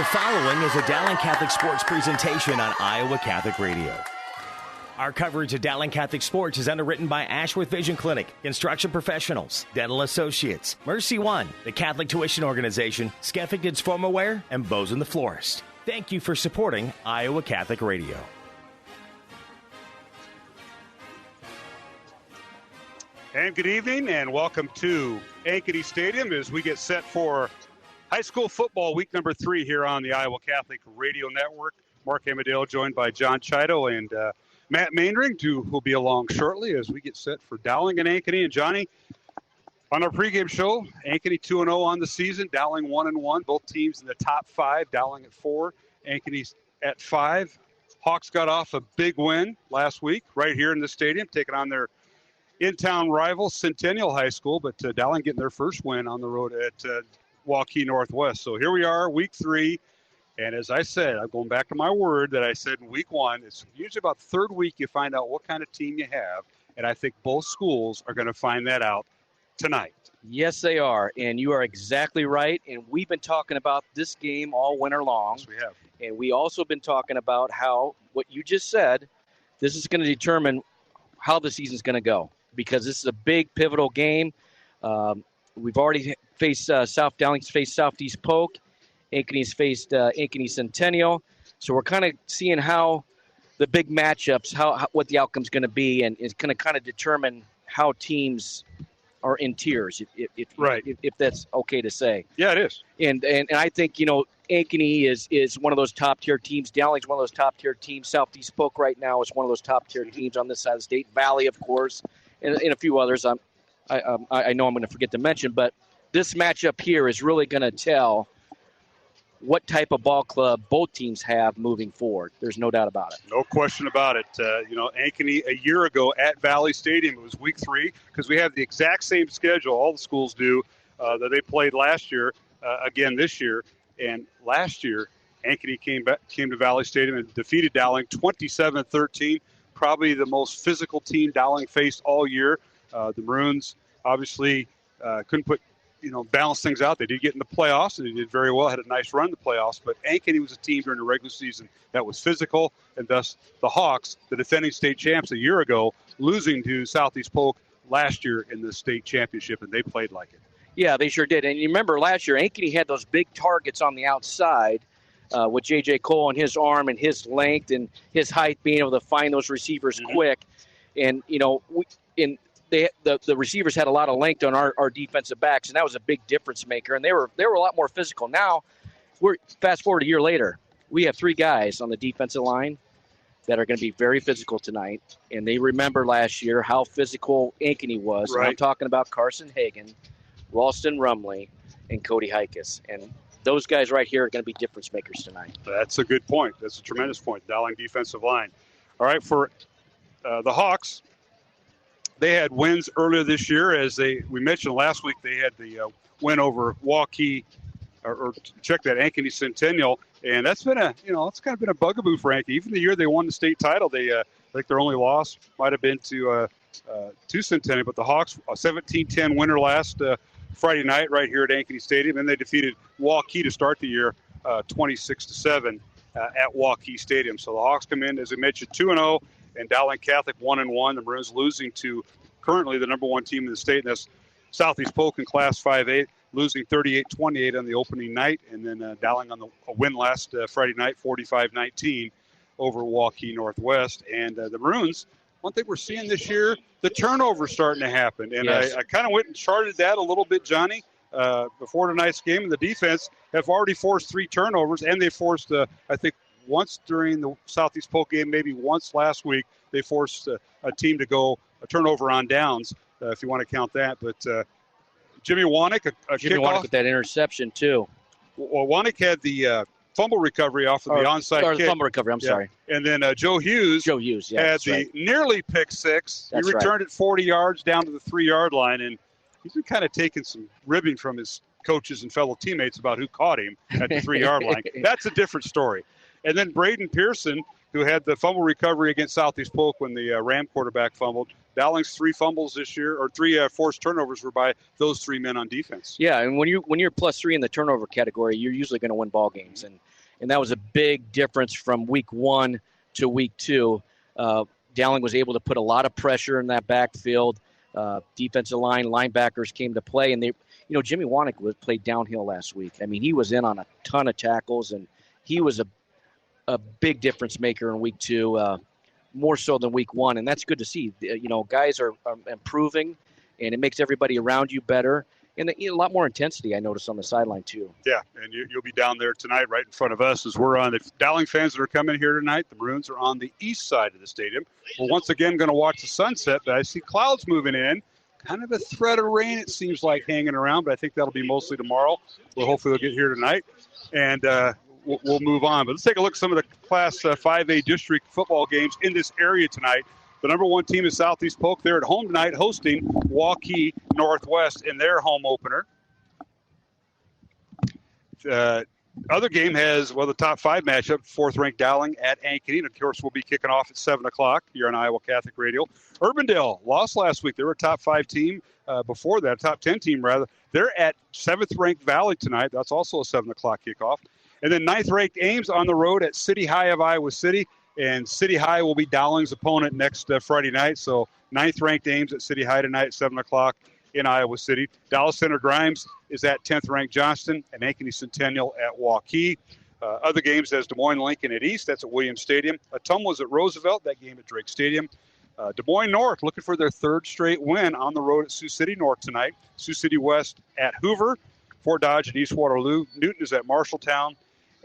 following is a Dowling Catholic Sports presentation on Iowa Catholic Radio. Our coverage of Dowling Catholic Sports is underwritten by Ashworth Vision Clinic, Construction Professionals, Dental Associates, Mercy One, the Catholic Tuition Organization, Skeffington's Foamaware, and Bozen the Florist. Thank you for supporting Iowa Catholic Radio. And good evening, and welcome to Ankeny Stadium as we get set for high school football week number 3 here on the Iowa Catholic Radio Network. Mark Amadale joined by John Chido and Matt Mainring, who will be along shortly as we get set for Dowling and Ankeny. And Johnny, on our pregame show, Ankeny 2-0 on the season, Dowling 1-1. Both teams in the top 5, Dowling at 4, Ankeny at 5. Hawks got off a big win last week right here in the stadium, taking on their in-town rival, Centennial High School, but Dowling getting their first win on the road at Waukee Northwest. So here we are, week 3. And as I said, I'm going back to my word that I said in week 1, it's usually about third week you find out what kind of team you have. And I think both schools are going to find that out tonight. Yes, they are. And you are exactly right. And we've been talking about this game all winter long. Yes, we have. And we also been talking about how, what you just said, this is going to determine how the season's going to go. Because this is a big, pivotal game. We've already faced Dowling's faced Southeast Polk. Ankeny's faced Ankeny Centennial. So we're kind of seeing how the big matchups, what the outcome's going to be, and it's going to kind of determine how teams are in tiers, if that's okay to say. Yeah, it is. And I think, Ankeny is one of those top-tier teams. Dowling's one of those top-tier teams. Southeast Polk right now is one of those top-tier teams on this side of the state. Valley, of course, and a few others I know I'm going to forget to mention. But this matchup here is really going to tell what type of ball club both teams have moving forward. There's no doubt about it. No question about it. Ankeny a year ago at Valley Stadium, it was week 3, because we have the exact same schedule, all the schools do, that they played last year, again this year. And last year, Ankeny came to Valley Stadium and defeated Dowling 27-13, probably the most physical team Dowling faced all year. The Maroons obviously couldn't balance things out. They did get in the playoffs, and they did very well, had a nice run in the playoffs. But Ankeny was a team during the regular season that was physical, and thus the Hawks, the defending state champs a year ago, losing to Southeast Polk last year in the state championship, and they played like it. Yeah, they sure did. And you remember last year, Ankeny had those big targets on the outside with J.J. Cole and his arm and his length and his height, being able to find those receivers quick. And, the receivers had a lot of length on our defensive backs, and that was a big difference maker. And they were a lot more physical. Now, we're fast forward a year later, we have 3 guys on the defensive line that are going to be very physical tonight. And they remember last year how physical Ankeny was. Right. I'm talking about Carson Hagan, Ralston Rumley, and Cody Hikas. And those guys right here are going to be difference makers tonight. That's a good point. That's a tremendous point. Dowling defensive line. All right, for the Hawks, they had wins earlier this year. We mentioned last week, they had the win over Waukee, or check that, Ankeny Centennial. And that's been it's kind of been a bugaboo for Ankeny. Even the year they won the state title, I think their only loss might have been to Centennial. But the Hawks, a 17-10 winner last Friday night right here at Ankeny Stadium. And they defeated Waukee to start the year 26-7 at Waukee Stadium. So the Hawks come in, as I mentioned, 2-0. And Dowling Catholic 1-1. The Maroons losing to currently the number 1 team in the state, and that's Southeast Polk in Class 5A, losing 38-28 on the opening night. And then Dowling on a win last Friday night, 45-19 over Waukee Northwest. And the Maroons, one thing we're seeing this year, the turnover starting to happen. And yes. I kind of went and charted that a little bit, Johnny, before tonight's game. And the defense have already forced 3 turnovers, and they forced, I think, once during the Southeast Polk game, maybe once last week, they forced a team to go a turnover on downs, if you want to count that. But Jimmy Wanek, Jimmy Wanek with that interception, too. Well, Wanek had the fumble recovery off of the onside kick. Fumble recovery, I'm sorry. And then Joe Hughes had the nearly pick 6. He returned it 40 yards down to the 3-yard line, and he's been kind of taking some ribbing from his coaches and fellow teammates about who caught him at the 3-yard line. That's a different story. And then Braden Pearson, who had the fumble recovery against Southeast Polk when the Ram quarterback fumbled. Dowling's 3 fumbles this year, or 3 forced turnovers, were by those 3 men on defense. Yeah, and when you're +3 in the turnover category, you're usually going to win ball games. And And that was a big difference from week 1 to week 2. Dowling was able to put a lot of pressure in that backfield. Defensive line, linebackers came to play. And Jimmy Waddle played downhill last week. I mean, he was in on a ton of tackles, and he was a big difference maker in week 2, more so than week 1. And that's good to see. Guys are improving, and it makes everybody around you better. And a lot more intensity, I noticed, on the sideline, too. Yeah, and you'll be down there tonight right in front of us as we're on. The Dowling fans that are coming here tonight, the Maroons are on the east side of the stadium. We're once again going to watch the sunset, but I see clouds moving in. Kind of a threat of rain, it seems like, hanging around, but I think that'll be mostly tomorrow. Well, hopefully they'll get here tonight, and we'll move on. But let's take a look at some of the Class 5A district football games in this area tonight. The number 1 team is Southeast Polk. They're at home tonight hosting Waukee Northwest in their home opener. Other game has, the top 5 matchup, 4th-ranked Dowling at Ankeny. And, of course, we'll be kicking off at 7 o'clock here on Iowa Catholic Radio. Urbandale lost last week. They were a top 5 team before that, a top 10 team, rather. They're at 7th-ranked Valley tonight. That's also a 7 o'clock kickoff. And then 9th-ranked Ames on the road at City High of Iowa City. And City High will be Dowling's opponent next Friday night. So 9th-ranked Ames at City High tonight at 7 o'clock in Iowa City. Dallas Center Grimes is at 10th-ranked Johnston, and Ankeny Centennial at Waukee. Other games as Des Moines Lincoln at East. That's at Williams Stadium. Ottumwa's at Roosevelt. That game at Drake Stadium. Des Moines North looking for their 3rd straight win on the road at Sioux City North tonight. Sioux City West at Hoover. Fort Dodge at East Waterloo. Newton is at Marshalltown.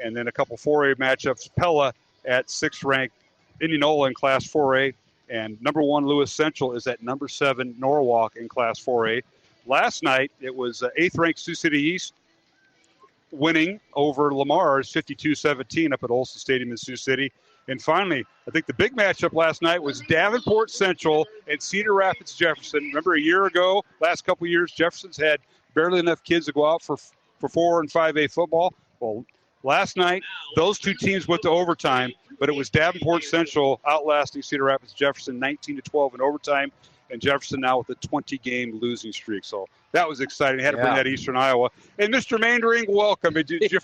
And then a couple 4A matchups. Pella at 6th-ranked Indianola in Class 4A, and number 1 Lewis Central is at number 7 Norwalk in Class 4A. Last night, it was 8th-ranked Sioux City East winning over Lamar's 52-17 up at Olson Stadium in Sioux City. And finally, I think the big matchup last night was Davenport Central and Cedar Rapids Jefferson. Remember, a year ago, last couple of years, Jefferson's had barely enough kids to go out for 4 and 5A football. Well, last night, those 2 teams went to overtime, but it was Davenport Central outlasting Cedar Rapids Jefferson 19-12 in overtime, and Jefferson now with a 20-game losing streak. So that was exciting. They had to bring that Eastern Iowa. And Mr. Mandering, welcome. Did you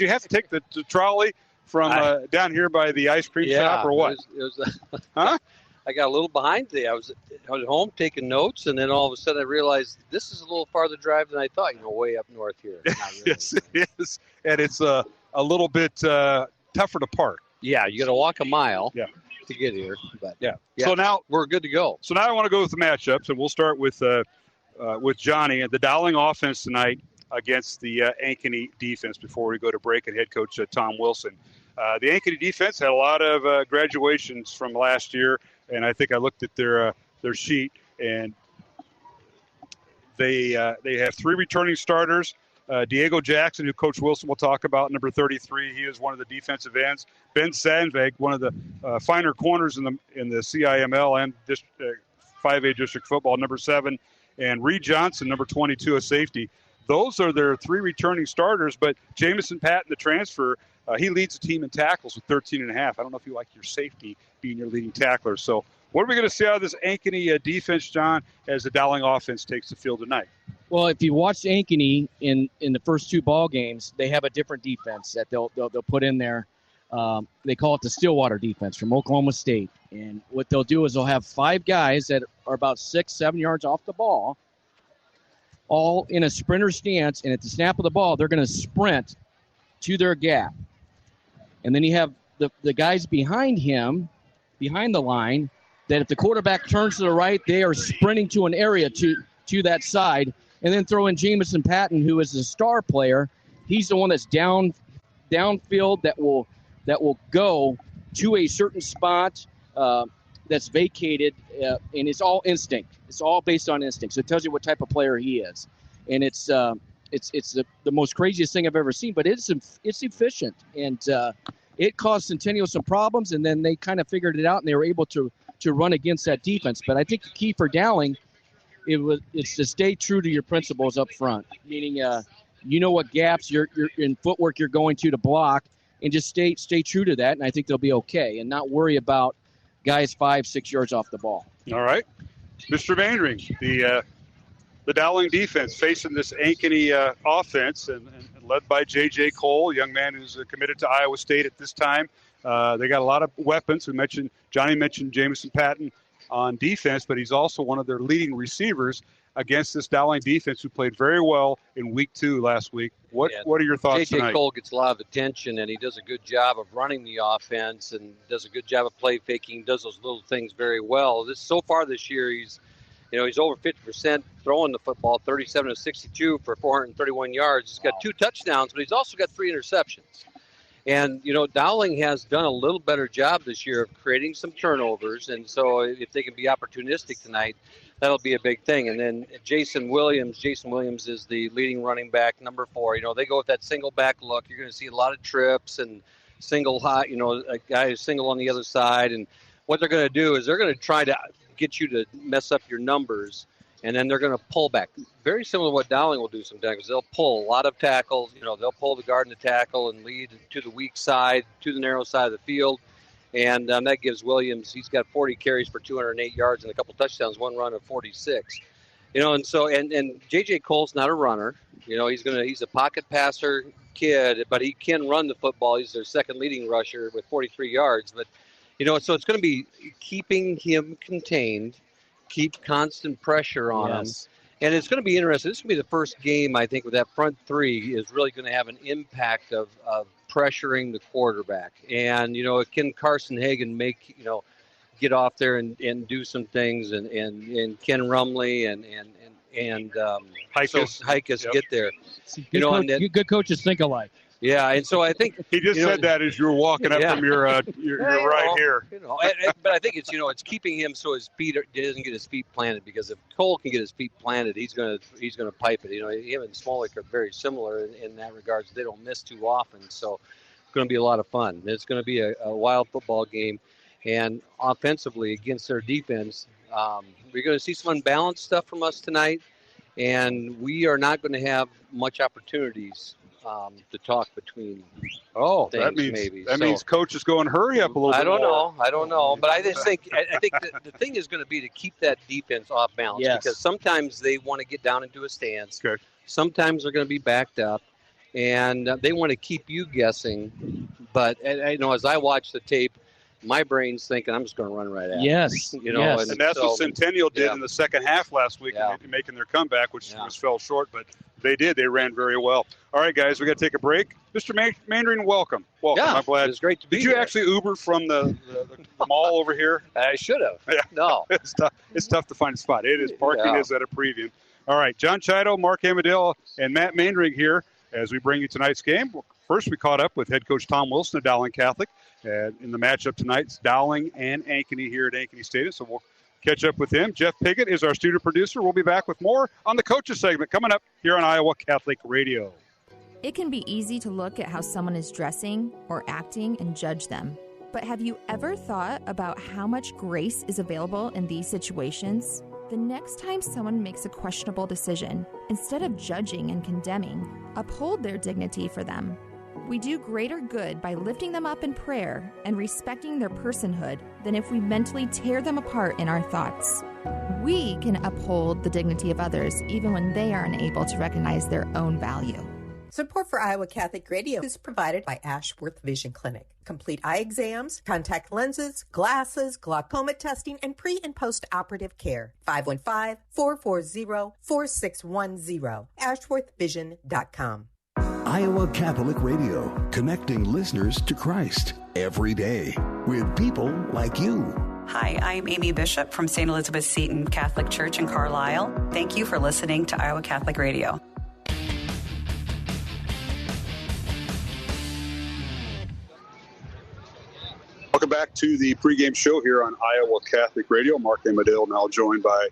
have to take the trolley from down here by the ice cream shop or what? It was huh? I got a little behind today. I was at home taking notes, and then all of a sudden I realized this is a little farther drive than I thought, way up north here. Really. Yes, it is. And it's a little bit tougher to park. Yeah, you got to walk a mile to get here. But yeah. So now we're good to go. So now I want to go with the matchups, and we'll start with Johnny and the Dowling offense tonight against the Ankeny defense before we go to break and head coach Tom Wilson. The Ankeny defense had a lot of graduations from last year, and I think I looked at their sheet, and they have 3 returning starters. Diego Jackson, who Coach Wilson will talk about, number 33. He is one of the defensive ends. Ben Sandvig, one of the finer corners in the CIML and 5A district football, number 7. And Reed Johnson, number 22, a safety. Those are their 3 returning starters, but Jamison Patton, the transfer, he leads the team in tackles with 13.5. I don't know if you like your safety being your leading tackler. So what are we going to see out of this Ankeny defense, John, as the Dowling offense takes the field tonight? Well, if you watch Ankeny in the first 2 ball games, they have a different defense that they'll put in there. They call it the Stillwater defense from Oklahoma State. And what they'll do is they'll have 5 guys that are about 6-7 yards off the ball, all in a sprinter stance. And at the snap of the ball, they're going to sprint to their gap. And then you have the guys behind him, behind the line, that if the quarterback turns to the right, they are sprinting to an area to that side. And then throw in Jamison Patton, who is the star player. He's the one that's downfield that will go to a certain spot that's vacated, and it's all instinct. It's all based on instinct. So it tells you what type of player he is, and it's the most craziest thing I've ever seen. But it's efficient, and it caused Centennial some problems, and then they kind of figured it out, and they were able to run against that defense. But I think the key for Dowling, it's to stay true to your principles up front, meaning what gaps you're in footwork you're going to block, and just stay true to that, and I think they'll be okay, and not worry about guys 5-6 yards off the ball. All right. Mr. Vandering, the Dowling defense facing this Ankeny offense, and led by J.J. Cole, a young man who's committed to Iowa State at this time. They got a lot of weapons. Johnny mentioned Jamison Patton on defense, but he's also one of their leading receivers against this Dowling defense, who played very well in week 2 last week. What are your thoughts tonight? J.J. Cole gets a lot of attention, and he does a good job of running the offense and does a good job of play faking, does those little things very well. So far this year, he's over 50% throwing the football, 37 of 62 for 431 yards. He's got 2 touchdowns, but he's also got 3 interceptions. And, Dowling has done a little better job this year of creating some turnovers. And so if they can be opportunistic tonight, that'll be a big thing. And then Jason Williams is the leading running back, number 4. They go with that single back look. You're going to see a lot of trips and single high, a guy who's single on the other side. And what they're going to do is they're going to try to get you to mess up your numbers. And then they're going to pull back. Very similar to what Dowling will do sometimes. They'll pull a lot of tackles. They'll pull the guard and the tackle and lead to the weak side, to the narrow side of the field. And that gives Williams, he's got 40 carries for 208 yards and a couple touchdowns, 1 run of 46. And J.J. Cole's not a runner. He's a pocket passer kid, but he can run the football. He's their second leading rusher with 43 yards. But, so it's going to be keeping him contained, keep constant pressure on him. And it's going to be interesting. This will be the first game, I think, with that front 3 is really going to have an impact of pressuring the quarterback. And, can Carson Hagan get off there and do some things, and Ken Rumley and Hikus get there. Good coaches think alike. Yeah, and so I think he just said that as you were walking up from your right here. But I think it's keeping him so his feet doesn't get his feet planted, because if Cole can get his feet planted, he's gonna pipe it. Him and Smolik are very similar in that regard. So they don't miss too often, so it's going to be a lot of fun. It's going to be a wild football game, and offensively against their defense, we're going to see some unbalanced stuff from us tonight, and we are not going to have much opportunities to talk between that means coach is going, hurry up a little bit. I don't know. But I just think the thing is going to be to keep that defense off balance, because sometimes they want to get down into a stance. Okay. Sometimes they're going to be backed up, and they want to keep you guessing. But as I watch the tape, my brain's thinking I'm just going to run right at it. Yes. And that's what Centennial did in the second half last week, making their comeback, which fell short, but they did. They ran very well. All right, guys, we got to take a break. Mr. Mandarin, welcome. Yeah, I'm glad. It's great to be here. Did you actually Uber from the mall over here? I should have. Yeah. No. It's tough to find a spot. Parking is at a premium. All right, John Chido, Mark Amadale, and Matt Mandarin here as we bring you tonight's game. First, we caught up with head coach Tom Wilson of Dowling Catholic. In the matchup tonight, it's Dowling and Ankeny here at Ankeny Stadium, so we'll catch up with him. Jeff Piggott is our studio producer. We'll be back with more on the coaches segment coming up here on Iowa Catholic Radio. It can be easy to look at how someone is dressing or acting and judge them. But have you ever thought about how much grace is available in these situations? The next time someone makes a questionable decision, instead of judging and condemning, uphold their dignity for them. We do greater good by lifting them up in prayer and respecting their personhood than if we mentally tear them apart in our thoughts. We can uphold the dignity of others even when they are unable to recognize their own value. Support for Iowa Catholic Radio is provided by Ashworth Vision Clinic. Complete eye exams, contact lenses, glasses, glaucoma testing, and pre- and post-operative care. 515-440-4610. AshworthVision.com. Iowa Catholic Radio, connecting listeners to Christ every day with people like you. Hi, I'm Amy Bishop from St. Elizabeth Seton Catholic Church in Carlisle. Thank you for listening to Iowa Catholic Radio. Welcome back to the pregame show here on Iowa Catholic Radio. Mark Amadale now joined by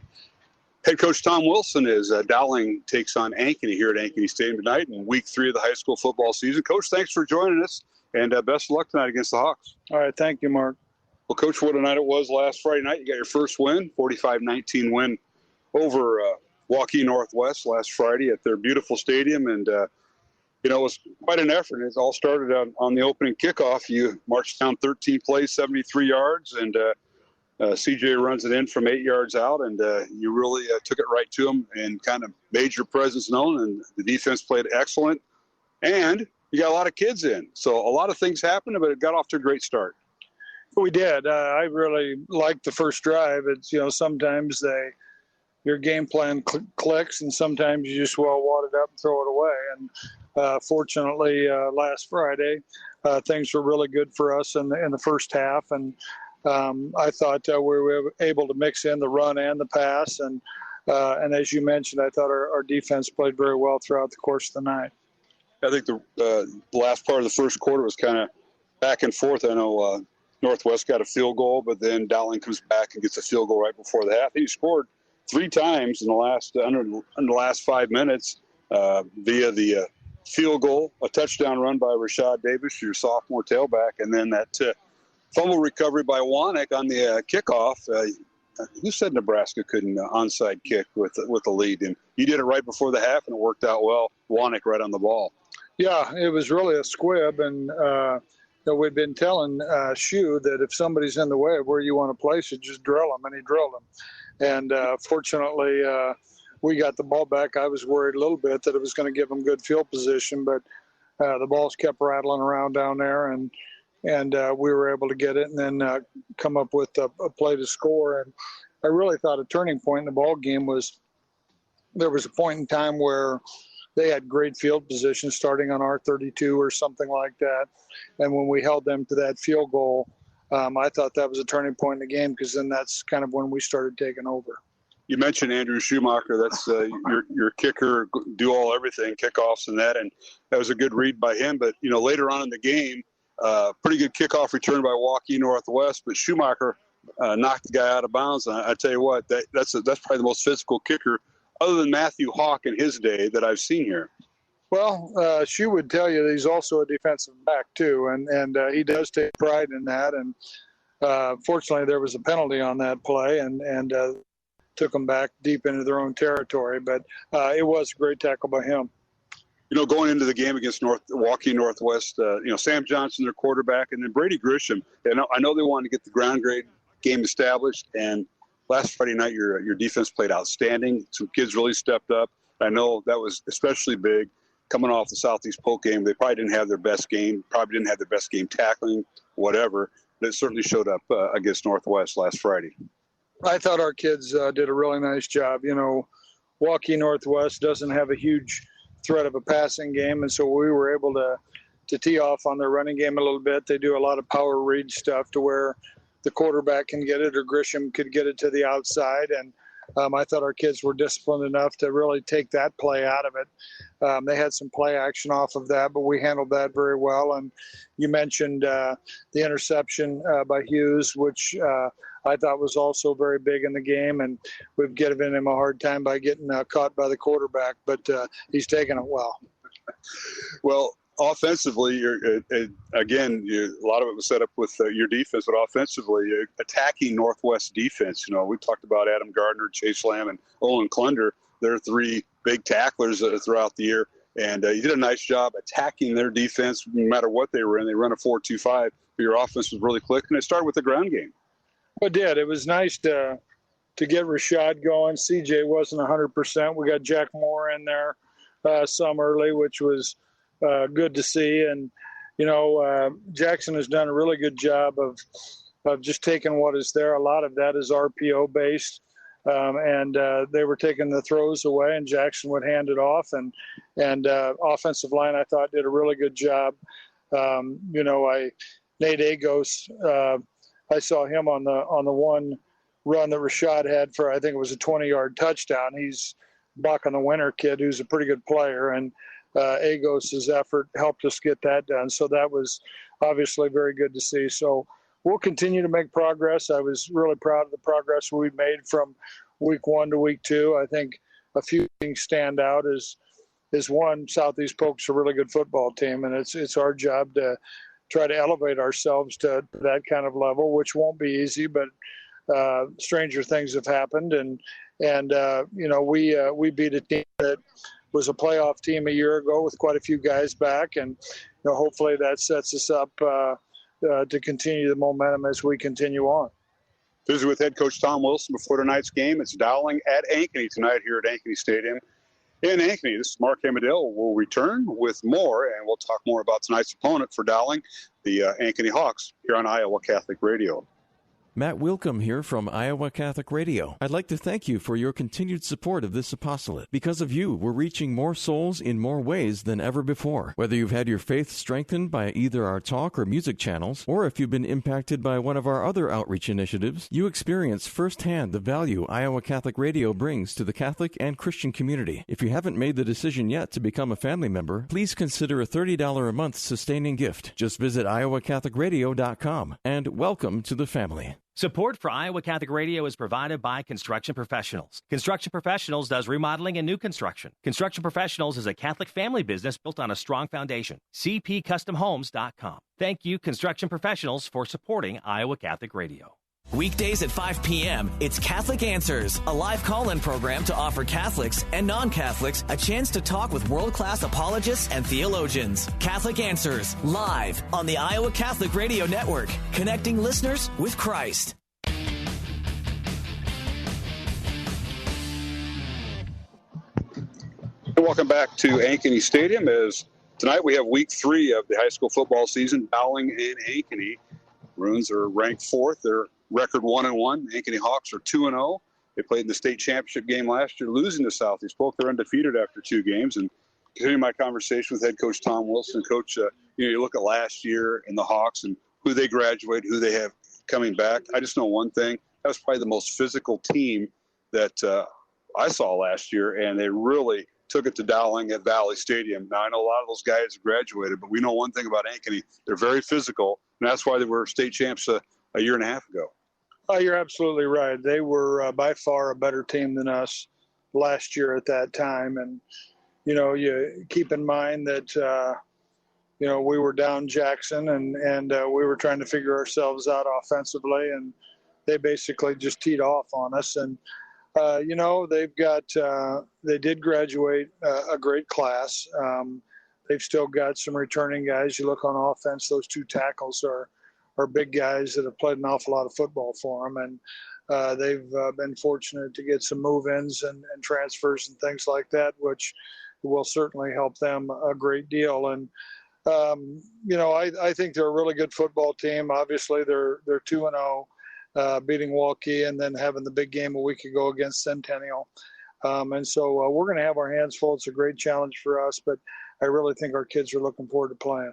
head coach Tom Wilson as Dowling takes on Ankeny here at Ankeny Stadium tonight in week 3 of the high school football season. Coach, thanks for joining us, and best of luck tonight against the Hawks. All right, thank you, Mark. Well, Coach, what a night it was last Friday night. You got your first win, 45-19 win over Waukee Northwest last Friday at their beautiful stadium, and it was quite an effort. It all started on the opening kickoff. You marched down 13 plays, 73 yards, and CJ runs it in from 8 yards out, and you really took it right to him and kind of made your presence known, and the defense played excellent. And you got a lot of kids in. So a lot of things happened, but it got off to a great start. We did. I really liked the first drive. It's, sometimes your game plan clicks, and sometimes you just wad it up and throw it away. And fortunately, last Friday, things were really good for us in the first half. And I thought we were able to mix in the run and the pass. And as you mentioned, I thought our defense played very well throughout the course of the night. I think the last part of the first quarter was kind of back and forth. I know Northwest got a field goal, but then Dowling comes back and gets a field goal right before the half. He scored 3 times in the last 5 minutes via the field goal, a touchdown run by Rashad Davis, your sophomore tailback, and then that fumble recovery by Wanek on the kickoff. Who said Nebraska couldn't onside kick with the lead? And he did it right before the half, and it worked out well. Wanek right on the ball. Yeah, it was really a squib, and we've been telling Shu that if somebody's in the way of where you want to place it, just drill them, and he drilled them. And fortunately, we got the ball back. I was worried a little bit that it was going to give them good field position, but the balls kept rattling around down there, and we were able to get it and then come up with a play to score. And I really thought a turning point in the ball game was there was a point in time where they had great field position starting on our 32 or something like that. And when we held them to that field goal, I thought that was a turning point in the game, because then that's kind of when we started taking over. You mentioned Andrew Schumacher. That's your kicker, do all everything, kickoffs and that. And that was a good read by him. But, later on in the game, pretty good kickoff return by Waukee Northwest. But Schumacher knocked the guy out of bounds. And I tell you what, that's probably the most physical kicker other than Matthew Hawk in his day that I've seen here. Well, Shu would tell you that he's also a defensive back too, and he does take pride in that. And fortunately, there was a penalty on that play, and took them back deep into their own territory. But it was a great tackle by him. Going into the game against Waukee Northwest, Sam Johnson, their quarterback, and then Brady Grisham. I know they wanted to get the ground grade game established, and last Friday night, your defense played outstanding. Some kids really stepped up. I know that was especially big coming off the Southeast Polk game. They probably didn't have their best game, tackling, whatever. But it certainly showed up against Northwest last Friday. I thought our kids did a really nice job. Waukee Northwest doesn't have a huge threat of a passing game, and so we were able to tee off on their running game a little bit. They do a lot of power read stuff to where the quarterback can get it, or Grisham could get it to the outside. And I thought our kids were disciplined enough to really take that play out of it. They had some play action off of that, but we handled that very well. And you mentioned the interception by Hughes, which I thought was also very big in the game. And we've given him a hard time by getting caught by the quarterback, but he's taken it well. Well, offensively, a lot of it was set up with your defense, but offensively, attacking Northwest defense. We talked about Adam Gardner, Chase Lamb, and Olin Klunder. They're 3 big tacklers throughout the year, and you did a nice job attacking their defense no matter what they were in. They run a 4-2-5, but your offense was really clicking. It started with the ground game. It did. It was nice to get Rashad going. CJ wasn't 100%. We got Jack Moore in there some early, which was good to see. And, Jackson has done a really good job of just taking what is there. A lot of that is RPO based. And they were taking the throws away, and Jackson would hand it off. And offensive line, I thought, did a really good job. Nate Agos, I saw him on the one run that Rashad had for, I think it was a 20-yard touchdown. He's Buck-on the Winter kid, who's a pretty good player. And Agos's effort helped us get that done. So that was obviously very good to see. So we'll continue to make progress. I was really proud of the progress we made from week 1 to week 2. I think a few things stand out is one, Southeast Polk's a really good football team, and it's our job to try to elevate ourselves to that kind of level, which won't be easy, but stranger things have happened. And we beat a team that was a playoff team a year ago with quite a few guys back, and hopefully that sets us up to continue the momentum as we continue on. Visiting with head coach Tom Wilson before tonight's game. It's Dowling at Ankeny tonight here at Ankeny Stadium. In Ankeny, this is Mark Hamadale. We'll return with more, and we'll talk more about tonight's opponent for Dowling, the Ankeny Hawks, here on Iowa Catholic Radio. Matt Wilcom here from Iowa Catholic Radio. I'd like to thank you for your continued support of this apostolate. Because of you, we're reaching more souls in more ways than ever before. Whether you've had your faith strengthened by either our talk or music channels, or if you've been impacted by one of our other outreach initiatives, you experience firsthand the value Iowa Catholic Radio brings to the Catholic and Christian community. If you haven't made the decision yet to become a family member, please consider a $30 a month sustaining gift. Just visit iowacatholicradio.com, and welcome to the family. Support for Iowa Catholic Radio is provided by Construction Professionals. Construction Professionals does remodeling and new construction. Construction Professionals is a Catholic family business built on a strong foundation. CPCustomHomes.com. Thank you, Construction Professionals, for supporting Iowa Catholic Radio. Weekdays at 5 p.m., it's Catholic Answers, a live call-in program to offer Catholics and non-Catholics a chance to talk with world-class apologists and theologians. Catholic Answers, live on the Iowa Catholic Radio Network, connecting listeners with Christ. Welcome back to Ankeny Stadium. As tonight we have week 3 of the high school football season, Dowling and Ankeny. Bruins are ranked 4th. They're record 1-1. Ankeny Hawks are 2-0. They played in the state championship game last year, losing to Southeast Polk. They're undefeated after 2 games. And continuing my conversation with head coach Tom Wilson, coach, you look at last year and the Hawks and who they graduated, who they have coming back. I just know one thing: that was probably the most physical team that I saw last year, and they really took it to Dowling at Valley Stadium. Now I know a lot of those guys have graduated, but we know one thing about Ankeny: they're very physical, and that's why they were state champs a year and a half ago. Oh, you're absolutely right. They were by far a better team than us last year at that time. And, you keep in mind that, we were down Jackson and we were trying to figure ourselves out offensively, and they basically just teed off on us. And, they did graduate a great class. They've still got some returning guys. You look on offense, those 2 tackles are big guys that have played an awful lot of football for them. And they've been fortunate to get some move-ins and transfers and things like that, which will certainly help them a great deal. And, I think they're a really good football team. Obviously, they're 2-0, beating Waukee and then having the big game a week ago against Centennial. And so we're going to have our hands full. It's a great challenge for us, but I really think our kids are looking forward to playing.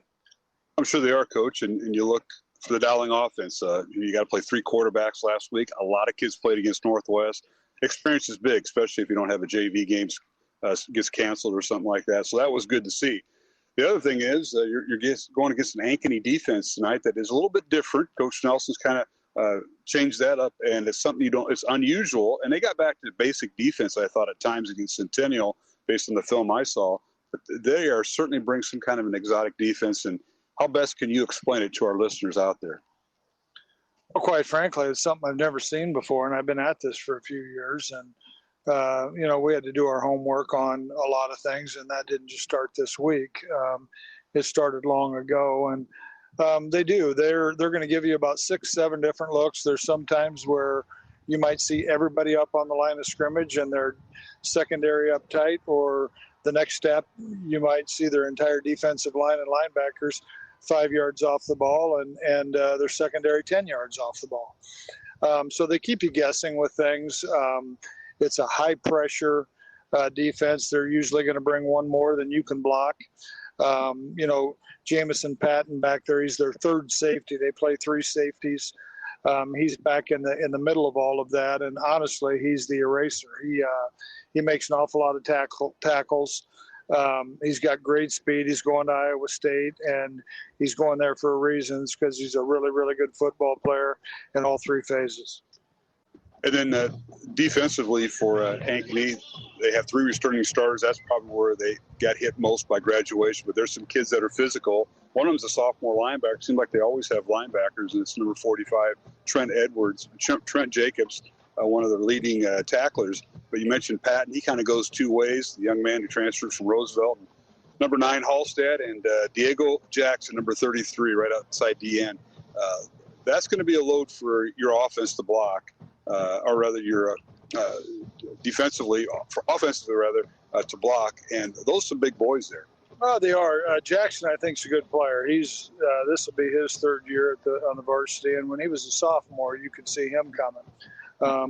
I'm sure they are, Coach, and you look for the Dowling offense. You got to play 3 quarterbacks last week. A lot of kids played against Northwest. Experience is big, especially if you don't have a JV game gets canceled or something like that. So that was good to see. The other thing is you're going against an Ankeny defense tonight that is a little bit different. Coach Nelson's kind of changed that up, and it's something it's unusual. And they got back to basic defense, I thought, at times against Centennial, based on the film I saw. But they are certainly bring some kind of an exotic defense. And how best can you explain it to our listeners out there? Well, quite frankly, it's something I've never seen before, and I've been at this for a few years. And, we had to do our homework on a lot of things, and that didn't just start this week. It started long ago, and they do. They're going to give you about 6-7 different looks. There's sometimes where you might see everybody up on the line of scrimmage and their secondary up tight, or the next step, you might see their entire defensive line and linebackers 5 yards off the ball and their secondary 10 yards off the ball. So they keep you guessing with things. It's a high-pressure defense. They're usually going to bring one more than you can block. Jamison Patton back there, he's their 3rd safety. They play 3 safeties. He's back in the middle of all of that, and honestly, he's the eraser. He makes an awful lot of tackles. He's got great speed. He's going to Iowa State, and he's going there for a reason. It's because he's a really, really good football player in all 3 phases. And then defensively for Ankeny, they have 3 returning starters. That's probably where they got hit most by graduation. But there's some kids that are physical. One of them's a sophomore linebacker. Seems like they always have linebackers, and it's number 45, Trent Jacobs, one of the leading tacklers. But you mentioned Patton. He kind of goes 2 ways. The young man who transferred from Roosevelt. Number 9, Hallstead, and Diego Jackson, number 33, right outside DN. That's going to be a load for your offense to block, or rather your defensively, offensively rather, to block, and those are some big boys there. They are. Jackson, I think, is a good player. He's this will be his third year on the varsity, and when he was a sophomore, you could see him coming.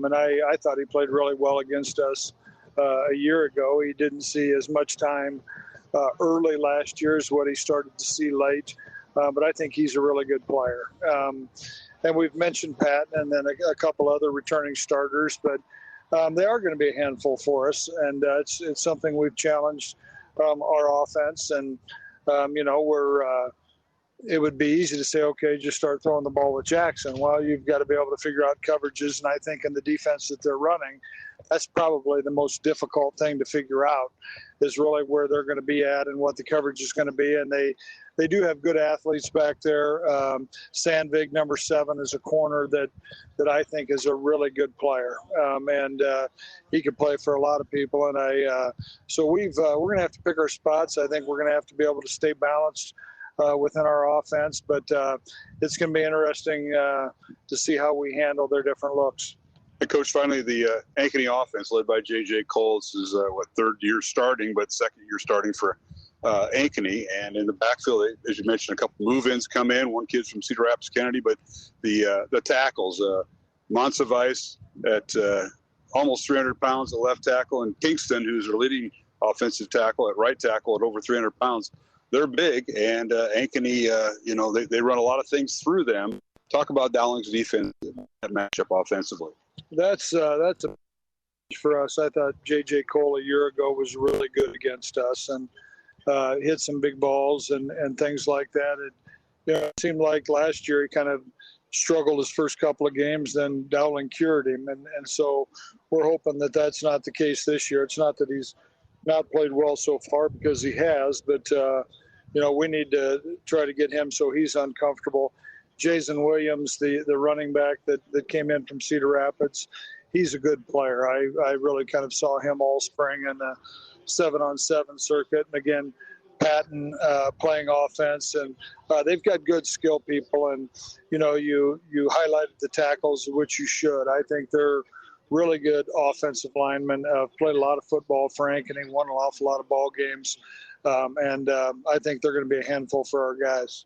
And I thought he played really well against us a year ago. He didn't see as much time early last year as what he started to see late, but I think he's a really good player. And we've mentioned Pat and then a couple other returning starters, but they are going to be a handful for us, and it's something we've challenged our offense. And, it would be easy to say, okay, just start throwing the ball with Jackson. Well, you've got to be able to figure out coverages, and I think in the defense that they're running, that's probably the most difficult thing to figure out, is really where they're going to be at and what the coverage is going to be. And they do have good athletes back there. Sandvig, number 7, is a corner that I think is a really good player, and he can play for a lot of people. And so we're going to have to pick our spots. I think we're going to have to be able to stay balanced within our offense, but it's going to be interesting to see how we handle their different looks. Hey, Coach, finally, the Ankeny offense led by J.J. Coles is, third year starting, but second year starting for Ankeny. And in the backfield, as you mentioned, a couple move-ins come in. One kid's from Cedar Rapids, Kennedy, but the tackles, Monsivice at almost 300 pounds at left tackle, and Kingston, who's their leading offensive tackle at right tackle at over 300 pounds. They're big, and Ankeny, they run a lot of things through them. Talk about Dowling's defense, that matchup offensively. That's a for us. I thought J.J. Cole a year ago was really good against us and hit some big balls and things like that. It seemed like last year he kind of struggled his first couple of games, then Dowling cured him. And so we're hoping that that's not the case this year. It's not that he's not played well so far, because he has, but we need to try to get him so he's uncomfortable. Jason Williams, the running back that came in from Cedar Rapids, he's a good player. I really kind of saw him all spring in the 7-on-7 circuit. And again, Patton playing offense, and they've got good skill people. And you highlighted the tackles, which you should. I think they're really good offensive linemen. Played a lot of football for Ankeny, won an awful lot of ball games, and I think they're going to be a handful for our guys.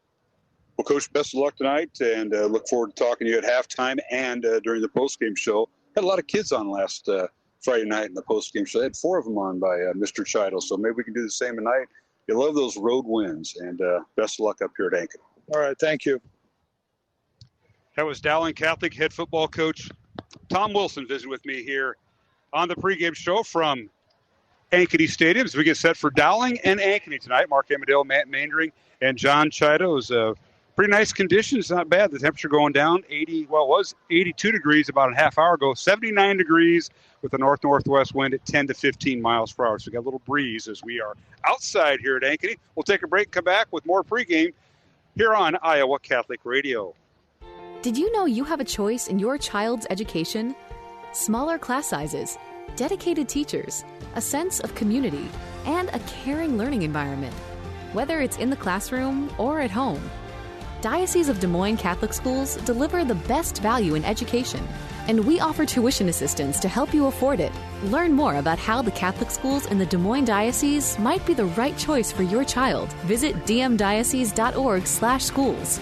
Well, Coach, best of luck tonight, and look forward to talking to you at halftime and during the postgame show. Had a lot of kids on last Friday night in the postgame show. I had 4 of them on by Mr. Chido, so maybe we can do the same tonight. You love those road wins, and best of luck up here at Ankeny. All right, thank you. That was Dowling Catholic head football coach Tom Wilson visiting with me here on the pregame show from Ankeny Stadium as we get set for Dowling and Ankeny tonight. Mark Amadale, Matt Mandering, and John Chido. Pretty nice conditions, not bad. The temperature going down, it was 82 degrees about a half hour ago, 79 degrees with a north-northwest wind at 10 to 15 miles per hour. So we got a little breeze as we are outside here at Ankeny. We'll take a break and come back with more pregame here on Iowa Catholic Radio. Did you know you have a choice in your child's education? Smaller class sizes, dedicated teachers, a sense of community, and a caring learning environment. Whether it's in the classroom or at home, Diocese of Des Moines Catholic Schools deliver the best value in education, and we offer tuition assistance to help you afford it. Learn more about how the Catholic schools in the Des Moines Diocese might be the right choice for your child. Visit dmdiocese.org/schools.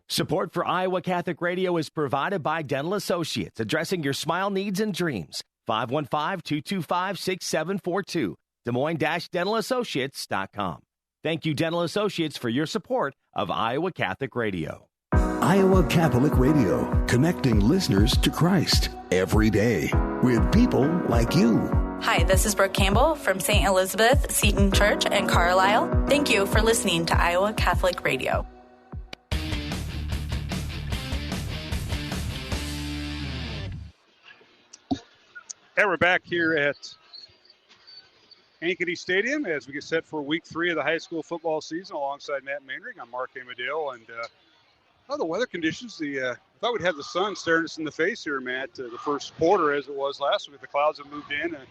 Support for Iowa Catholic Radio is provided by Dental Associates, addressing your smile needs and dreams. 515-225-6742. Des Moines-DentalAssociates.com. Thank you, Dental Associates, for your support of Iowa Catholic Radio. Iowa Catholic Radio, connecting listeners to Christ every day with people like you. Hi, this is Brooke Campbell from St. Elizabeth Seton Church in Carlisle. Thank you for listening to Iowa Catholic Radio. And we're back here at Ankeny Stadium as we get set for week 3 of the high school football season alongside Matt Mandering. I'm Mark Amadale. And the weather conditions, I thought we'd have the sun staring us in the face here, Matt, the first quarter as it was last week. The clouds have moved in, and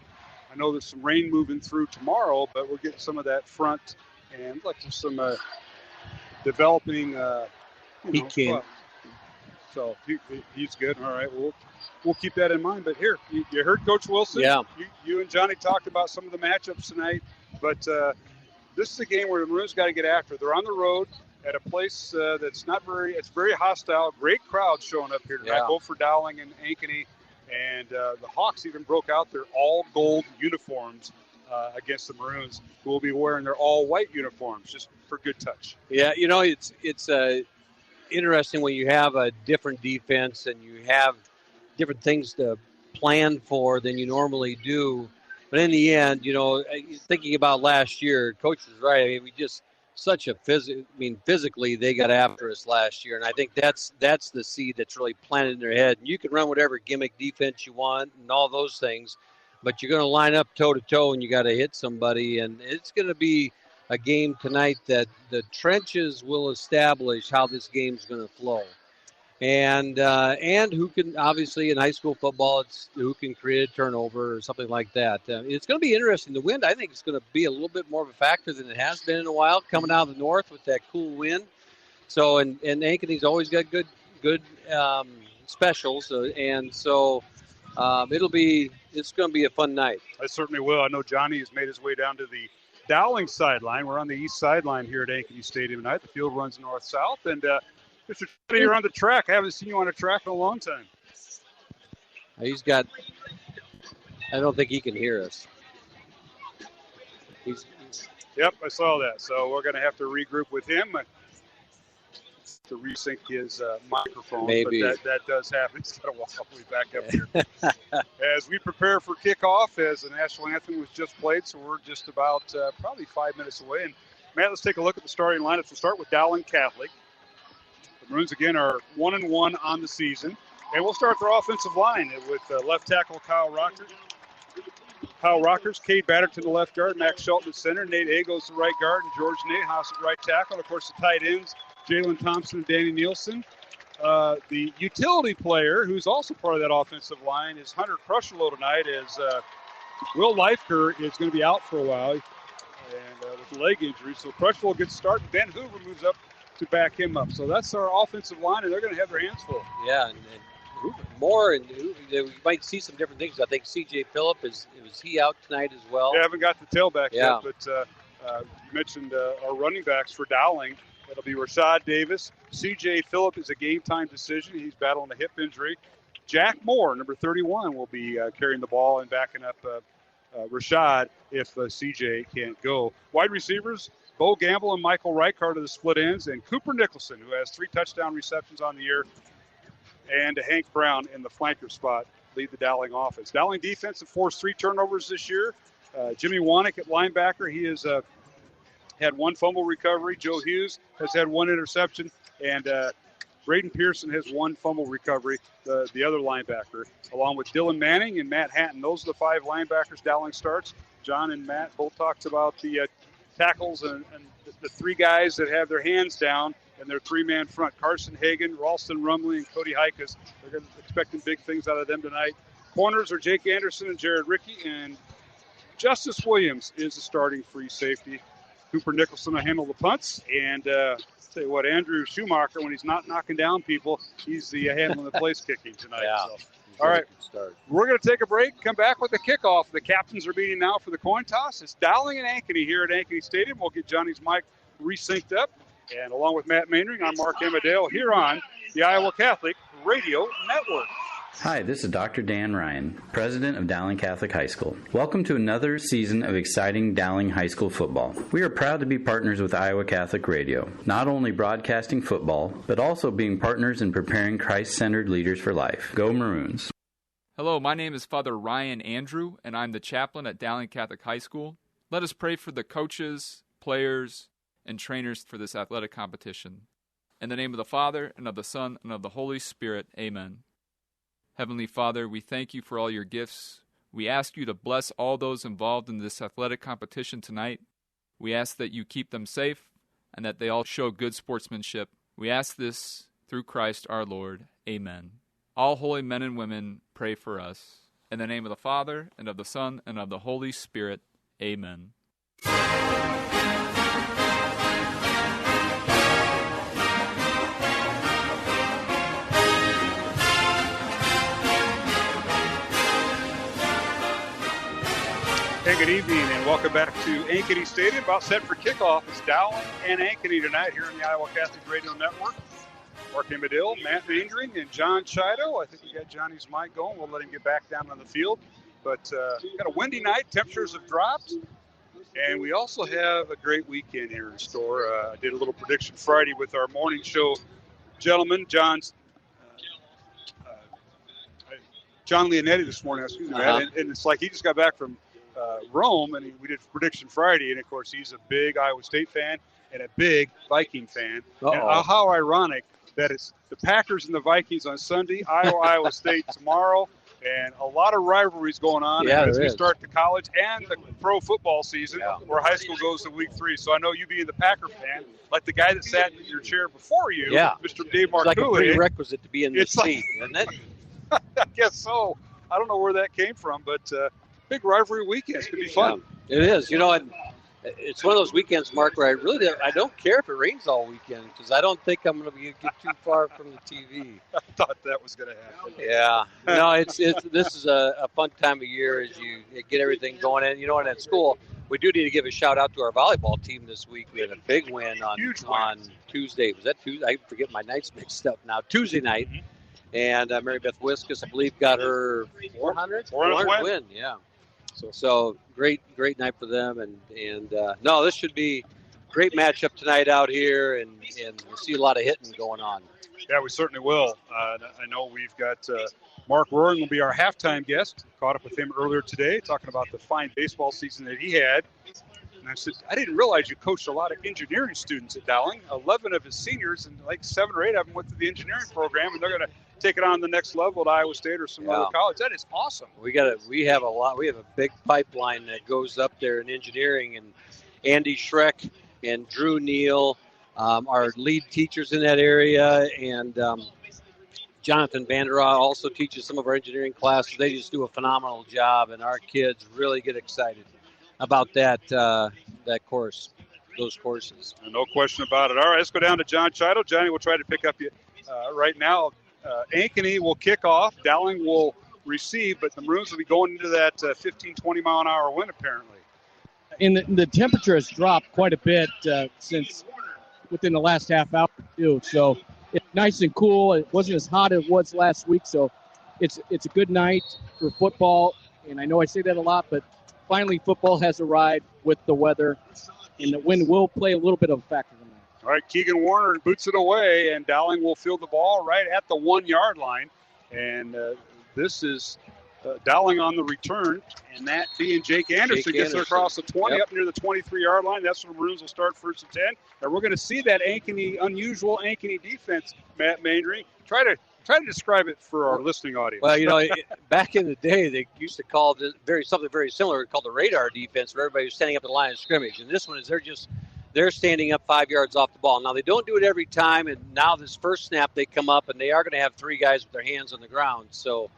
I know there's some rain moving through tomorrow, but we're getting some of that front and like some developing So he's good. All right, we'll keep that in mind. But here, you heard Coach Wilson. Yeah. You and Johnny talked about some of the matchups tonight. But this is a game where the Maroons got to get after. They're on the road at a place that's it's very hostile. Great crowd showing up here tonight, both for Dowling and Ankeny. And the Hawks even broke out their all-gold uniforms against the Maroons, who will be wearing their all-white uniforms just for good touch. Yeah, it's interesting when you have a different defense and you have different things to plan for than you normally do. But in the end, thinking about last year, Coach was right. I mean, we just physically they got after us last year, and I think that's the seed that's really planted in their head. You can run whatever gimmick defense you want and all those things, but you're going to line up toe to toe and you got to hit somebody, and it's going to be a game tonight that the trenches will establish how this game's going to flow. And who can, obviously in high school football, it's who can create a turnover or something like that. It's going to be interesting. The wind, I think, is going to be a little bit more of a factor than it has been in a while, coming out of the north with that cool wind. So, and Ankeny's always got good specials, it's going to be a fun night. I certainly will. I know Johnny has made his way down to the Dowling sideline. We're on the east sideline here at Ankeny Stadium tonight. The field runs north-south, and Mr. Teddy, you're on the track. I haven't seen you on a track in a long time. I don't think he can hear us. Yep, I saw that. So we're going to have to regroup with him to resync his microphone. Maybe. But that does happen. He's got to walk all the way back up here. As we prepare for kickoff, as the national anthem was just played, so we're just about probably 5 minutes away. And, Matt, let's take a look at the starting lineups. We'll start with Dowling Catholic. The Maroons, again, are 1-1 on the season. And we'll start their offensive line with left tackle Kyle Rockers, Cade Batterton the left guard, Max Shelton at center, Nate Agos the right guard, and George Nahaus at right tackle. And, of course, the tight ends, Jalen Thompson and Danny Nielsen. The utility player, who's also part of that offensive line, is Hunter Crusherlow tonight, as Will Leifker is going to be out for a while and with a leg injury. So Crusherlow gets started. Ben Hoover moves up to back him up. So that's our offensive line, and they're going to have their hands full. Yeah, and Moore, and we might see some different things. I think C.J. Phillip, was he out tonight as well? They haven't got the tailback yet, but you mentioned our running backs for Dowling. It'll be Rashad Davis. C.J. Phillip is a game-time decision. He's battling a hip injury. Jack Moore, number 31, will be carrying the ball and backing up Rashad if C.J. can't go. Wide receivers, Bo Gamble and Michael Reichard are the split ends, and Cooper Nicholson, who has 3 touchdown receptions on the year, and Hank Brown in the flanker spot lead the Dowling offense. Dowling defense have forced 3 turnovers this year. Jimmy Wanick at linebacker, he has had 1 fumble recovery. Joe Hughes has had 1 interception, and Braden Pearson has 1 fumble recovery, the other linebacker, along with Dylan Manning and Matt Hatton. Those are the 5 linebackers Dowling starts. John and Matt both talked about the tackles and the 3 guys that have their hands down and their 3-man front. Carson Hagan, Ralston Rumley, and Cody Hikas. They're expecting big things out of them tonight. Corners are Jake Anderson and Jared Rickey, and Justice Williams is the starting free safety. Cooper Nicholson will handle the punts, and tell you what, Andrew Schumacher, when he's not knocking down people, he's the handling the place kicking tonight. Yeah. So. All right, we're going to take a break, come back with the kickoff. The captains are meeting now for the coin toss. It's Dowling and Ankeny here at Ankeny Stadium. We'll get Johnny's mic resynced up. And along with Matt Mainring, I'm Mark Amadale here on the Iowa Catholic Radio Network. Hi, this is Dr. Dan Ryan, president of Dowling Catholic High School. Welcome to another season of exciting Dowling High School football. We are proud to be partners with Iowa Catholic Radio, not only broadcasting football, but also being partners in preparing Christ-centered leaders for life. Go Maroons. Hello, my name is Father Ryan Andrew, and I'm the chaplain at Dowling Catholic High School. Let us pray for the coaches, players, and trainers for this athletic competition. In the name of the Father, and of the Son, and of the Holy Spirit, amen. Heavenly Father, we thank you for all your gifts. We ask you to bless all those involved in this athletic competition tonight. We ask that you keep them safe and that they all show good sportsmanship. We ask this through Christ our Lord. Amen. All holy men and women, pray for us. In the name of the Father, and of the Son, and of the Holy Spirit. Amen. Hey, good evening, and welcome back to Ankeny Stadium. About set for kickoff. It's Dowling and Ankeny tonight here in the Iowa Catholic Radio Network. Mark Medill, Matt Mandring, and John Chido. I think we got Johnny's mic going. We'll let him get back down on the field. But got a windy night. Temperatures have dropped. And we also have a great weekend here in store. I did a little prediction Friday with our morning show gentleman, John Leonetti this morning. Excuse me, and it's like he just got back from Rome, and we did prediction Friday. And, of course, he's a big Iowa State fan and a big Viking fan. And how ironic that it's the Packers and the Vikings on Sunday, Iowa State tomorrow. And a lot of rivalries going on as we start the college and the pro football season, where high school goes to week 3. So I know you being the Packer fan, like the guy that sat in your chair before you, Mr. Dave Marcouli. It's like a prerequisite to be in this seat, isn't it? I guess so. I don't know where that came from, but big rivalry weekends could be fun. Yeah, it is. You know, and it's one of those weekends, Mark, where I don't care if it rains all weekend because I don't think I'm going to get too far from the TV. I thought that was going to happen. Yeah. No, this is a fun time of year as you get everything going. And, you know, and at school, we do need to give a shout-out to our volleyball team this week. We had a big win on Tuesday. Was that Tuesday? I forget my nights mixed up now. Tuesday night. Mm-hmm. And Mary Beth Wiskus, I believe, got her 400 win. Yeah. So great night for them, and no, this should be a great matchup tonight out here, and we'll see a lot of hitting going on. Yeah, we certainly will. I know we've got Mark Roaring will be our halftime guest. Caught up with him earlier today, talking about the fine baseball season that he had. And I said, I didn't realize you coached a lot of engineering students at Dowling. 11 of his seniors, and like 7 or 8 of them went to the engineering program, and they're going to take it on the next level at Iowa State or some other college. That is awesome. We have a big pipeline that goes up there in engineering, and Andy Schreck and Drew Neal are lead teachers in that area, and Jonathan Vanderhaar also teaches some of our engineering classes. They just do a phenomenal job, and our kids really get excited about that course, those courses. No question about it. All right, let's go down to John Chido. Johnny will try to pick up you right now. Ankeny will kick off. Dowling will receive, but the Maroons will be going into that 15, 20-mile-an-hour wind, apparently. And the temperature has dropped quite a bit since within the last half hour, too. So it's nice and cool. It wasn't as hot as it was last week, so it's a good night for football. And I know I say that a lot, but finally football has arrived with the weather, and the wind will play a little bit of a factor in that. All right, Keegan Warner boots it away, and Dowling will field the ball right at the 1-yard line. And this is Dowling on the return, and that being Jake Anderson gets it across the 20 up near the 23-yard line. That's when the Maroons will start 1st and 10. And we're going to see that unusual Ankeny defense, Matt Mandry. Try to describe it for our listening audience. Well, you know, back in the day, they used to call it something very similar called the radar defense, where everybody was standing up at the line of scrimmage. And this one is they're standing up 5 yards off the ball. Now, they don't do it every time, and now this first snap they come up, and they are going to have 3 guys with their hands on the ground. So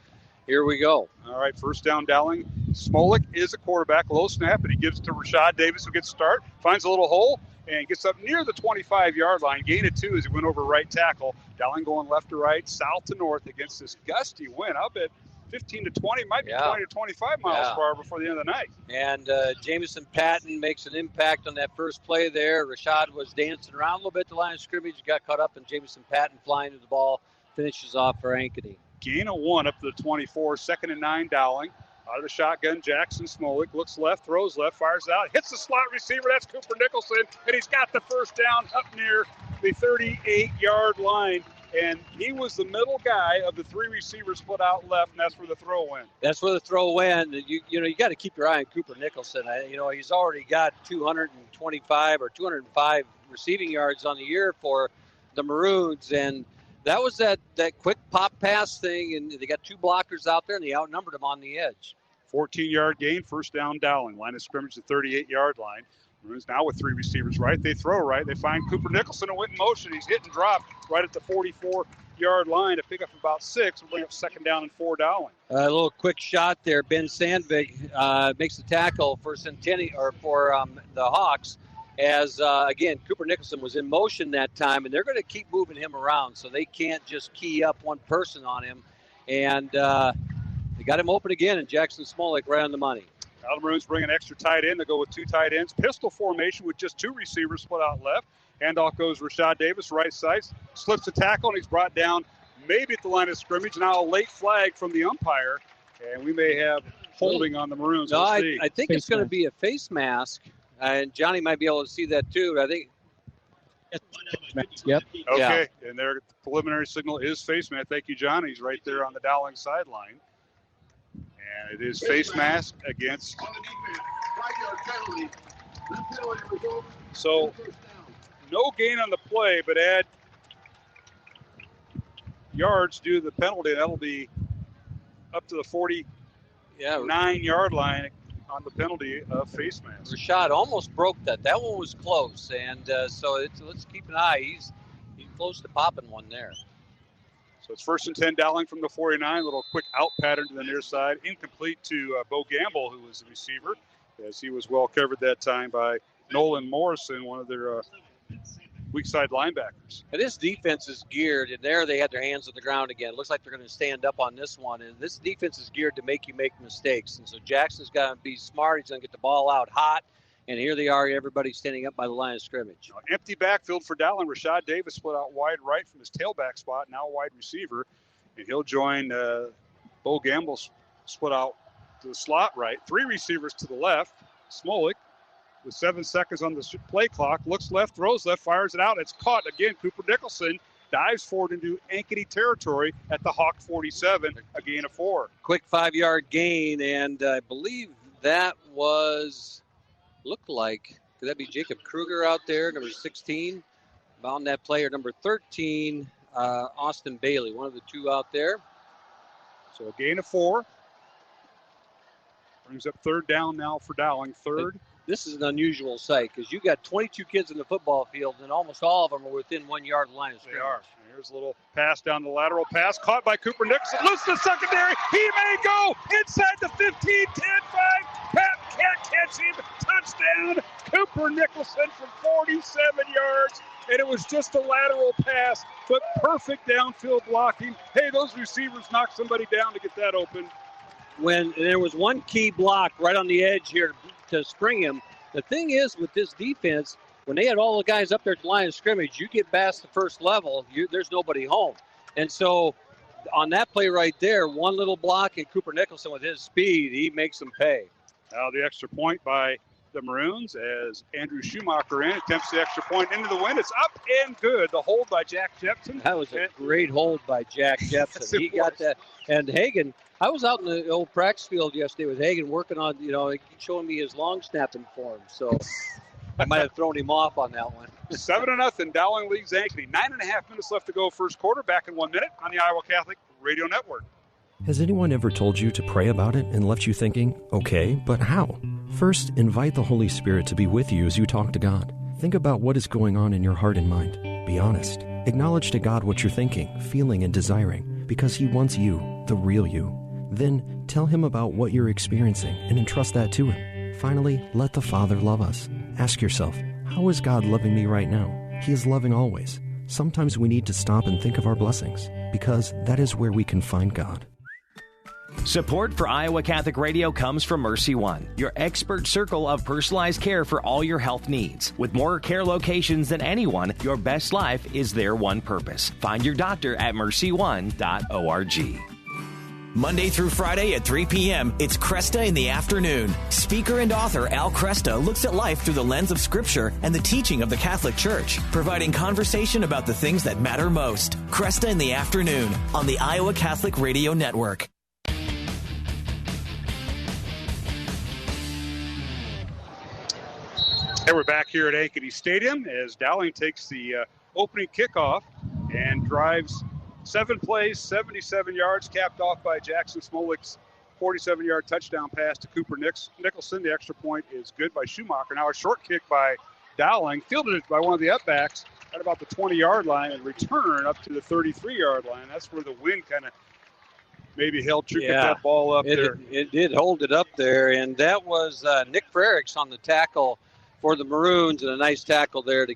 here we go. All right, first down, Dowling. Smolik is a quarterback, low snap, and he gives it to Rashad Davis, who gets start, finds a little hole, and gets up near the 25-yard line. Gain of 2 as he went over right tackle. Dowling going left to right, south to north against this gusty wind. I'll bet 15 to 20, might be 20 to 25 miles per hour before the end of the night. And Jamison Patton makes an impact on that first play there. Rashad was dancing around a little bit at the line of scrimmage, got caught up, and Jamison Patton flying to the ball finishes off for Ankeny. Gain of 1 up to the 24, 2nd and 9, Dowling. Out of the shotgun, Jackson Smolik looks left, throws left, fires out, hits the slot receiver. That's Cooper Nicholson, and he's got the first down up near the 38-yard line. And he was the middle guy of the 3 receivers put out left, and that's where the throw went. That's where the throw went. You got to keep your eye on Cooper Nicholson. He's already got 225 or 205 receiving yards on the year for the Maroons, and that was that quick pop pass thing, and they got 2 blockers out there, and they outnumbered them on the edge. 14-yard gain, first down, Dowling. Line of scrimmage, the 38-yard line. Maroons now with 3 receivers right. They throw right. They find Cooper Nicholson and went in motion. He's hit and dropped right at the 44-yard line to pick up about 6. We'll bring up 2nd down and 4, Dowling. A little quick shot there. Ben Sandvig makes the tackle for the Hawks. As, again, Cooper Nicholson was in motion that time, and they're going to keep moving him around, so they can't just key up one person on him. And they got him open again, and Jackson Smolik right on the money. Now the Maroons bring an extra tight end. They go with two tight ends. Pistol formation with just two receivers split out left. Handoff goes Rashad Davis, right side. Slips a tackle, and he's brought down maybe at the line of scrimmage. Now a late flag from the umpire, and we may have holding on the Maroons. No, we'll see. I think it's going to be a face mask, and Johnny might be able to see that too. I think. Yep. Okay, and their preliminary signal is face mask. Thank you, John. He's right there on the Dowling sideline. And it is face mask against. So, no gain on the play, but add yards due to the penalty. That'll be up to the 49-yard line on the penalty of face mask. Rashad almost broke that. That one was close, and so let's keep an eye. He's close to popping one there. So it's 1st and 10, Dowling from the 49. Little quick out pattern to the near side. Incomplete to Bo Gamble, who was the receiver, as he was well covered that time by Nolan Morrison, one of their weak side linebackers. And this defense is geared, and there they had their hands on the ground again. It looks like they're going to stand up on this one, and this defense is geared to make you make mistakes. And so Jackson's got to be smart. He's going to get the ball out hot, and here they are, everybody standing up by the line of scrimmage. Empty backfield for Dowling. Rashad Davis split out wide right from his tailback spot, now wide receiver, and he'll join Bo Gamble split out to the slot right. Three receivers to the left. Smolik with 7 seconds on the play clock, looks left, throws left, fires it out. It's caught again. Cooper Nicholson dives forward into Ankeny territory at the Hawk 47, a gain of 4. Quick 5-yard gain, and I believe that looked like, could that be Jacob Kruger out there, number 16? Bound that player, number 13, Austin Bailey, one of the two out there. So a gain of 4. Brings up 3rd down now for Dowling. 3rd. This is an unusual sight because you got 22 kids in the football field, and almost all of them are within 1 yard of the line of scrimmage. They are. Here's a little pass down the lateral pass, caught by Cooper Nicholson. Loose to the secondary. He may go inside the 15, 10, 5. Pat can't catch him. Touchdown. Cooper Nicholson from 47 yards. And it was just a lateral pass, but perfect downfield blocking. Hey, those receivers knocked somebody down to get that open. When there was one key block right on the edge here to spring him. The thing is with this defense, when they had all the guys up there at the line of scrimmage, you get past the first level, there's nobody home. And so on that play right there, one little block and Cooper Nicholson with his speed, he makes them pay. Now the extra point by the Maroons as Andrew Schumacher attempts the extra point into the wind. It's up and good. The hold by Jack Jepson. That was a great hold by Jack Jepson. He got that. And Hagan, I was out in the old practice field yesterday with Hagan working on, showing me his long snapping form. So I might have thrown him off on that one. 7-0. Dowling leads Ankeny. 9.5 minutes left to go first quarter. Back in 1 minute on the Iowa Catholic Radio Network. Has anyone ever told you to pray about it and left you thinking, okay, but how? First, invite the Holy Spirit to be with you as you talk to God. Think about what is going on in your heart and mind. Be honest. Acknowledge to God what you're thinking, feeling, and desiring, because He wants you, the real you. Then, tell Him about what you're experiencing and entrust that to Him. Finally, let the Father love us. Ask yourself, how is God loving me right now? He is loving always. Sometimes we need to stop and think of our blessings, because that is where we can find God. Support for Iowa Catholic Radio comes from Mercy One, your expert circle of personalized care for all your health needs. With more care locations than anyone, your best life is their one purpose. Find your doctor at mercy1.org. Monday through Friday at 3 p.m., it's Cresta in the Afternoon. Speaker and author Al Cresta looks at life through the lens of Scripture and the teaching of the Catholic Church, providing conversation about the things that matter most. Cresta in the Afternoon on the Iowa Catholic Radio Network. And we're back here at Ankeny Stadium as Dowling takes the opening kickoff and drives 7 plays, 77 yards, capped off by Jackson Smolik's 47-yard touchdown pass to Cooper Nicholson. The extra point is good by Schumacher. Now a short kick by Dowling, fielded by one of the upbacks at about the 20-yard line and return up to the 33-yard line. That's where the wind kind of maybe helped get that ball up there. It did hold it up there, and that was Nick Frericks on the tackle for the Maroons, and a nice tackle there to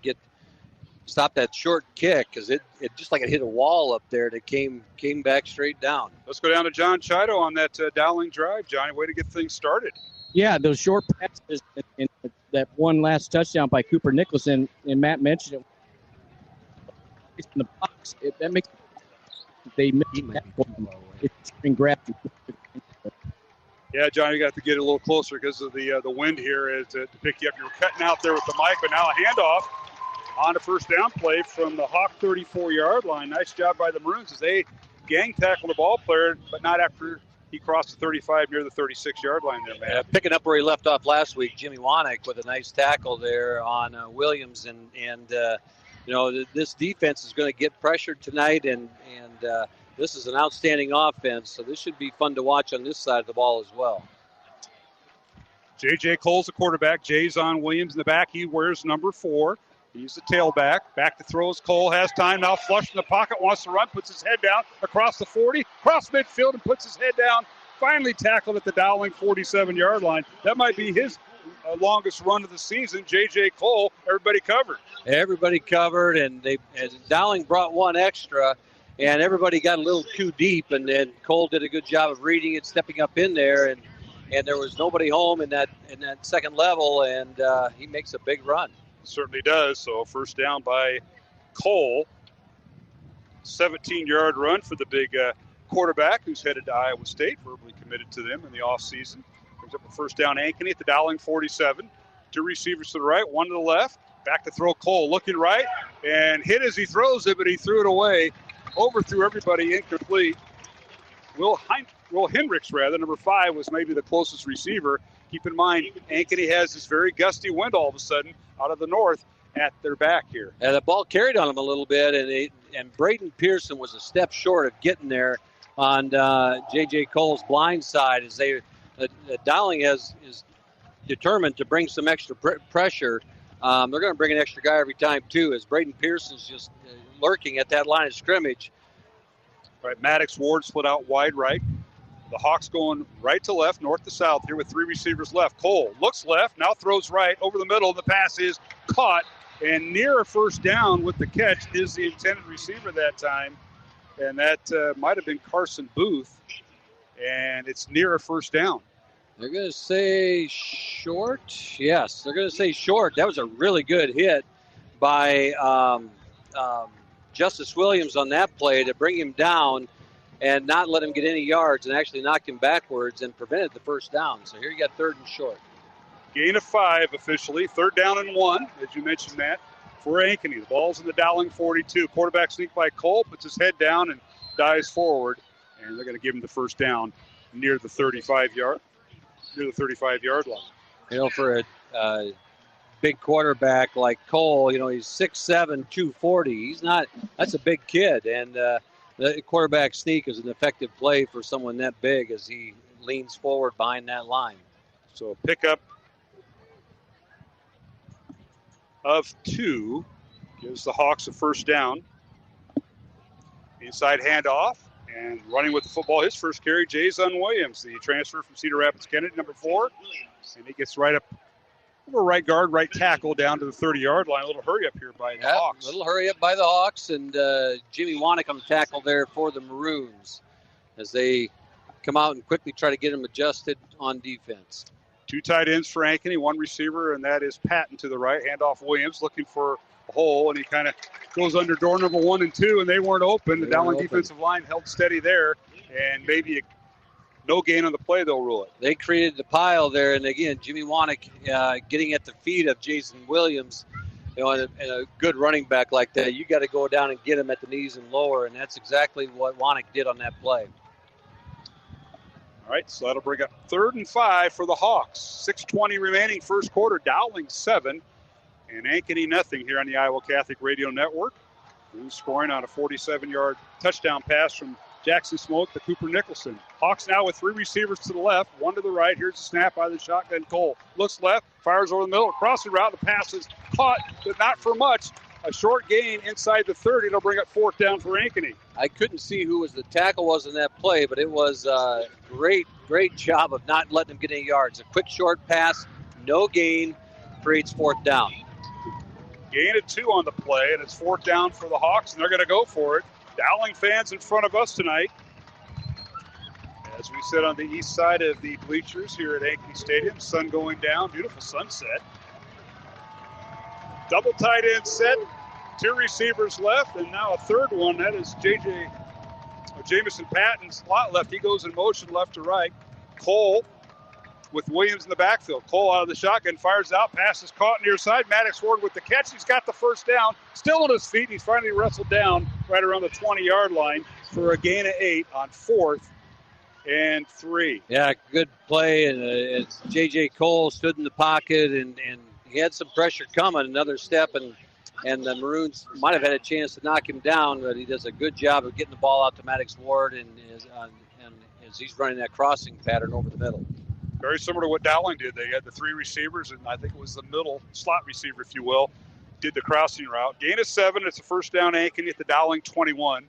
stop that short kick because it just like it hit a wall up there that came back straight down. Let's go down to John Chido on that Dowling drive. Johnny, way to get things started. Yeah, those short passes and that one last touchdown by Cooper Nicholson, and Matt mentioned it. It's in the box. That makes they miss that one. It's been grabbed. Yeah, John, you got to get a little closer because of the wind here to pick you up. You were cutting out there with the mic, but now a handoff on a first down play from the Hawk 34-yard line. Nice job by the Maroons as they gang tackle the ball player, but not after he crossed the 35 near the 36-yard line there, man. Picking up where he left off last week, Jimmy Wanek with a nice tackle there on Williams. And this defense is going to get pressured tonight, and this is an outstanding offense, so this should be fun to watch on this side of the ball as well. J.J. Cole's the quarterback. Jay's on Williams in the back. He wears number 4. He's the tailback. Back to throws. Cole has time now. Flush in the pocket. Wants to run. Puts his head down across the 40. Across midfield and puts his head down. Finally tackled at the Dowling 47-yard line. That might be his longest run of the season. J.J. Cole, everybody covered. Everybody covered, and Dowling brought one extra, and everybody got a little too deep, and then Cole did a good job of reading it, stepping up in there, and there was nobody home in that second level, and he makes a big run. Certainly does. So first down by Cole. 17-yard run for the big quarterback who's headed to Iowa State, verbally committed to them in the offseason. Comes up with first down Ankeny at the Dowling 47. 2 receivers to the right, 1 to the left. Back to throw Cole, looking right, and hit as he throws it, but he threw it away. Overthrew everybody, incomplete. Will Hendricks, number 5, was maybe the closest receiver. Keep in mind, Ankeny has this very gusty wind all of a sudden out of the north at their back here. And the ball carried on him a little bit, and Braden Pearson was a step short of getting there on J.J. Cole's blind side as Dowling is determined to bring some extra pressure. They're going to bring an extra guy every time, too, as Braden Pearson's just lurking at that line of scrimmage. All right, Maddox Ward split out wide right. The Hawks going right to left, north to south here with 3 receivers left. Cole looks left, now throws right over the middle. The pass is caught, and near a first down with the catch is the intended receiver that time. And that might have been Carson Booth, and it's near a first down. They're going to say short. Yes, they're going to say short. That was a really good hit by Justice Williams on that play to bring him down and not let him get any yards and actually knocked him backwards and prevented the first down. So here you got 3rd and short. Gain of 5 officially. 3rd down and 1, as you mentioned, Matt, for Ankeny. The ball's in the Dowling 42. Quarterback sneak by Cole, puts his head down and dives forward. And they're going to give him the first down near the 35-yard line. For a big quarterback like Cole, he's 6'7", 240. That's a big kid. And the quarterback sneak is an effective play for someone that big as he leans forward behind that line. So pickup of 2 gives the Hawks a first down. Inside handoff and running with the football. His first carry, Jason Williams, the transfer from Cedar Rapids, Kennedy, number 4. And he gets right up over right guard, right tackle down to the 30-yard line. A little hurry up here by the Hawks. A little hurry up by the Hawks, and Jimmy Wanek on the tackle there for the Maroons as they come out and quickly try to get him adjusted on defense. 2 tight ends for Ankeny, 1 receiver, and that is Patton to the right. Handoff Williams looking for a hole, and he kind of goes under door number 1 and 2, and they weren't open. The Dowling defensive line held steady there, and maybe no gain on the play, they'll rule it. They created the pile there, and again, Jimmy Wanek getting at the feet of Jason Williams. And a good running back like that, you got to go down and get him at the knees and lower, and that's exactly what Wanek did on that play. All right, so that'll bring up 3rd and 5 for the Hawks. 6:20 remaining first quarter. Dowling 7 and Ankeny nothing here on the Iowa Catholic Radio Network. Who's scoring on a 47-yard touchdown pass from Jackson Smoke to Cooper Nicholson. Hawks now with 3 receivers to the left, 1 to the right. Here's the snap out of the shotgun. Cole looks left, fires over the middle, crossing route. The pass is caught, but not for much. A short gain inside the 30. It'll bring up 4th down for Ankeny. I couldn't see who the tackle was in that play, but it was a great job of not letting him get any yards. A quick short pass, no gain, creates 4th down. Gain of 2 on the play, and it's 4th down for the Hawks, and they're going to go for it. Dowling fans in front of us tonight As we sit on the east side of the bleachers here at Ankeny Stadium, sun going down, beautiful sunset. Double tight end set, 2 receivers left, and now a third one. That is Jamison Patton, slot left. He goes in motion left to right. Cole with Williams in the backfield. Cole out of the shotgun, fires out, pass is caught near side. Maddox Ward with the catch. He's got the first down, still on his feet. He's finally wrestled down right around the 20-yard line for a gain of 8 on 4th and 3. Yeah, good play. And J.J. Cole stood in the pocket, and he had some pressure coming, another step, and the Maroons might have had a chance to knock him down, but he does a good job of getting the ball out to Maddox Ward, and as he's running that crossing pattern over the middle. Very similar to what Dowling did. They had the 3 receivers, and I think it was the middle slot receiver, if you will, did the crossing route. Gain of 7. It's a first down, Ankeny at the Dowling 21.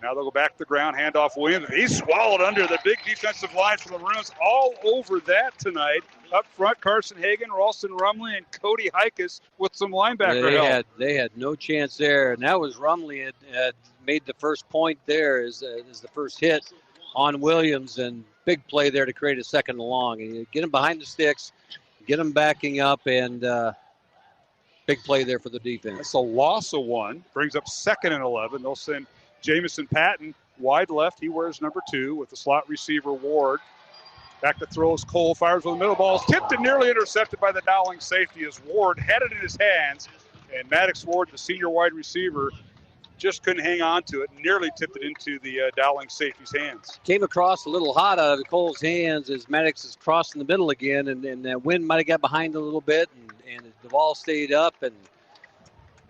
Now they'll go back to the ground, hand off Williams. He's swallowed under the big defensive line for the Maroons. All over that tonight. Up front, Carson Hagan, Ralston Rumley, and Cody Hikus with some linebacker help. They had no chance there, and that was Rumley had made the first point there as the first hit on Williams, and big play there to create a second and long. And you get him behind the sticks, get him backing up, and big play there for the defense. That's a loss of 1. Brings up 2nd and 11. They'll send Jamison Patton wide left. He wears number 2 with the slot receiver Ward. Back to throws. Cole fires with the middle ball. Tipped and nearly intercepted by the Dowling safety as Ward had it in his hands. And Maddox Ward, the senior wide receiver, just couldn't hang on to it. Nearly tipped it into the Dowling safety's hands. Came across a little hot out of Cole's hands as Maddox is crossing the middle again. And that wind might have got behind a little bit. And the ball stayed up and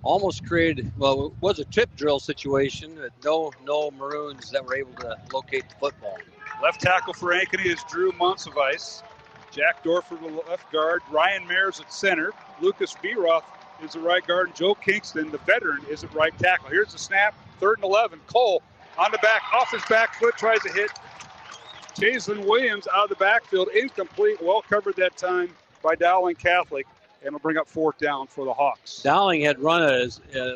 almost created, well, it was a tip drill situation. No Maroons that were able to locate the football. Left tackle for Ankeny is Drew Monsivice. Jack Dorfer the left guard. Ryan Mayers at center. Lucas Beeroth is the right guard. And Joe Kingston, the veteran, is at right tackle. Here's the snap. 3rd and 11. Cole on the back, off his back foot, tries to hit Jason Williams out of the backfield. Incomplete. Well covered that time by Dowling Catholic. And it'll bring up 4th down for the Hawks. Dowling had run a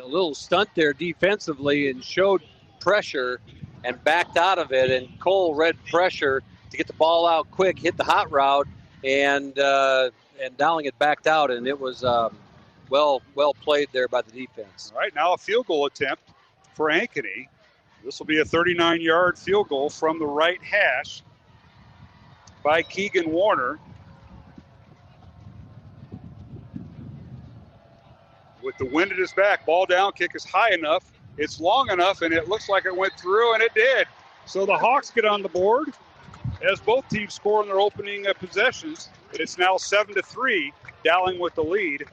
little stunt there defensively and showed pressure and backed out of it. And Cole read pressure to get the ball out quick, hit the hot route, and Dowling had backed out, and it was well played there by the defense. All right, now a field goal attempt for Ankeny. This will be a 39-yard field goal from the right hash by Keegan Warner. With the wind at his back, ball down, kick is high enough, it's long enough, and it looks like it went through, and it did. So the Hawks get on the board as both teams score in their opening possessions. It's now 7-3, Dowling with the lead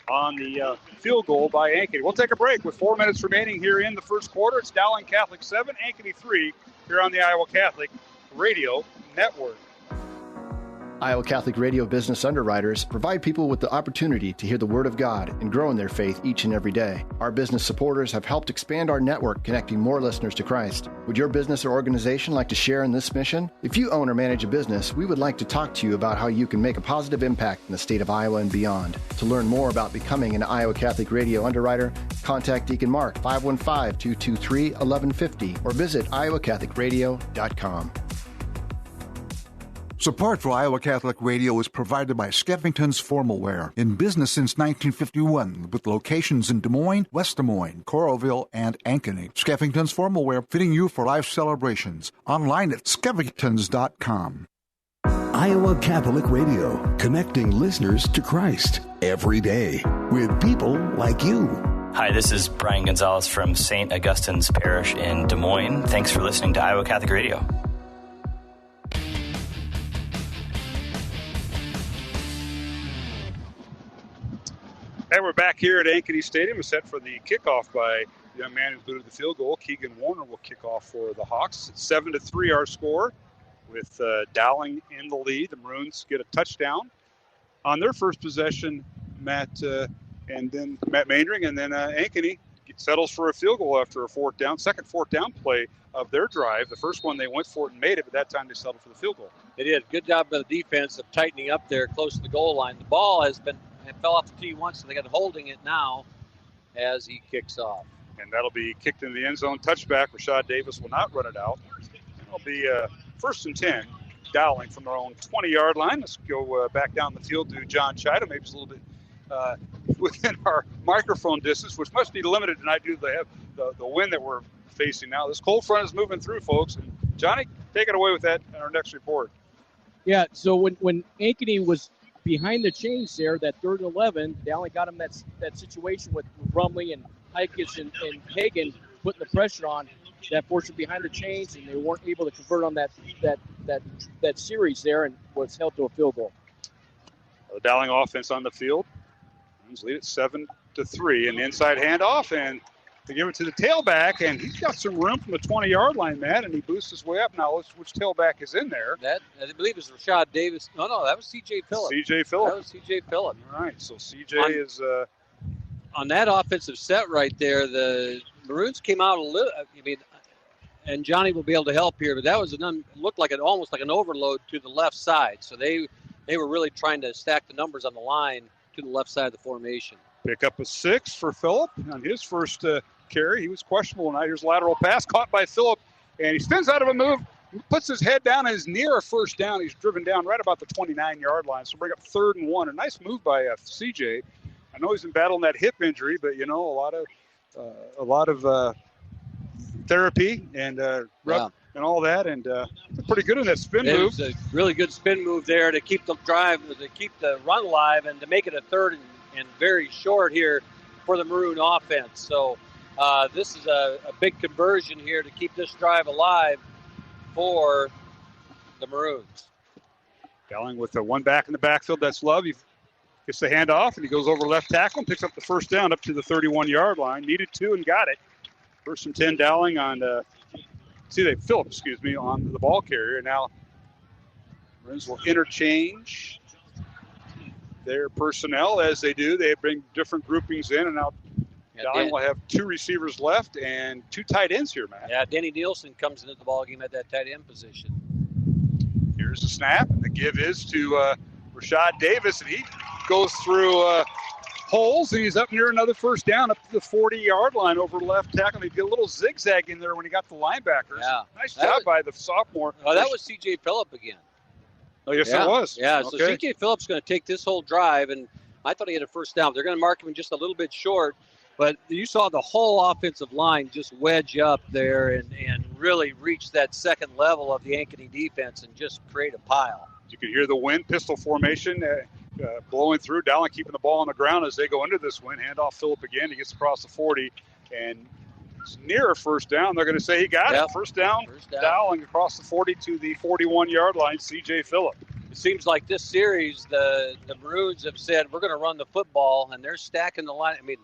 on the field goal by Ankeny. We'll take a break with 4 minutes remaining here in the first quarter. It's Dowling Catholic 7, Ankeny 3 here on the Iowa Catholic Radio Network. Iowa Catholic Radio business underwriters provide people with the opportunity to hear the Word of God and grow in their faith each and every day. Our business supporters have helped expand our network, connecting more listeners to Christ. Would your business or organization like to share in this mission? If you own or manage a business, we would like to talk to you about how you can make a positive impact in the state of Iowa and beyond. To learn more about becoming an Iowa Catholic Radio underwriter, contact Deacon Mark 515-223-1150 or visit iowacatholicradio.com. Support for Iowa Catholic Radio is provided by Skeffington's Formal Wear, in business since 1951, with locations in Des Moines, West Des Moines, Coralville, and Ankeny. Skeffington's Formal Wear, fitting you for life celebrations. Online at skeffingtons.com. Iowa Catholic Radio, connecting listeners to Christ every day with people like you. Hi, this is Brian Gonzalez from St. Augustine's Parish in Des Moines. Thanks for listening to Iowa Catholic Radio. And we're back here at Ankeny Stadium. We're set for the kickoff by the young man who booted the field goal. Keegan Warner will kick off for the Hawks. It's 7-3 our score with Dowling in the lead. The Maroons get a touchdown on their first possession, Matt Maindring, and then Ankeny settles for a field goal after a second fourth down play of their drive. The first one they went for it and made it, but that time they settled for the field goal. They did a good job by the defense of tightening up there close to the goal line. The ball it fell off the tee once, so they got holding it now as he kicks off. And that'll be kicked in the end zone. Touchback. Rashad Davis will not run it out. It'll be First and 10, Dowling from their own 20-yard line. Let's go back down the field to John Chido. Maybe it's a little bit within our microphone distance, which must be limited tonight due to the wind that we're facing now. This cold front is moving through, folks. And Johnny, take it away with that in our next report. Yeah, so when Ankeny was behind the chains there, that 3rd and 11, Dowling got him that situation with Rumley and Hikis and Hagan putting the pressure on. That forced them behind the chains, and they weren't able to convert on that series there, and was held to a field goal. The Dowling offense on the field. Bruins lead it 7-3, and the inside handoff, and they give it to the tailback, and he's got some room from the 20-yard line, Matt, and he boosts his way up. Now, which tailback is in there? That, I believe, is Rashad Davis. No, that was C.J. Phillip. C.J. Phillip. That was C.J. Phillip. All right, so C.J. is... on that offensive set right there, the Maroons came out a little. I mean, and Johnny will be able to help here, but that was looked like almost like an overload to the left side. So they were really trying to stack the numbers on the line to the left side of the formation. Pick up a 6 for Phillip on his first carry. He was questionable tonight. Here's a lateral pass caught by Phillip, and he spins out of a move, puts his head down, and is near a first down. He's driven down right about the 29-yard line. So bring up 3rd and 1. A nice move by CJ. I know he's been battling that hip injury, but a lot of therapy and rub and all that, and pretty good in that spin move. It was a really good spin move there to keep the drive, to keep the run alive, and to make it a 3rd and very short here for the Maroon offense. So this is a big conversion here to keep this drive alive for the Maroons. Dowling with the one back in the backfield. That's Love. He gets the handoff, and he goes over left tackle and picks up the first down up to the 31-yard line. Needed 2 and got it. First and 10, Dowling on Phillip, on the ball carrier. Now, Maroons will interchange their personnel as they do. They bring different groupings in, and now Dowling will have 2 receivers left and 2 tight ends here, Matt. Yeah, Denny Nielsen comes into the ballgame at that tight end position. Here's the snap. The give is to Rashad Davis, and he goes through holes, and he's up near another first down, up to the 40-yard line over left tackle. He did a little zigzag in there when he got the linebackers. Yeah. Nice job by the sophomore. Oh, that was C.J. Phillip again. Oh, yes, it was. Yeah, okay. So C.J. Phillip's going to take this whole drive, and I thought he had a first down. They're going to mark him just a little bit short, but you saw the whole offensive line just wedge up there and really reach that second level of the Ankeny defense and just create a pile. You can hear the wind, pistol formation blowing through. Dowling keeping the ball on the ground as they go into this wind. Handoff Phillip again. He gets across the 40 and it's near a first down. They're going to say he got it. First down. Dowling across the 40 to the 41-yard line. C.J. Phillip. It seems like this series, the Maroons have said, we're going to run the football, and they're stacking the line. I mean,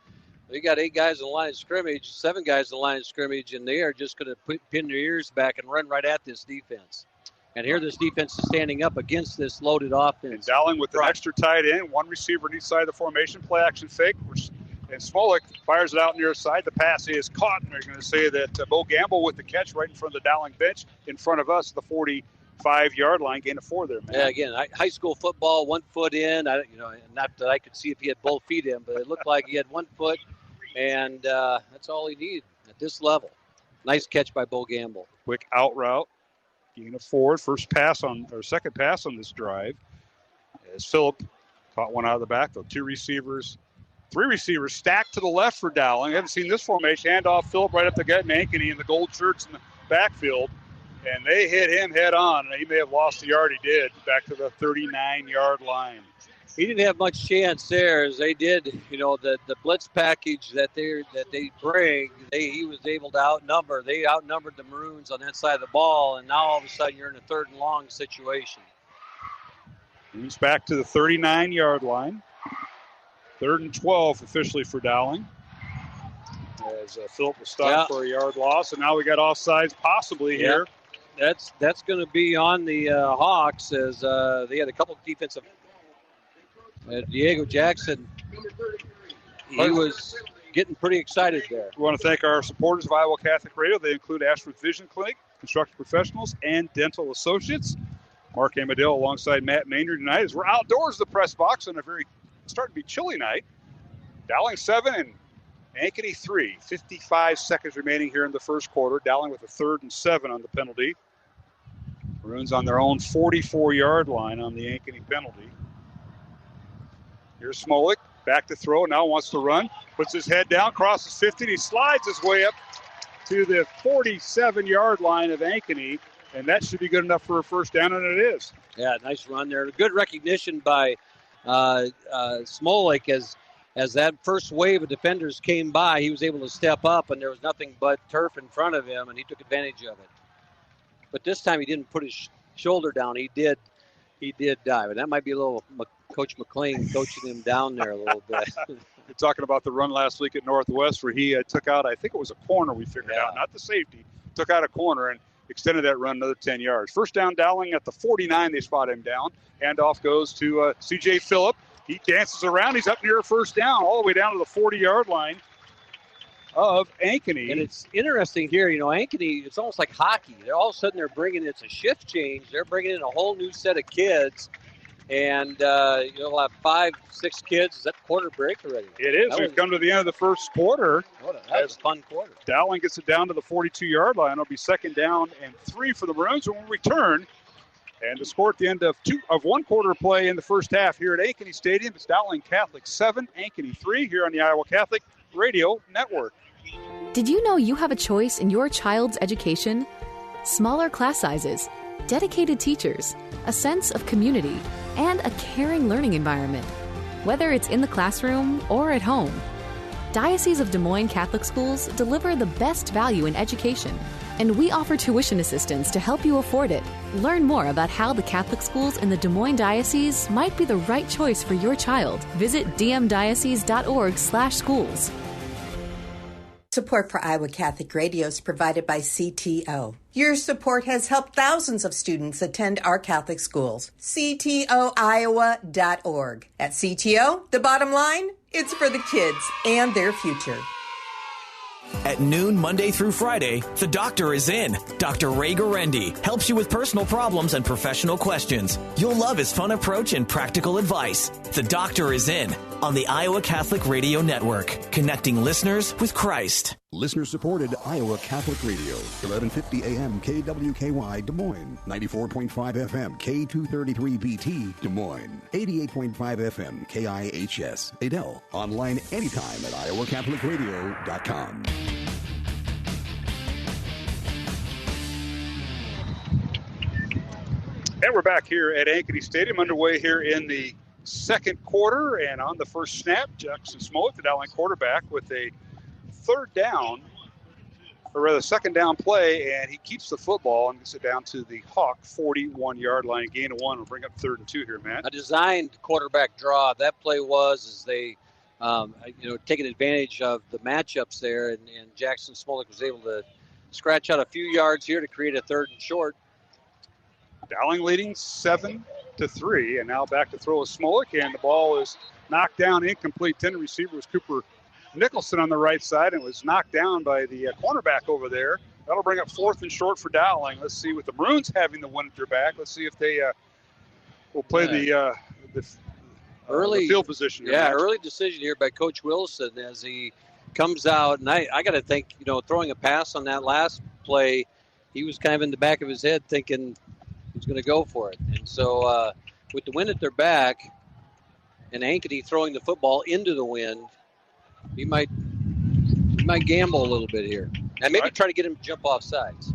they got 8 guys in the line of scrimmage, 7 guys in the line of scrimmage, and they are just going to pin their ears back and run right at this defense. And here this defense is standing up against this loaded offense. And Dowling with an extra tight end, 1 receiver on each side of the formation, play action fake. And Smolik fires it out near side. The pass is caught. And they're going to say that Bo Gamble with the catch right in front of the Dowling bench in front of us, the 45-yard line, gain of 4 there, man. Yeah, again, high school football, 1 foot in. Not that I could see if he had both feet in, but it looked like he had 1 foot, and that's all he needed at this level. Nice catch by Bo Gamble. Quick out route. Gain of 4, second pass on this drive. As Phillip caught one out of the backfield. 3 receivers stacked to the left for Dowling. I haven't seen this formation. Handoff Phillip right up the gut, Ankeny in the gold shirts in the backfield. And they hit him head on. He may have lost the yard. He did. Back to the 39-yard line. He didn't have much chance there, as they did. The blitz package that they bring, he was able to outnumber. They outnumbered the Maroons on that side of the ball, and now all of a sudden you're in a 3rd and long situation. He's back to the 39-yard line. 3rd and 12 officially for Dowling. As Phillip was stopped for a yard loss, and now we got offsides possibly here. That's going to be on the Hawks, as they had a couple of defensive. Diego Jackson, he was getting pretty excited there. We want to thank our supporters of Iowa Catholic Radio. They include Ashworth Vision Clinic, Construction Professionals, and Dental Associates. Mark Amadale alongside Matt Maynard tonight as we're outdoors in the press box on a starting to be chilly night. Dowling 7 and Ankeny 3. 55 seconds remaining here in the first quarter. Dowling with a 3rd and 7 on the penalty. Maroons on their own 44-yard line on the Ankeny penalty. Here's Smolik, back to throw, now wants to run. Puts his head down, crosses 50, and he slides his way up to the 47-yard line of Ankeny, and that should be good enough for a first down, and it is. Yeah, nice run there. Good recognition by Smolik as that first wave of defenders came by. He was able to step up, and there was nothing but turf in front of him, and he took advantage of it. But this time he didn't put his shoulder down. He did dive, and that might be a little Coach McLean coaching him down there a little bit. You're talking about the run last week at Northwest where he took out, I think it was a corner we figured out, not the safety, took out a corner and extended that run another 10 yards. First down, Dowling at the 49, they spot him down. Handoff goes to C.J. Phillip. He dances around. He's up near first down, all the way down to the 40-yard line of Ankeny. And it's interesting here, Ankeny, it's almost like hockey. They're all of a sudden it's a shift change. They're bringing in a whole new set of kids. And you'll have 5-6 kids. Is that quarter break already? It is. We've come to the end of the first quarter. That was a fun quarter. Dowling gets it down to the 42-yard line. It'll be 2nd down and 3 for the Maroons when we return. And the score at the end of one quarter play in the first half here at Ankeny Stadium. It's Dowling Catholic 7, Ankeny 3 here on the Iowa Catholic Radio Network. Did you know you have a choice in your child's education? Smaller class sizes, dedicated teachers, a sense of community, and a caring learning environment, whether it's in the classroom or at home. Diocese of Des Moines Catholic Schools deliver the best value in education, and we offer tuition assistance to help you afford it. Learn more about how the Catholic schools in the Des Moines Diocese might be the right choice for your child. Visit dmdiocese.org/schools. Support for Iowa Catholic Radio is provided by CTO. Your support has helped thousands of students attend our Catholic schools. CTOiowa.org. At CTO, the bottom line, it's for the kids and their future. At noon, Monday through Friday, the doctor is in. Dr. Ray Garendi helps you with personal problems and professional questions. You'll love his fun approach and practical advice. The doctor is in on the Iowa Catholic Radio Network, connecting listeners with Christ. Listener-supported Iowa Catholic Radio, 1150 AM KWKY Des Moines, 94.5 FM K233BT Des Moines, 88.5 FM KIHS Adel. Online anytime at iowacatholicradio.com. And we're back here at Ankeny Stadium, underway here in the second quarter. And on the first snap, Jackson Smolik, the Dowling quarterback, with a second down play, and he keeps the football and gets it down to the Hawk 41-yard line. Gain of 1. We'll bring up 3rd and 2 here, Matt. A designed quarterback draw. That play was they, taking advantage of the matchups there, and Jackson Smolik was able to scratch out a few yards here to create a 3rd and short. Dowling leading 7-3, and now back to throw a Smolik, and the ball is knocked down, incomplete. Tended receiver was Cooper Nicholson on the right side, and was knocked down by the cornerback over there. That'll bring up 4th and short for Dowling. Let's see, with the Maroons having the win at their back, let's see if they will play the field position here. Yeah, early decision here by Coach Wilson as he comes out. And I got to think, throwing a pass on that last play, he was kind of in the back of his head thinking he's going to go for it. And so with the wind at their back and Ankeny throwing the football into the wind, he might gamble a little bit here. And maybe try to get him to jump off sides.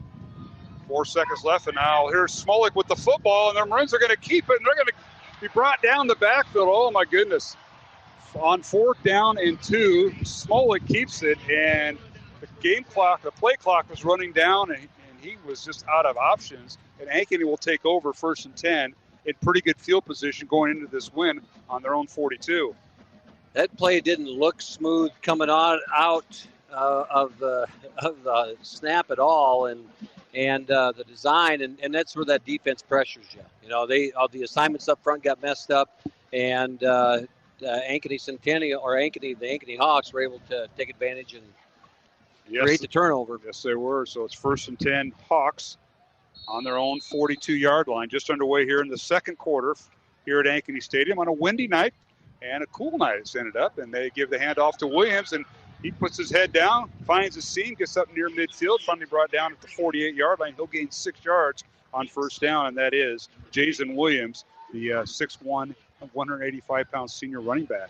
4 seconds left, and now here's Smolik with the football, and the Maroons are going to keep it, and they're going to be brought down the backfield. Oh, my goodness. On 4th down and 2, Smolik keeps it, and the play clock was running down, and he was just out of options. And Ankeny will take over 1st and 10 in pretty good field position going into this win on their own 42. That play didn't look smooth coming out of the snap at all, and the design, and that's where that defense pressures you. The assignments up front got messed up, and Ankeny the Ankeny Hawks were able to take advantage and create the turnover. Yes, they were. So it's 1st and 10 Hawks on their own 42-yard line, just underway here in the second quarter here at Ankeny Stadium on a windy night. And a cool night it's ended up, and they give the handoff to Williams, and he puts his head down, finds a seam, gets up near midfield, finally brought down at the 48-yard line. He'll gain 6 yards on first down, and that is Jason Williams, the 6'1", 185-pound senior running back.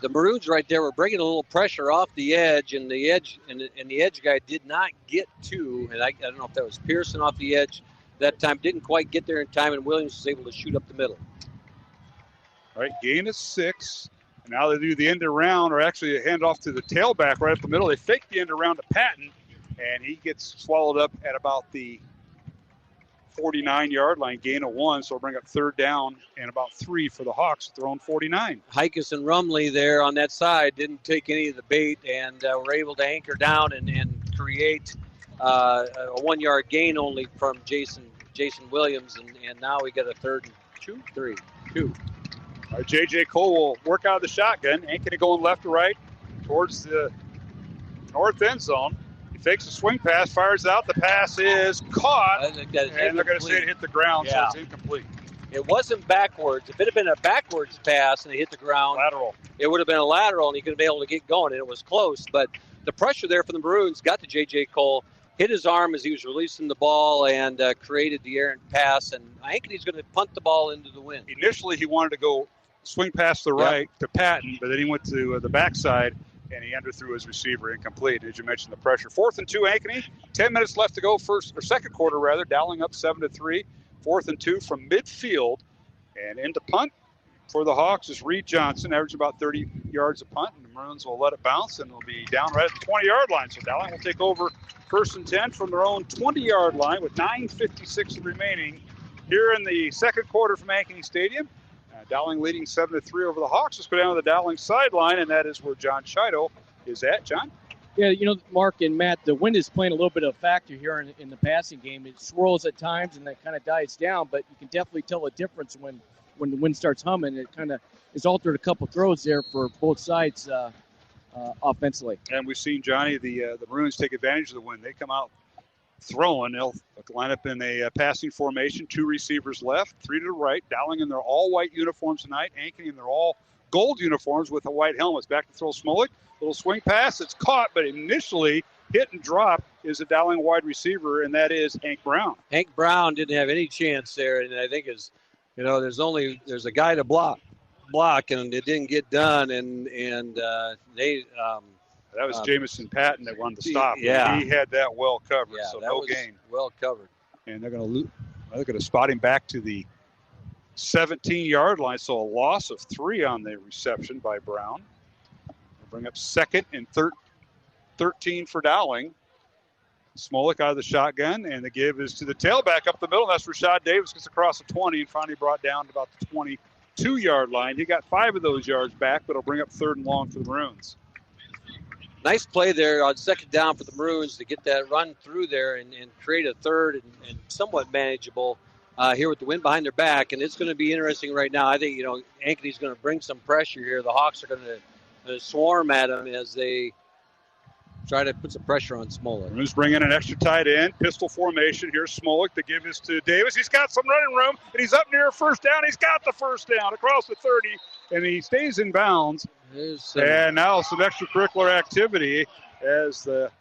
The Maroons right there were bringing a little pressure off the edge, and the edge guy did not get to, and I don't know if that was Pearson off the edge that time, didn't quite get there in time, and Williams was able to shoot up the middle. All right, gain is 6. And now they do the end around, or actually a hand off to the tailback right up the middle. They fake the end around to Patton, and he gets swallowed up at about the 49-yard line, gain of 1. So we'll bring up third down and about 3 for the Hawks at their own 49. Hikus and Rumley there on that side didn't take any of the bait, and were able to anchor down and create a 1-yard gain only from Jason Williams, and now we got a 3rd and 2. All right, J.J. Cole will work out of the shotgun. Ankeny going left to right towards the north end zone. He fakes a swing pass, fires out. The pass is caught, and they're going to say it hit the ground, so it's incomplete. It wasn't backwards. If it had been a backwards pass and it hit the ground, lateral, it would have been a lateral, and he could have been able to get going, and it was close. But the pressure there from the Maroons got to J.J. Cole, hit his arm as he was releasing the ball, and created the errant pass. And Ankeny's going to punt the ball into the wind. Initially, he wanted to go swing past the right to Patton, but then he went to the backside, and he underthrew his receiver, incomplete. As you mentioned, the pressure. 4th and 2, Ankeny. 10 minutes left to go, second quarter rather. Dowling up 7-3. 4th and 2 from midfield, and into punt for the Hawks is Reed Johnson, averaging about 30 yards a punt, and the Maroons will let it bounce, and it'll be down right at the 20-yard line. So Dowling will take over 1st and 10 from their own 20-yard line with 9:56 remaining here in the second quarter from Ankeny Stadium. Dowling leading 7-3 over the Hawks. Let's go down to the Dowling sideline, and that is where John Chido is at. John? Yeah, Mark and Matt, the wind is playing a little bit of a factor here in the passing game. It swirls at times, and that kind of dies down, but you can definitely tell a difference when the wind starts humming. It kind of has altered a couple throws there for both sides offensively. And we've seen, Johnny, the Maroons take advantage of the wind. They come out throwing. They'll line up in a passing formation, 2 receivers left, 3 to the right. Dowling in their all-white uniforms tonight. Ankeny in their all-gold uniforms with the white helmets. Back to throw Smolik. Little swing pass. It's caught, but initially hit and drop is a Dowling wide receiver, and that is Hank Brown. Hank Brown didn't have any chance there, and I think there's a guy to block, and it didn't get done, and they. That was Jamison Patton that won the stop. Yeah. He had that well covered, so no gain. Well covered. And they're going to spot him back to the 17-yard line, so a loss of 3 on the reception by Brown. We'll bring up 2nd and 13 for Dowling. Smolik out of the shotgun, and the give is to the tailback up the middle. That's Rashad Davis, gets across the 20 and finally brought down to about the 22-yard line. He got 5 of those yards back, but it'll bring up 3rd and long for the Maroons. Nice play there on second down for the Maroons to get that run through there and create a third and somewhat manageable here with the wind behind their back. And it's going to be interesting right now. I think, Ankeny's going to bring some pressure here. The Hawks are going to swarm at them as they try to put some pressure on Smolik. Maroons bring in an extra tight end, pistol formation. Here's Smolik. The give is to Davis. He's got some running room, and he's up near first down. He's got the first down across the 30, and he stays in bounds. And now some extracurricular activity as the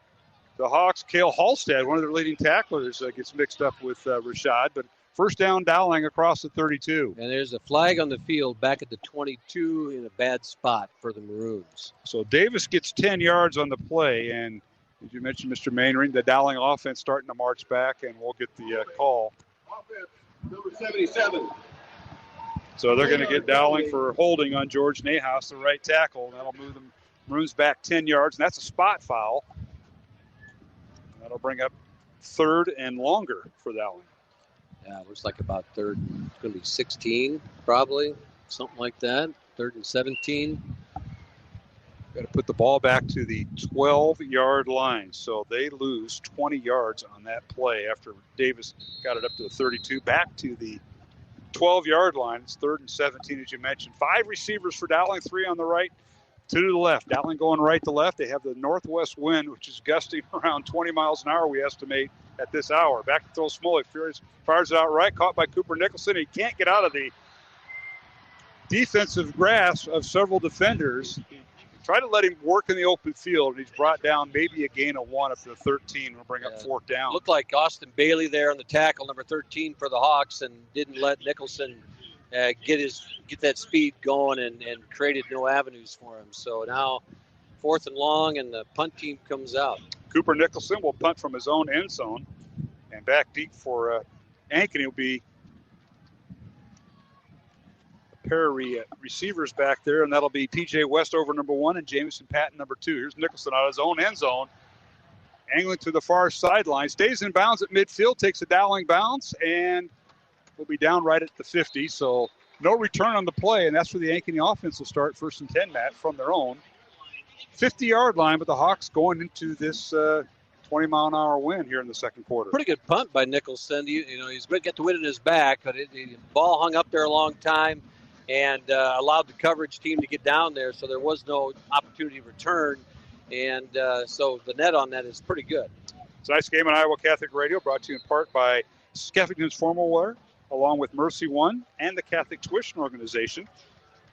Hawks, Cale Halstead, one of their leading tacklers, gets mixed up with Rashad. But first down, Dowling across the 32. And there's a flag on the field back at the 22 in a bad spot for the Maroons. So Davis gets 10 yards on the play. And as you mentioned, Mr. Mainring, the Dowling offense starting to march back, and we'll get the call. Offense, number 77. So they're going to get Dowling for holding on George Nahas, the right tackle. And that'll move the Maroons back 10 yards, and that's a spot foul. And that'll bring up 3rd and longer for Dowling. Yeah, it looks like about 3rd. It's going to be 16, probably, something like that. 3rd and 17. Got to put the ball back to the 12-yard line. So they lose 20 yards on that play after Davis got it up to the 32, back to the 12-yard line. It's 3rd and 17, as you mentioned. 5 receivers for Dowling, 3 on the right, 2 to the left. Dowling going right to left. They have the northwest wind, which is gusting around 20 miles an hour, we estimate, at this hour. Back to throw Smolik. Fires it out right, caught by Cooper Nicholson. He can't get out of the defensive grasp of several defenders. Try to let him work in the open field, and he's brought down maybe a gain of 1 up to the 13. We'll bring up 4th down. Looked like Austin Bailey there on the tackle, number 13 for the Hawks, and didn't let Nicholson get that speed going and created no avenues for him. So now 4th and long, and the punt team comes out. Cooper Nicholson will punt from his own end zone, and back deep for Ankeny will be a pair of receivers back there, and that'll be TJ Westover, number 1, and Jamison Patton, number 2. Here's Nicholson out of his own end zone, angling to the far sideline, stays in bounds at midfield, takes a Dowling bounce, and will be down right at the 50. So no return on the play, and that's where the Ankeny offense will start 1st and 10, Matt, from their own 50-yard line. But the Hawks going into this 20-mile-an-hour win here in the second quarter. Pretty good punt by Nicholson. He's going to get the wind in his back, but the ball hung up there a long time and allowed the coverage team to get down there, so there was no opportunity to return. And so the net on that is pretty good. Tonight's game on Iowa Catholic Radio brought to you in part by Skeffington's Formal Wear, along with Mercy One and the Catholic Tuition Organization.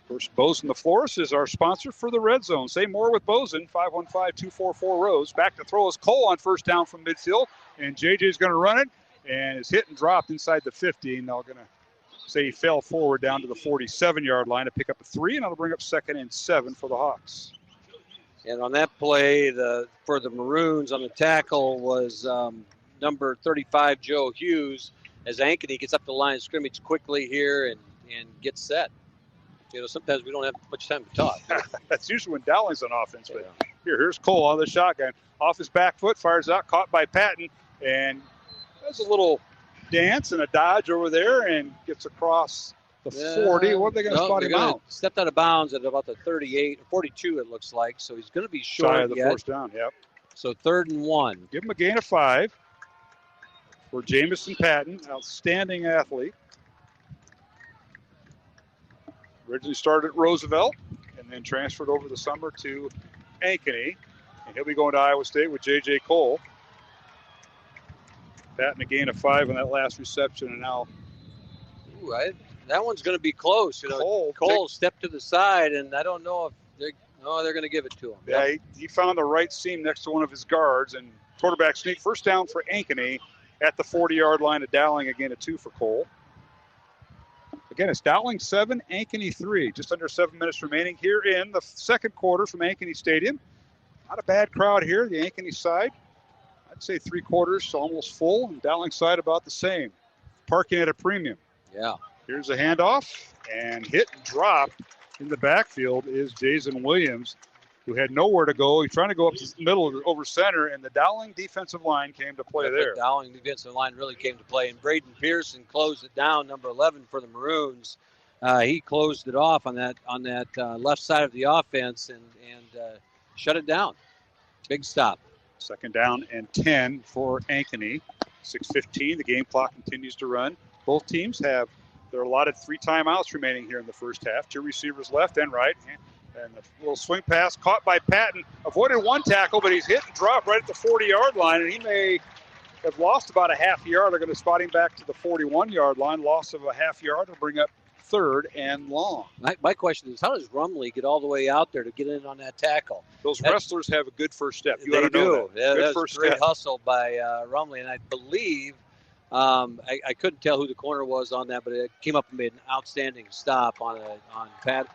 Of course, Bozen the Florist is our sponsor for the Red Zone. Say more with Bozen, 515-244-ROSE. Back to throw is Cole on 1st down from midfield, and JJ's going to run it, and it's hit and dropped inside the 50, and they're going to say he fell forward down to the 47-yard line to pick up a 3, and that'll bring up 2nd and 7 for the Hawks. And on that play, for the Maroons on the tackle was number 35, Joe Hughes, as Ankeny gets up the line of scrimmage quickly here and gets set. Sometimes we don't have much time to talk. That's usually when Dowling's on offense. But here's Cole on the shotgun. Off his back foot, fires out, caught by Patton, and there's a little dance and a dodge over there and gets across the 40. What are they going to spot him out? Stepped out of bounds at about the 38, 42 it looks like. So he's going to be short shy of the 4th down, yep. So 3rd and 1. Give him a gain of 5 for Jamison Patton, outstanding athlete. Originally started at Roosevelt and then transferred over the summer to Ankeny. And he'll be going to Iowa State with J.J. Cole. Patton a gain of 5 on that last reception, and now that one's going to be close. Cole stepped to the side, and I don't know if they're going to give it to him. Yeah, he found the right seam next to one of his guards, and quarterback sneak. 1st down for Ankeny at the 40-yard line of Dowling. Again, a 2 for Cole. Again, it's Dowling 7, Ankeny 3. Just under 7 minutes remaining here in the second quarter from Ankeny Stadium. Not a bad crowd here, the Ankeny side. I'd say 3/4, almost full, and Dowling side about the same. Parking at a premium. Yeah. Here's a handoff, and hit and drop in the backfield is Jason Williams, who had nowhere to go. He's trying to go up the middle over center, and the Dowling defensive line came to play there. The Dowling defensive line really came to play, and Braden Pearson closed it down, number 11 for the Maroons. He closed it off on that left side of the offense and shut it down. Big stop. 2nd down and 10 for Ankeny. 6:15. The game clock continues to run. Both teams have their allotted 3 timeouts remaining here in the first half. 2 receivers left and right. And a little swing pass caught by Patton. Avoided 1 tackle, but he's hit and dropped right at the 40-yard line, and he may have lost about a half yard. They're going to spot him back to the 41-yard line. Loss of a half yard will bring up 3rd and long. My question is, how does Rumley get all the way out there to get in on that tackle? Those wrestlers have a good first step. They do. Yeah, good first great step. Hustle by Rumley, and I believe I couldn't tell who the corner was on that, but it came up and made an outstanding stop on Patton.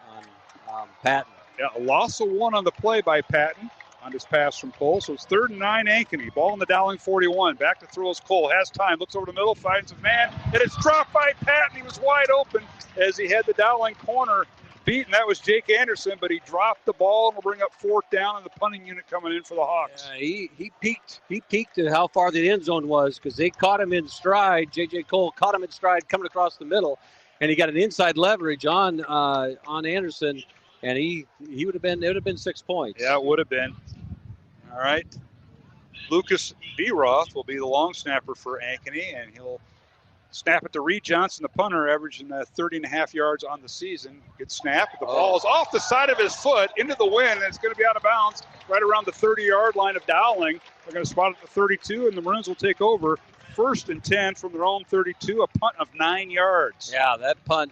Yeah, a loss of 1 on the play by Patton on his pass from Cole. So it's 3rd and 9 Ankeny. Ball in the Dowling 41. Back to throw is Cole. Has time. Looks over the middle. Finds a man. And it's dropped by Patton. He was wide open as he had the Dowling corner beaten. That was Jake Anderson, but he dropped the ball and will bring up 4th down, and the punting unit coming in for the Hawks. He peeked. He peeked at how far the end zone was because they caught him in stride. J.J. Cole caught him in stride coming across the middle, and he got an inside leverage on Anderson. And it would have been 6 points. Yeah, it would have been. All right. Lucas Beroth will be the long snapper for Ankeny, and he'll snap it to Reed Johnson, the punter, averaging 30.5 yards on the season. Good snap. The ball is off the side of his foot into the wind, and it's going to be out of bounds right around the 30-yard line of Dowling. They're going to spot it at the 32, and the Maroons will take over. 1st and 10 from their own 32, a punt of 9 yards. Yeah, that punt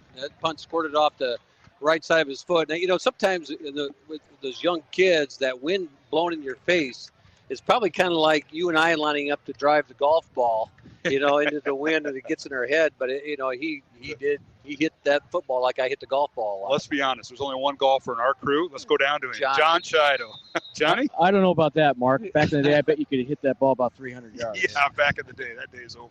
squirted off the right side of his foot. Now, sometimes with those young kids, that wind blowing in your face is probably kind of like you and I lining up to drive the golf ball, into the wind, and it gets in our head. But he hit that football like I hit the golf ball. Let's be honest. There's only one golfer in our crew. Let's go down to him. John Chido. Johnny? I don't know about that, Mark. Back in the day, I bet you could hit that ball about 300 yards. Yeah, back in the day. That day is over.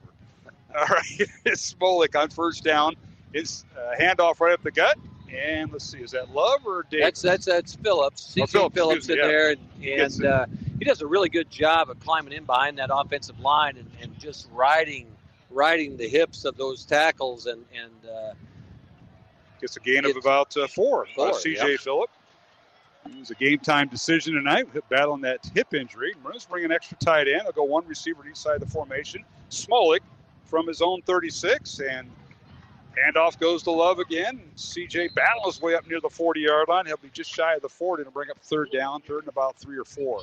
All right. It's Smolik on first down. It's handoff right up the gut. And let's see, is that Love or Davis? That's Phillips. Phillips in there, and he does a really good job of climbing in behind that offensive line and just riding the hips of those tackles and gets a gain of about 4. C.J. Yep. Phillips. It was a game-time decision tonight, battling that hip injury. Maroons bring an extra tight end. They'll go one receiver to each side of the formation. Smolik from his own 36, and handoff goes to Love again. C.J. battles his way up near the 40-yard line. He'll be just shy of the 40 to bring up third and about 3 or 4.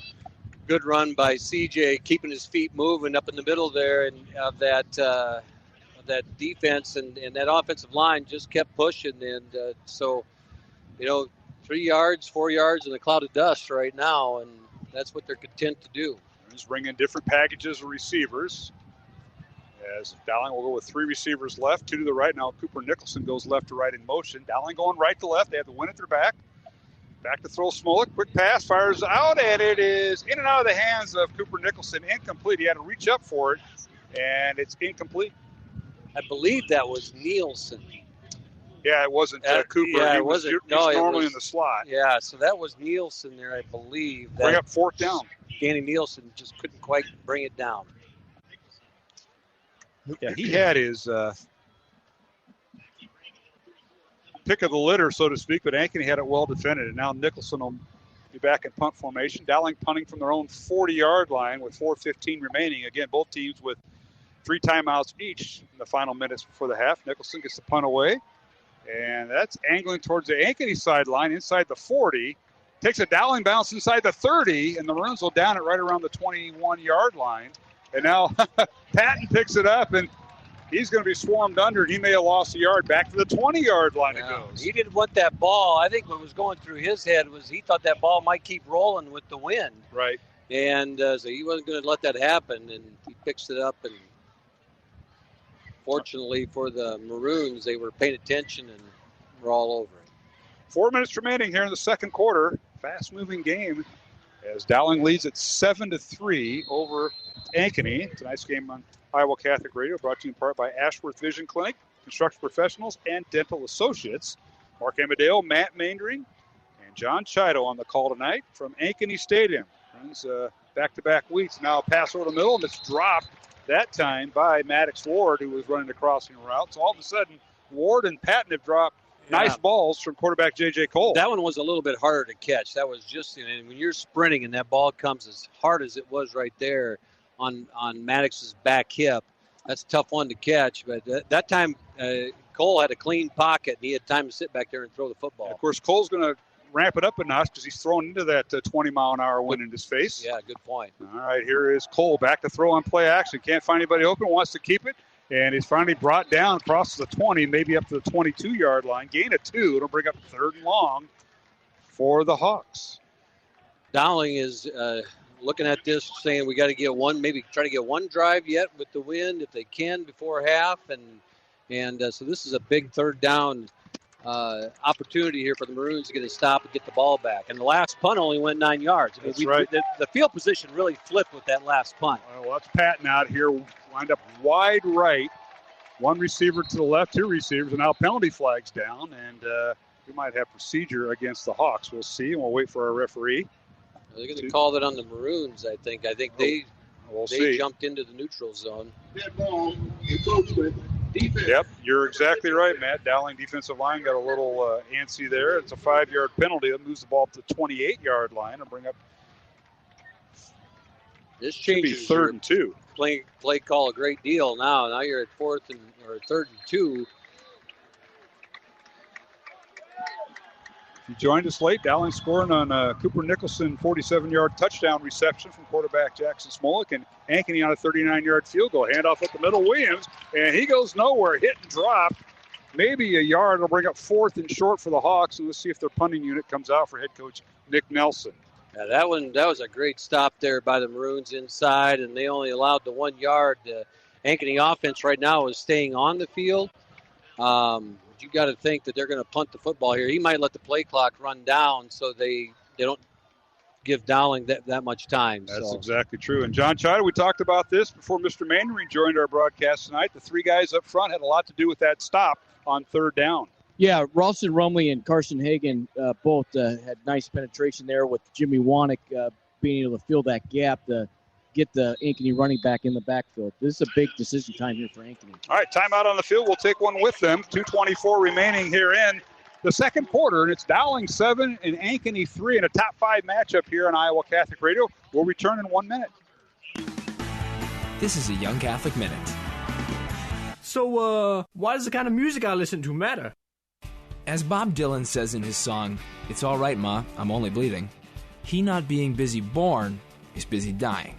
Good run by C.J., keeping his feet moving up in the middle there of that defense, and that offensive line just kept pushing. And so 3 yards, 4 yards in a cloud of dust right now, and that's what they're content to do. Just bring in different packages of receivers. As Dowling will go with 3 receivers left, 2 to the right. Now Cooper Nicholson goes left to right in motion. Dowling going right to left. They have the wind at their back. Back to throw Smolik. Quick pass, fires out, and it is in and out of the hands of Cooper Nicholson. Incomplete. He had to reach up for it, and it's incomplete. I believe that was Nielsen. Yeah, it wasn't Cooper. Yeah, he it was wasn't. normally in the slot. Yeah, so that was Nielsen there, I believe. Bring up fourth down. Danny Nielsen just couldn't quite bring it down. Yeah, he had his pick of the litter, so to speak, but Ankeny had it well defended, and now Nicholson will be back in punt formation. Dowling punting from their own 40-yard line with 4:15 remaining. Again, both teams with 3 timeouts each in the final minutes before the half. Nicholson gets the punt away, and that's angling towards the Ankeny sideline inside the 40. Takes a Dowling bounce inside the 30, and the Maroons will down it right around the 21-yard line. And now Patton picks it up, and he's going to be swarmed under, and he may have lost a yard. Back to the 20-yard line it goes. He didn't want that ball. I think what was going through his head was he thought that ball might keep rolling with the wind. Right. And so he wasn't going to let that happen, and he picks it up. And fortunately for the Maroons, they were paying attention and were all over it. 4 minutes remaining here in the second quarter. Fast-moving game as Dowling leads at 7-3 over Ankeny. Tonight's game on Iowa Catholic Radio, brought to you in part by Ashworth Vision Clinic, Construction Professionals, and Dental Associates. Mark Amadeo, Matt Maindring, and John Chido on the call tonight from Ankeny Stadium. Runs back-to-back weeks. Now a pass over the middle, and it's dropped that time by Maddox Ward, who was running the crossing route. So all of a sudden, Ward and Patton have dropped nice balls from quarterback J.J. Cole. That one was a little bit harder to catch. That was just, and when you're sprinting and that ball comes as hard as it was right there on Maddox's back hip, that's a tough one to catch. But that time, Cole had a clean pocket, and he had time to sit back there and throw the football. And of course, Cole's going to ramp it up a notch because he's thrown into that 20-mile-an-hour wind in his face. Yeah, good point. All right, here is Cole back to throw on play action. Can't find anybody open, wants to keep it. And he's finally brought down, crosses the 20, maybe up to the 22-yard line. Gain of 2. It'll bring up 3rd and long for the Hawks. Dowling is looking at this, saying we got to get one, maybe try to get one drive yet with the wind if they can before half. And so this is a big 3rd down opportunity here for the Maroons to get a stop and get the ball back. And the last punt only went 9 yards. That's right. The field position really flipped with that last punt. Well, that's Patton out here. Lined up wide right. 1 receiver to the left, 2 receivers, and now penalty flags down. And we might have procedure against the Hawks. We'll see, and we'll wait for our referee. They're going to call that on the Maroons, I think. I think they jumped into the neutral zone. Dead ball, encroachment, defense. Yep, you're exactly right, Matt. Dowling defensive line got a little antsy there. It's a 5-yard penalty. It moves the ball up to the 28-yard line and bring up. This changes 3rd and 2. Play call a great deal now. Now you're at 3rd and 2. If you joined us late, Dowling scoring on Cooper Nicholson 47-yard touchdown reception from quarterback Jackson Smolik, and Ankeny on a 39-yard field goal. Handoff up the middle, Williams, and he goes nowhere. Hit and dropped. maybe a yard. It'll bring up 4th and short for the Hawks, and let's see if their punting unit comes out for head coach Nick Nelson. Yeah, that was a great stop there by the Maroons inside, and they only allowed the 1 yard. The Ankeny offense right now is staying on the field. You got to think that they're going to punt the football here. He might let the play clock run down so they don't give Dowling that much time. That's exactly true. And John Chida, we talked about this before Mr. Manning joined our broadcast tonight. The 3 guys up front had a lot to do with that stop on 3rd down. Yeah, Ralston Rumley and Carson Hagan both had nice penetration there with Jimmy Wanek being able to fill that gap to get the Ankeny running back in the backfield. This is a big decision time here for Ankeny. All right, timeout on the field. We'll take one with them. 2:24 remaining here in the second quarter, and it's Dowling 7 and Ankeny 3 in a top 5 matchup here on Iowa Catholic Radio. We'll return in 1 minute. This is a Young Catholic Minute. So, why does the kind of music I listen to matter? As Bob Dylan says in his song, "It's all right, Ma, I'm only bleeding," he not being busy born is busy dying.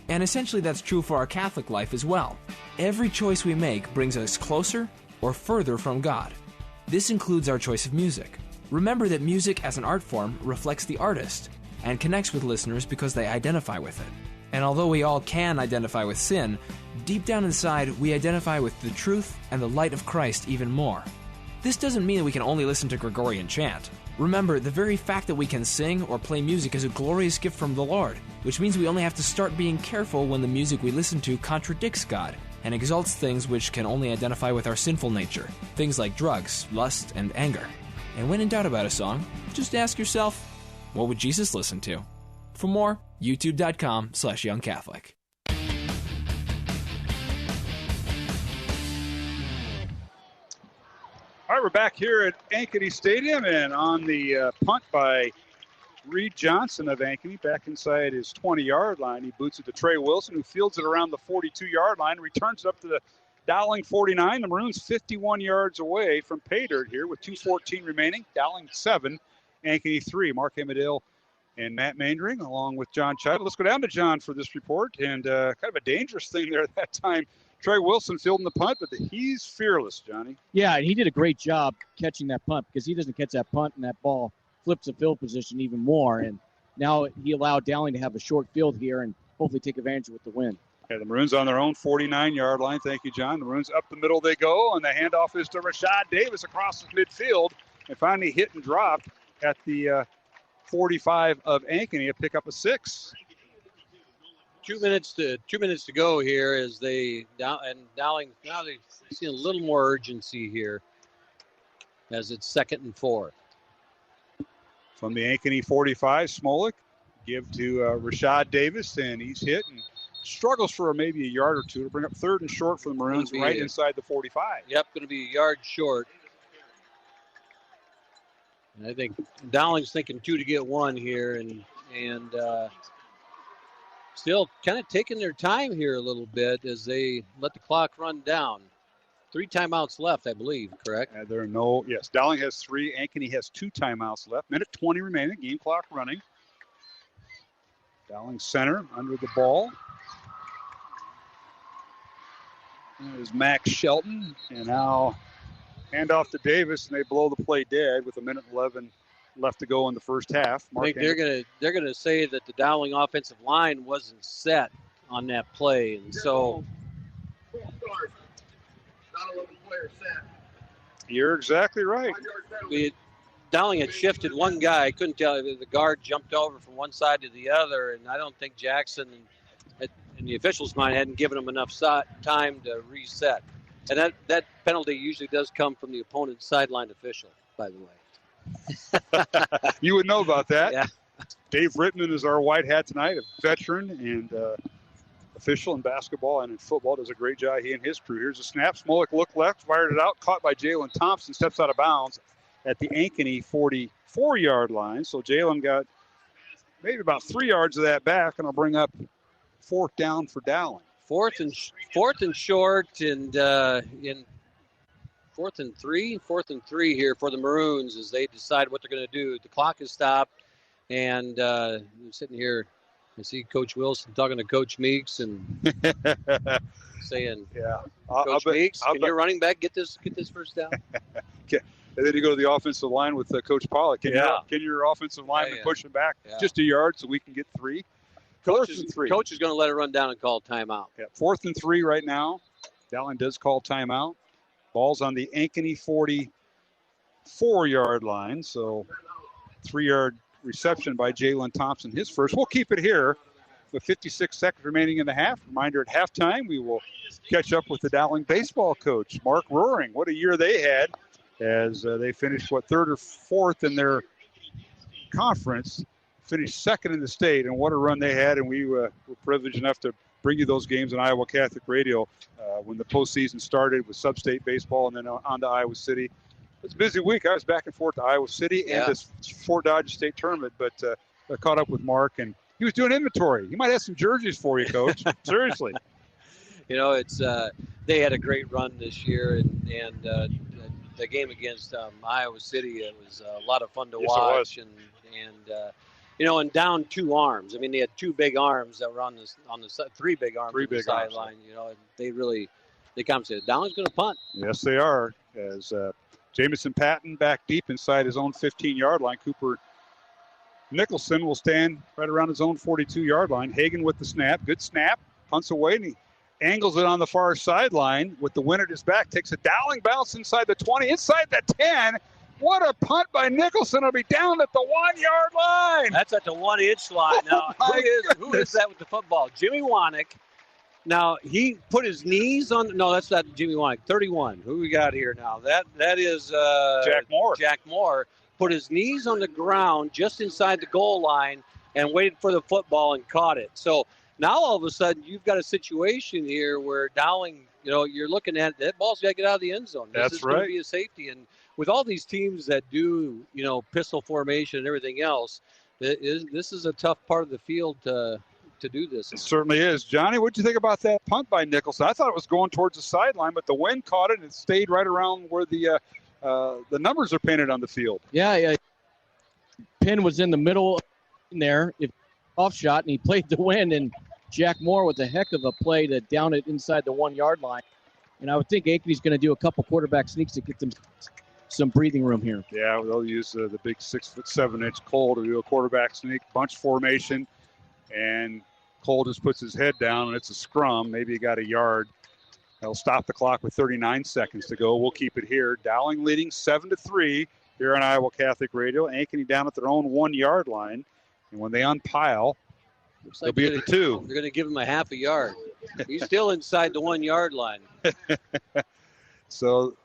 And essentially that's true for our Catholic life as well. Every choice we make brings us closer or further from God. This includes our choice of music. Remember that music as an art form reflects the artist and connects with listeners because they identify with it. And although we all can identify with sin, deep down inside we identify with the truth and the light of Christ even more. This doesn't mean that we can only listen to Gregorian chant. Remember, the very fact that we can sing or play music is a glorious gift from the Lord, which means we only have to start being careful when the music we listen to contradicts God and exalts things which can only identify with our sinful nature, things like drugs, lust, and anger. And when in doubt about a song, just ask yourself, what would Jesus listen to? For more, youtube.com/youngcatholic. All right, we're back here at Ankeny Stadium, and on the punt by Reed Johnson of Ankeny, back inside his 20-yard line. He boots it to Trey Wilson, who fields it around the 42-yard line, returns it up to the Dowling 49. The Maroons 51 yards away from pay dirt here with 2:14 remaining. Dowling 7, Ankeny 3. Mark Amadale and Matt Maindring, along with John Chida. Let's go down to John for this report, and kind of a dangerous thing there at that time. Trey Wilson fielding the punt, but he's fearless, Johnny. Yeah, and he did a great job catching that punt because he doesn't catch that punt and that ball flips the field position even more. And now he allowed Dowling to have a short field here and hopefully take advantage with the win. Okay, the Maroons on their own 49-yard line. Thank you, John. The Maroons up the middle they go, and the handoff is to Rashad Davis across the midfield and finally hit and dropped at the 45 of Ankeny to pick up a 6. 2 minutes to go here as Dowling now they see a little more urgency here as it's 2nd and 4. From the Ankeny 45, Smolik give to Rashad Davis, and he's hit and struggles for maybe a yard or two to bring up 3rd and short for the Maroons right inside the 45. Yep, going to be a yard short. And I think Dowling's thinking 2 to get 1 here, and still kind of taking their time here a little bit as they let the clock run down. 3 timeouts left, I believe, correct? Yes, Dowling has 3. Ankeny has 2 timeouts left. Minute 20 remaining, game clock running. Dowling center under the ball. There's Max Shelton, and now handoff to Davis, and they blow the play dead with 1:11 left to go in the first half. I think they're gonna say that the Dowling offensive line wasn't set on that play, and so you're exactly right. Dowling had shifted one guy. I couldn't tell if the guard jumped over from one side to the other, and I don't think Jackson in the officials' mind hadn't given him enough time to reset. And that penalty usually does come from the opponent's sideline official, by the way. You would know about that. Yeah. Dave Rittman is our white hat tonight, a veteran and official in basketball and in football. Does a great job, he and his crew. Here's a snap. Smolik looked left, fired it out, caught by Jalen Thompson, steps out of bounds at the Ankeny 44-yard line. So Jalen got maybe about 3 yards of that back, and I'll bring up 4th down for Dowling. Fourth and short, and in 4th and 3 here for the Maroons as they decide what they're going to do. The clock is stopped, and sitting here I see Coach Wilson talking to Coach Meeks and saying, Coach Meeks, can your running back get this first down? And then you go to the offensive line with Coach Pollock. Can your offensive lineman push him back just a yard so we can get 3? Coach is going to let it run down and call timeout. 4th and 3 right now. Dowling does call timeout. Ball's on the Ankeny 44-yard line. So 3-yard reception by Jalen Thompson. His first. We'll keep it here with 56 seconds remaining in the half. Reminder at halftime, we will catch up with the Dowling baseball coach, Mark Roaring. What a year they had as they finished, 3rd or 4th in their conference, finished 2nd in the state, and what a run they had. And we were privileged enough to bring you those games on Iowa Catholic Radio when the postseason started with sub-state baseball and then on to Iowa City. It was a busy week. I was back and forth to Iowa City and this Fort Dodge State tournament, but I caught up with Mark, and he was doing inventory. He might have some jerseys for you, Coach. Seriously. It's they had a great run this year, and the game against Iowa City, it was a lot of fun to watch, and down 2 arms. I mean, they had 2 big arms that were on the 3 big arms on the sideline. They compensated. Dowling's going to punt. Yes, they are. As Jamison Patton back deep inside his own 15-yard line. Cooper Nicholson will stand right around his own 42-yard line. Hagan with the snap. Good snap. Punts away, and he angles it on the far sideline with the wind at his back. Takes a Dowling bounce inside the 20, inside the 10. What a punt by Nicholson. It'll be down at the 1-yard line. That's at the 1-inch line. Now, who is that with the football? Jimmy Wanek. Now, he put his knees on. No, that's not Jimmy Wanek. 31. Who we got here now? That is Jack Moore. Jack Moore put his knees on the ground just inside the goal line and waited for the football and caught it. So now all of a sudden you've got a situation here where Dowling, you're looking at that ball's got to get out of the end zone. This is going to be a safety. And with all these teams that do, pistol formation and everything else, this is a tough part of the field to do this. It certainly is. Johnny, what do you think about that punt by Nicholson? I thought it was going towards the sideline, but the wind caught it and it stayed right around where the numbers are painted on the field. Yeah. Pin was in the middle in there, off shot, and he played the wind, and Jack Moore with a heck of a play to down it inside the 1-yard line. And I would think Ankeny's going to do a couple quarterback sneaks to get them some breathing room here. Yeah, they'll use the big 6'7" Cole to do a quarterback sneak, bunch formation, and Cole just puts his head down, and it's a scrum. Maybe he got a yard. They'll stop the clock with 39 seconds to go. We'll keep it here. Dowling leading 7-3 here on Iowa Catholic Radio. Ankeny down at their own 1-yard line, and when they unpile, they'll be at the 2. They're going to give him a half a yard. He's still inside the 1-yard line. So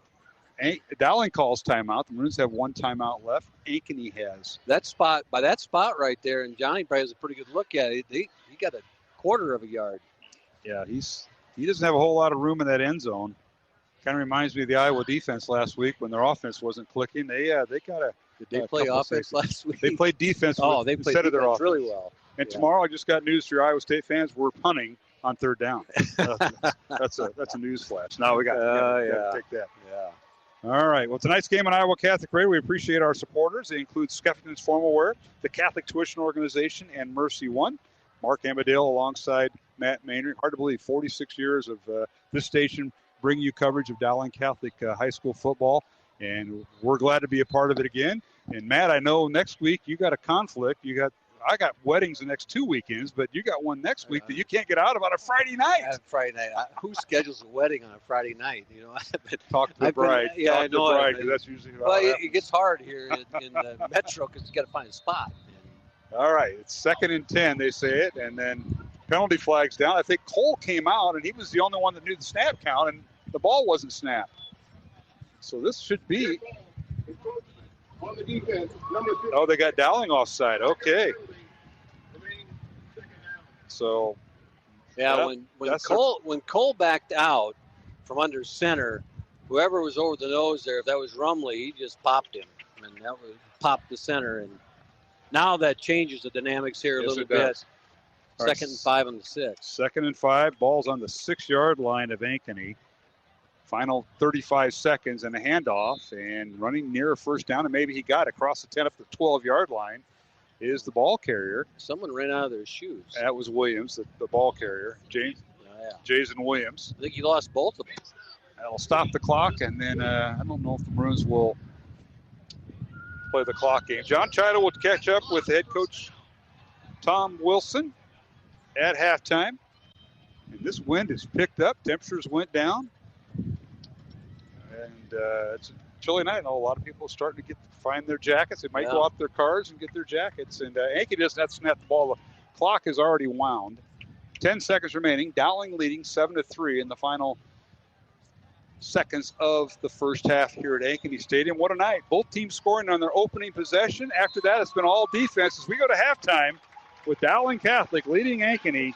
Dowling calls timeout. The Maroons have 1 timeout left. Ankeny has. That spot right there, and Johnny probably has a pretty good look at it. He got a quarter of a yard. Yeah, he doesn't have a whole lot of room in that end zone. Kind of reminds me of the Iowa defense last week when their offense wasn't clicking. They got a. Did they play offense last week? They played defense. They played instead of their offense really well. And tomorrow, I just got news for your Iowa State fans. We're punting on 3rd down. That's a news flash. Now we got to take that. Yeah. All right. Well, tonight's game on Iowa Catholic Radio, we appreciate our supporters. They include Skeffington's Formal Wear, the Catholic Tuition Organization, and Mercy One. Mark Amadale alongside Matt Maynard. Hard to believe, 46 years of this station bringing you coverage of Dowling Catholic high school football, and we're glad to be a part of it again. And Matt, I know next week you got a conflict. I got weddings the next 2 weekends, but you got one next week that you can't get out of on a Friday night. Friday night. Who schedules a wedding on a Friday night? Talk to the bride. I know. Because that's usually about it gets hard here in the metro because you got to find a spot. All right, it's 2nd and 10, they say it, and then penalty flags down. I think Cole came out, and he was the only one that knew the snap count, and the ball wasn't snapped. So this should be. On the defense, number 2. Oh, they got Dowling offside. Okay. So. Yeah, when Cole backed out from under center, whoever was over the nose there, if that was Rumley, he just popped him, and that was popped the center. And now that changes the dynamics here a little bit. 2nd and 5 on the 6. 2nd and 5. Ball's on the 6-yard line of Ankeny. Final 35 seconds and a handoff, and running near a first down, and maybe he got across the 10 up the 12-yard line. is the ball carrier. Someone ran out of their shoes. That was Williams, the ball carrier. Jason Williams. I think he lost both of them. That'll stop the clock, and then I don't know if the Maroons will play the clock game. John Chido will catch up with head coach Tom Wilson at halftime. And this wind has picked up. Temperatures went down. And it's a chilly night. I know a lot of people are starting to find their jackets. They might go out to their cars and get their jackets. And Ankeny doesn't have to snap the ball. The clock is already wound. 10 seconds remaining. Dowling leading 7-3 in the final seconds of the first half here at Ankeny Stadium. What a night. Both teams scoring on their opening possession. After that, it's been all defense as we go to halftime with Dowling Catholic leading Ankeny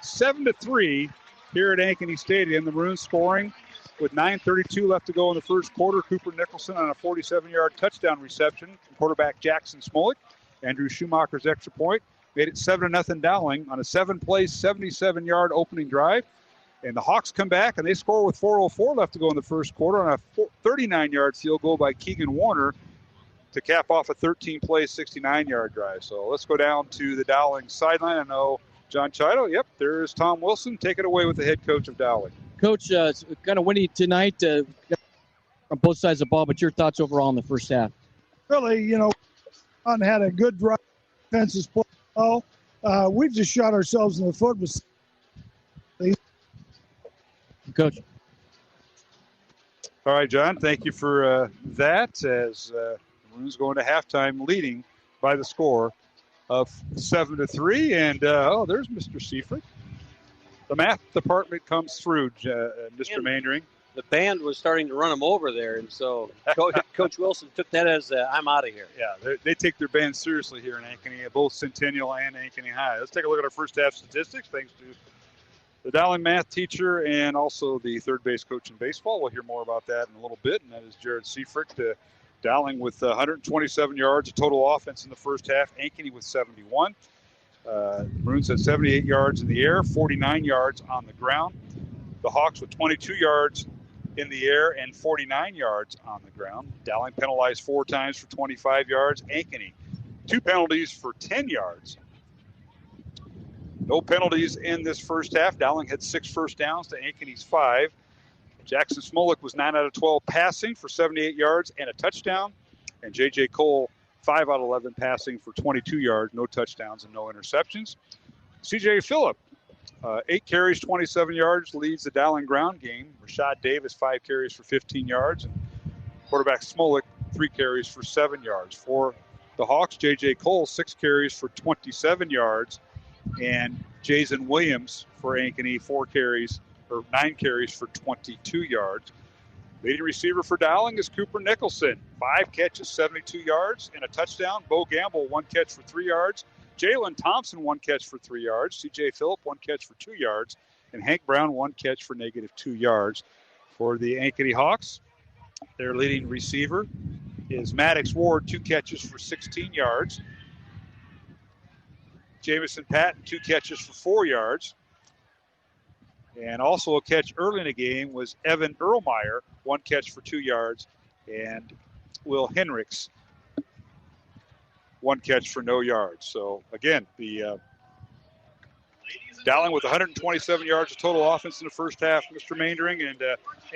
7-3 here at Ankeny Stadium. The Maroons scoring with 9:32 left to go in the first quarter. Cooper Nicholson on a 47-yard touchdown reception from quarterback Jackson Smolik. Andrew Schumacher's extra point made it 7-0 Dowling on a 7-play, 77-yard opening drive. And the Hawks come back, and they score with 4:04 left to go in the first quarter on a 39-yard field goal by Keegan Warner to cap off a 13-play, 69-yard drive. So let's go down to the Dowling sideline. I know John Chido. Yep, there's Tom Wilson. Take it away with the head coach of Dowling. Coach, it's kind of windy tonight on both sides of the ball, but your thoughts overall in the first half? Really, had a good drive. Defenses play well. We've just shot ourselves in the foot with. Coach. All right, John, thank you for that as the Maroons going to halftime leading by the score of 7-3. And, there's Mr. Seifert. The math department comes through, Mr. Maindring. The band was starting to run them over there, and so Coach Wilson took that as I'm out of here. Yeah, they take their band seriously here in Ankeny, both Centennial and Ankeny High. Let's take a look at our first half statistics, thanks to the Dowling math teacher and also the third base coach in baseball. We'll hear more about that in a little bit, and that is Jared Seifert. Dowling with 127 yards of total offense in the first half. Ankeny with 71. Maroons had 78 yards in the air, 49 yards on the ground. The Hawks with 22 yards in the air and 49 yards on the ground. Dowling penalized 4 times for 25 yards. Ankeny, 2 penalties for 10 yards. No penalties in this first half. Dowling had 6 first downs to Ankeny's 5. Jackson Smolik was 9 out of 12 passing for 78 yards and a touchdown. And J.J. Cole, 5 out of 11 passing for 22 yards, no touchdowns and no interceptions. C.J. Phillip, 8 carries, 27 yards, leads the Dowling ground game. Rashad Davis, 5 carries for 15 yards. And quarterback Smolik, 3 carries for 7 yards. For the Hawks, J.J. Cole, 6 carries for 27 yards. And Jason Williams for Ankeny, 9 carries for 22 yards. Leading receiver for Dowling is Cooper Nicholson. 5 catches, 72 yards, and a touchdown. Bo Gamble, 1 catch for 3 yards. Jalen Thompson, 1 catch for 3 yards. C.J. Phillip, 1 catch for 2 yards. And Hank Brown, 1 catch for -2 yards. For the Ankeny Hawks, their leading receiver is Maddox Ward, 2 catches for 16 yards. Jamison Patton, 2 catches for 4 yards. And also a catch early in the game was Evan Erlmeyer, 1 catch for 2 yards. And Will Henricks, 1 catch for no yards. So, again, the Dowling with 127 yards of total offense in the first half, Mr. Maindring, and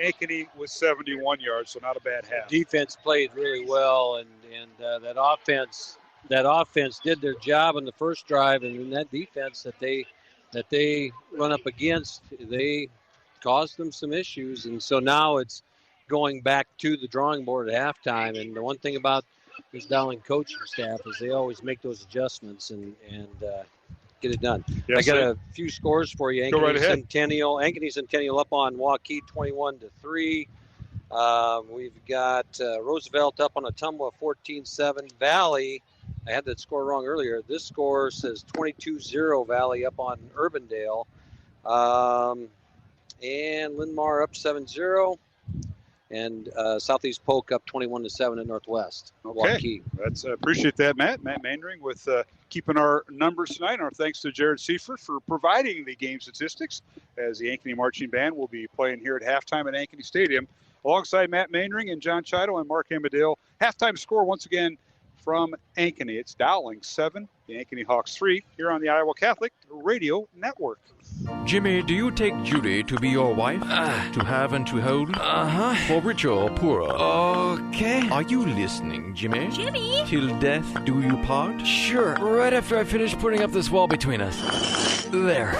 Ankeny with 71 yards, so not a bad half. The defense played really well, and that offense did their job in the first drive, and in that defense that they run up against, they caused them some issues. And so now it's going back to the drawing board at halftime. And the one thing about this Dowling coaching staff is they always make those adjustments and get it done. Yes, I got a few scores for you. Go right ahead. Ankeny Centennial up on Waukee 21-3. We've got Roosevelt up on Ottumwa 14-7. Valley, I had that score wrong earlier. This score says 22-0 Valley up on Urbandale. And Linn-Mar up 7-0. And Southeast Polk up 21-7 at Northwest. Okay, appreciate that, Matt. Matt Maindring with keeping our numbers tonight. Our thanks to Jared Seifert for providing the game statistics as the Ankeny Marching Band will be playing here at halftime at Ankeny Stadium alongside Matt Maindring and John Chido and Mark Amadale. Halftime score once again from Ankeny. It's Dowling 7, the Ankeny Hawks 3, here on the Iowa Catholic Radio Network. Jimmy, do you take Judy to be your wife? To have and to hold? Uh-huh. For richer or poorer? Okay. Are you listening, Jimmy? Jimmy! Till death do you part? Sure, right after I finish putting up this wall between us. There.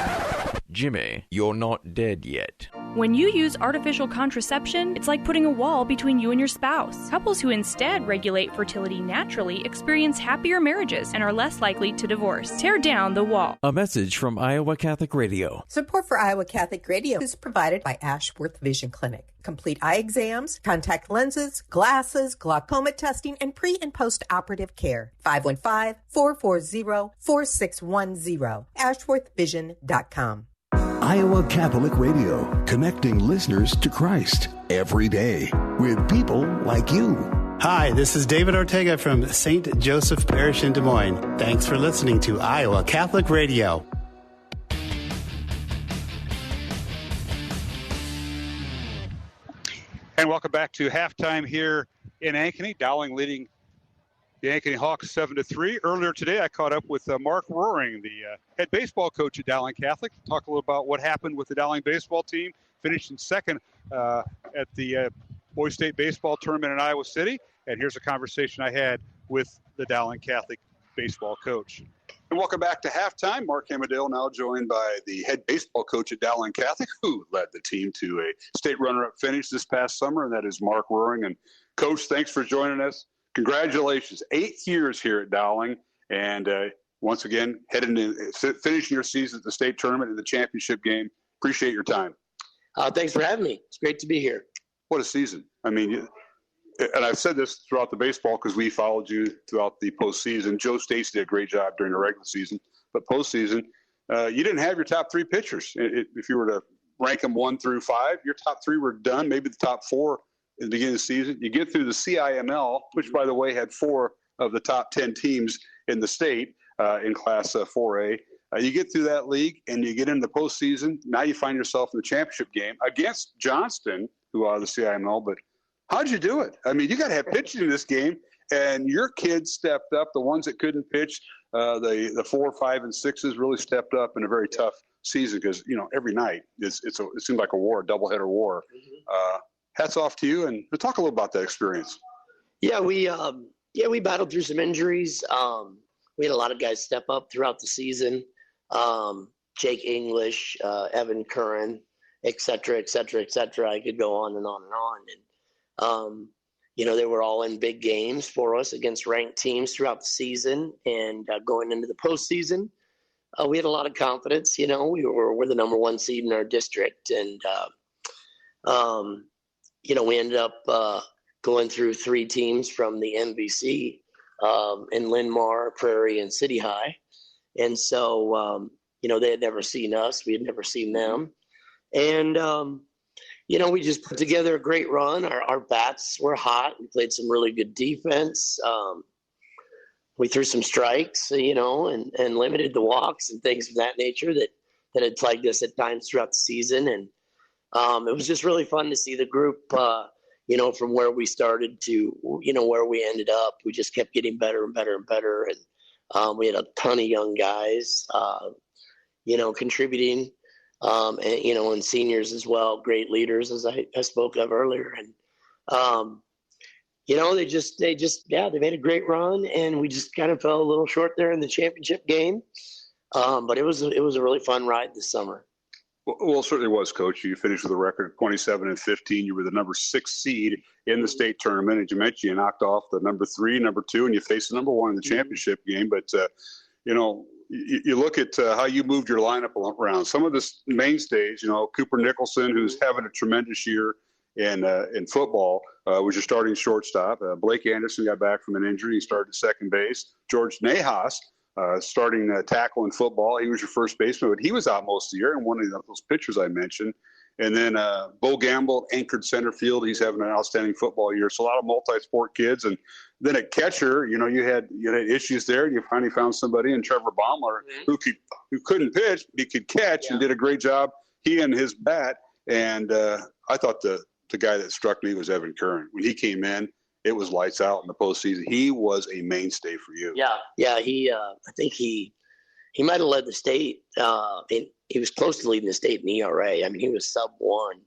Jimmy, you're not dead yet. When you use artificial contraception, it's like putting a wall between you and your spouse. Couples who instead regulate fertility naturally experience happier marriages and are less likely to divorce. Tear down the wall. A message from Iowa Catholic Radio. Support for Iowa Catholic Radio is provided by Ashworth Vision Clinic. Complete eye exams, contact lenses, glasses, glaucoma testing, and pre- and post-operative care. 515-440-4610. AshworthVision.com. Iowa Catholic Radio, connecting listeners to Christ every day with people like you. Hi, this is David Ortega from St. Joseph Parish in Des Moines. Thanks for listening to Iowa Catholic Radio. And welcome back to halftime here in Ankeny. Dowling leading the Ankeny Hawks 7-3. Earlier today, I caught up with Mark Roaring, the head baseball coach at Dowling Catholic, to talk a little about what happened with the Dowling baseball team. Finished in second at the Boys State baseball tournament in Iowa City. And here's a conversation I had with the Dowling Catholic baseball coach. And welcome back to halftime. Mark Hamadale now joined by the head baseball coach at Dowling Catholic, who led the team to a state runner-up finish this past summer, and that is Mark Roaring. And Coach, thanks for joining us. Congratulations, 8 years here at Dowling, and once again, finishing your season at the state tournament and the championship game. Appreciate your time. Thanks for having me. It's great to be here. What a season. I mean, and I've said this throughout the baseball because we followed you throughout the postseason. Joe Stacy did a great job during the regular season, but postseason, you didn't have your top three pitchers. If you were to rank them 1 through 5, your top 3 were done, maybe the top 4 in the beginning of the season. You get through the CIML, which, by the way, had 4 of the top 10 teams in the state in Class 4A. You get through that league, and you get into the postseason. Now you find yourself in the championship game against Johnston, who are the CIML. But how'd you do it? I mean, you got to have pitching in this game, and your kids stepped up. The ones that couldn't pitch, the 4, 5, and 6s really stepped up in a very tough season because, every night it seemed like a war, a doubleheader war. Hats off to you, and talk a little about that experience. Yeah, we battled through some injuries. We had a lot of guys step up throughout the season. Jake English, Evan Curran, et cetera, et cetera, et cetera. I could go on and on and on. And, they were all in big games for us against ranked teams throughout the season. And going into the postseason, we had a lot of confidence. We're the number 1 seed in our district. And, we ended up going through 3 teams from the MVC in Marr, Prairie, and City High. And so, they had never seen us. We had never seen them. And, we just put together a great run. Our bats were hot. We played some really good defense. We threw some strikes, and limited the walks and things of that nature that had plagued us at times throughout the season. And it was just really fun to see the group, from where we started to, where we ended up. We just kept getting better and better and better. And we had a ton of young guys, contributing, and seniors as well, great leaders, as I spoke of earlier. And, they made a great run, and we just kind of fell a little short there in the championship game. But it was a really fun ride this summer. Well, it certainly was, Coach. You finished with a record of 27-15. You were the number 6 seed in the state tournament. As you mentioned, you knocked off the number 3, number 2, and you faced the number 1 in the championship game. But, you look at how you moved your lineup around. Some of the mainstays, Cooper Nicholson, who's having a tremendous year in football, was your starting shortstop. Blake Anderson got back from an injury. He started at second base. George Nahas, starting tackle in football. He was your first baseman, but he was out most of the year, and one of those pitchers I mentioned. And then Bo Gamble anchored center field. He's having an outstanding football year. So a lot of multi-sport kids. And then at catcher, you had issues there. And you finally found somebody in Trevor Baumler who couldn't pitch, but he could catch and did a great job. He and his bat. And I thought the guy that struck me was Evan Curran. When he came in, it was lights out in the postseason. He was a mainstay for you. Yeah. I think he might have led the state. He was close to leading the state in ERA. I mean, he was sub 1.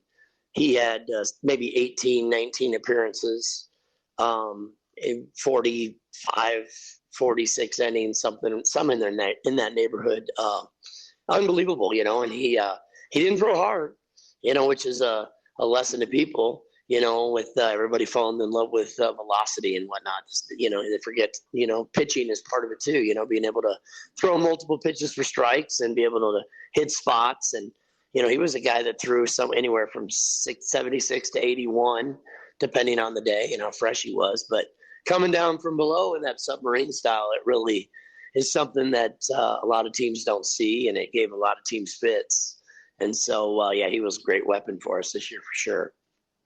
He had maybe 18, 19 appearances, 45, 46 innings, some in that neighborhood. Unbelievable, and he didn't throw hard, which is a lesson to people, with everybody falling in love with velocity and whatnot. They forget, pitching is part of it too, being able to throw multiple pitches for strikes and be able to hit spots. And, he was a guy that threw anywhere from 76 to 81, depending on the day and how fresh he was. But coming down from below in that submarine style, it really is something that a lot of teams don't see, and it gave a lot of teams fits. And so, he was a great weapon for us this year for sure.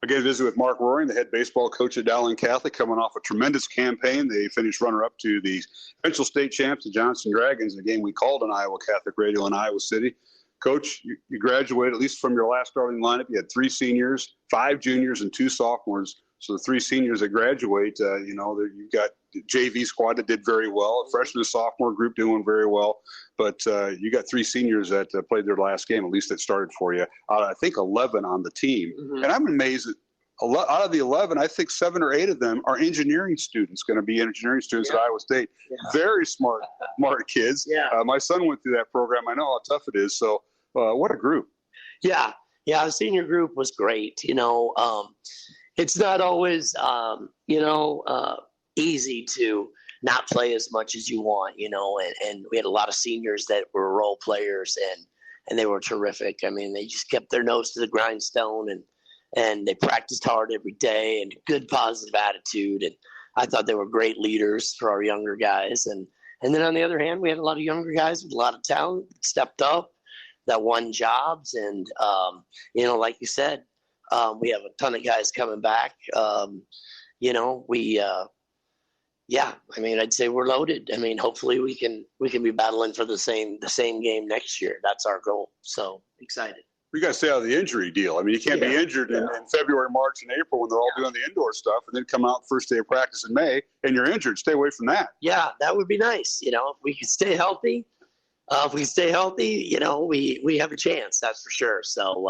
I get a visit with Mark Roaring, the head baseball coach at Dowling Catholic, coming off a tremendous campaign. They finished runner-up to the eventual state champs, the Johnson Dragons, a game we called on Iowa Catholic Radio in Iowa City. Coach, you graduated, at least from your last starting lineup. You had 3 seniors, 5 juniors, and 2 sophomores. So the 3 seniors that graduate, you've got the JV squad that did very well, a freshman and sophomore group doing very well. But you got 3 seniors that played their last game, at least that started for you. I think 11 on the team. Mm-hmm. And I'm amazed that out of the 11, I think 7 or 8 of them are engineering students, going to be engineering students at Iowa State. Yeah. Very smart kids. Yeah. My son went through that program. I know how tough it is. So what a group. Yeah, the senior group was great. It's not always, easy to not play as much as you want, and we had a lot of seniors that were role players and they were terrific. I mean, they just kept their nose to the grindstone and they practiced hard every day and good positive attitude. And I thought they were great leaders for our younger guys. And then on the other hand, we had a lot of younger guys with a lot of talent that stepped up, that won jobs. And, like you said, we have a ton of guys coming back. I'd say we're loaded. I mean, hopefully we can be battling for the same game next year. That's our goal. So excited. You got to stay out of the injury deal. I mean, you can't be injured in February, March, and April when they're all doing the indoor stuff, and then come out first day of practice in May and you're injured. Stay away from that. Yeah, that would be nice. If we could stay healthy, we have a chance. That's for sure. So.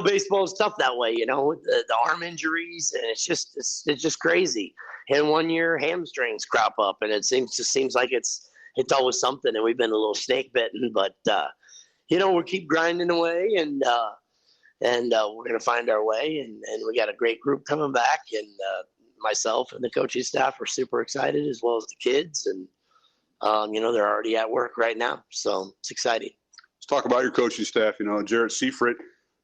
Baseball is tough that way, the arm injuries, and it's just crazy. And 1 year hamstrings crop up, and it seems like it's always something. And we've been a little snake bitten, but we'll keep grinding away, and we're gonna find our way. And we got a great group coming back, and myself and the coaching staff are super excited, as well as the kids, and they're already at work right now, so it's exciting. Let's talk about your coaching staff. Jared Seifert.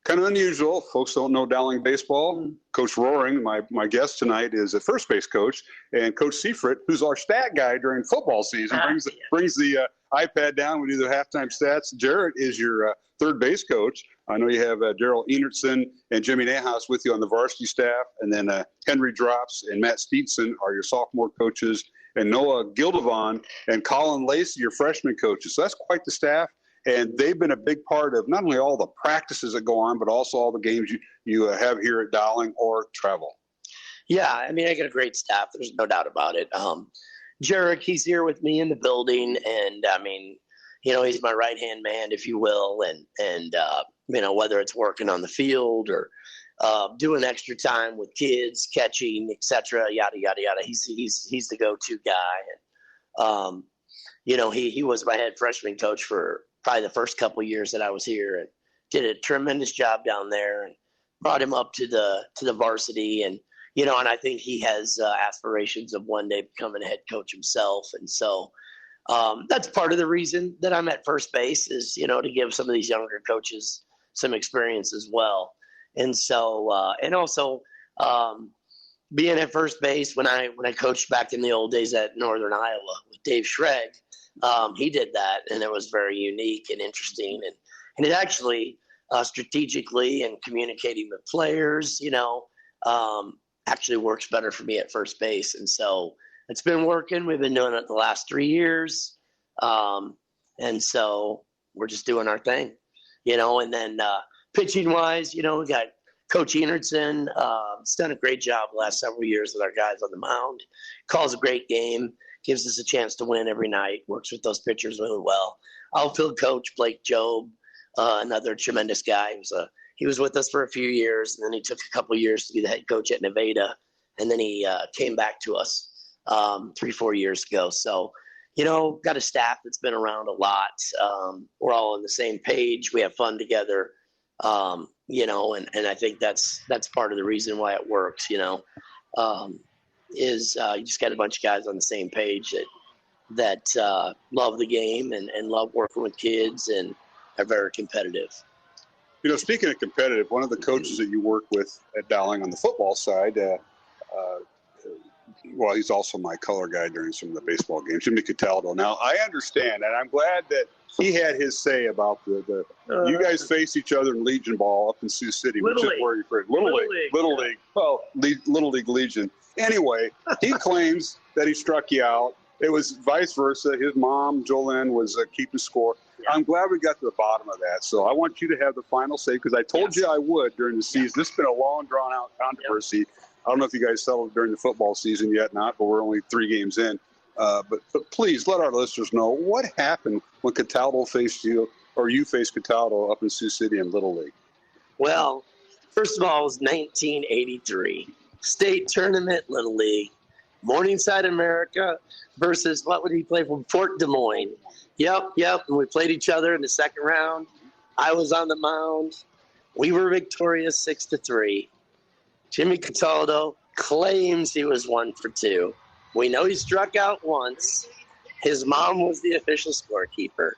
Kind of unusual. Folks don't know Dowling baseball. Coach Roaring, my guest tonight, is a first base coach, and Coach Seifert, who's our stat guy during football season, brings the iPad down. We do the halftime stats. Jared is your third base coach. I know you have Daryl Enertson and Jimmy Nahaus with you on the varsity staff, and then Henry Drops and Matt Steedson are your sophomore coaches, and Noah Gildevon and Colin Lacey, your freshman coaches. So that's quite the staff. And they've been a big part of not only all the practices that go on, but also all the games you have here at Dowling or travel. Yeah, I mean, I got a great staff. There's no doubt about it. Jarek, he's here with me in the building, and I mean, he's my right-hand man, if you will, and whether it's working on the field or doing extra time with kids, catching, etc., yada yada yada. He's the go-to guy, and he was my head freshman coach for probably the first couple of years that I was here, and did a tremendous job down there, and brought him up to the varsity. And, and I think he has aspirations of one day becoming a head coach himself. And so that's part of the reason that I'm at first base is, to give some of these younger coaches some experience as well. And so, and also being at first base when I coached back in the old days at Northern Iowa with Dave Schregg, he did that, and it was very unique and interesting, and it actually strategically and communicating with players, actually works better for me at first base. And so it's been working. We've been doing it the last 3 years, and so we're just doing our thing, and then pitching wise, we got Coach Enertson has done a great job the last several years with our guys on the mound. Calls a great game, gives us a chance to win every night, works with those pitchers really well. Outfield coach Blake Jobe, another tremendous guy. He was with us for a few years, and then he took a couple of years to be the head coach at Nevada, and then he came back to us 3-4 years ago. So, got a staff that's been around a lot. We're all on the same page. We have fun together. And I think that's part of the reason why it works, you just got a bunch of guys on the same page that love the game and love working with kids and are very competitive. Speaking of competitive, one of the coaches that you work with at Dowling on the football side, he's also my color guy during some of the baseball games, Jimmy Cataldo. Now, I understand, and I'm glad that he had his say about you guys face each other in Legion Ball up in Sioux City, which is where you're from. Little League. Well, Little League Legion. Anyway, he claims that he struck you out. It was vice versa. His mom, Jolene, was keeping score. Yeah. I'm glad we got to the bottom of that. So I want you to have the final say, because I told you I would during the season. This has been a long, drawn-out controversy. Yep. I don't know if you guys settled during the football season yet, but we're only 3 games in. But please let our listeners know what happened when Cataldo faced you, or you faced Cataldo up in Sioux City in Little League. Well, first of all, it was 1983. State tournament, Little League. Morningside America versus, what would he play for? Fort Des Moines. Yep. And we played each other in the second round. I was on the mound. We were victorious 6-3. Jimmy Cataldo claims he was 1 for 2. We know he struck out once. His mom was the official scorekeeper.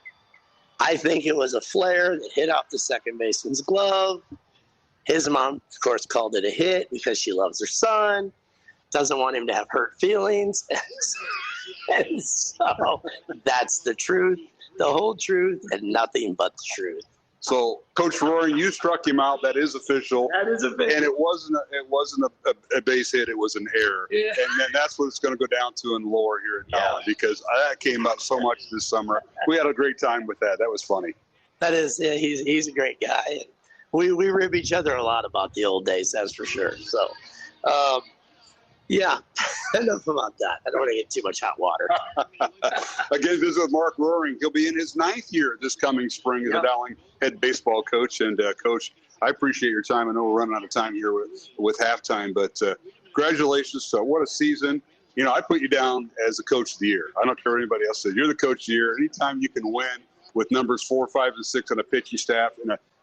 I think it was a flare that hit off the second baseman's glove. His mom, of course, called it a hit because she loves her son, doesn't want him to have hurt feelings. And so that's the truth, the whole truth, and nothing but the truth. So, Coach Roaring, you struck him out. That is official. That is official. And it wasn't a base hit. It was an error. Yeah. And then that's what it's going to go down to in lore here at Dowling, because that came up so much this summer. We had a great time with that. That was funny. That is, he's a great guy. We rib each other a lot about the old days, that's for sure. So, enough about that. I don't want to get too much hot water. Again, this is Mark Roaring. He'll be in his 9th year this coming spring as a Dowling head baseball coach. And, Coach, I appreciate your time. I know we're running out of time here with halftime, but congratulations. What a season. I put you down as the coach of the year. I don't care what anybody else says. You're the coach of the year. Anytime you can win with numbers 4, 5, and 6 on a pitching staff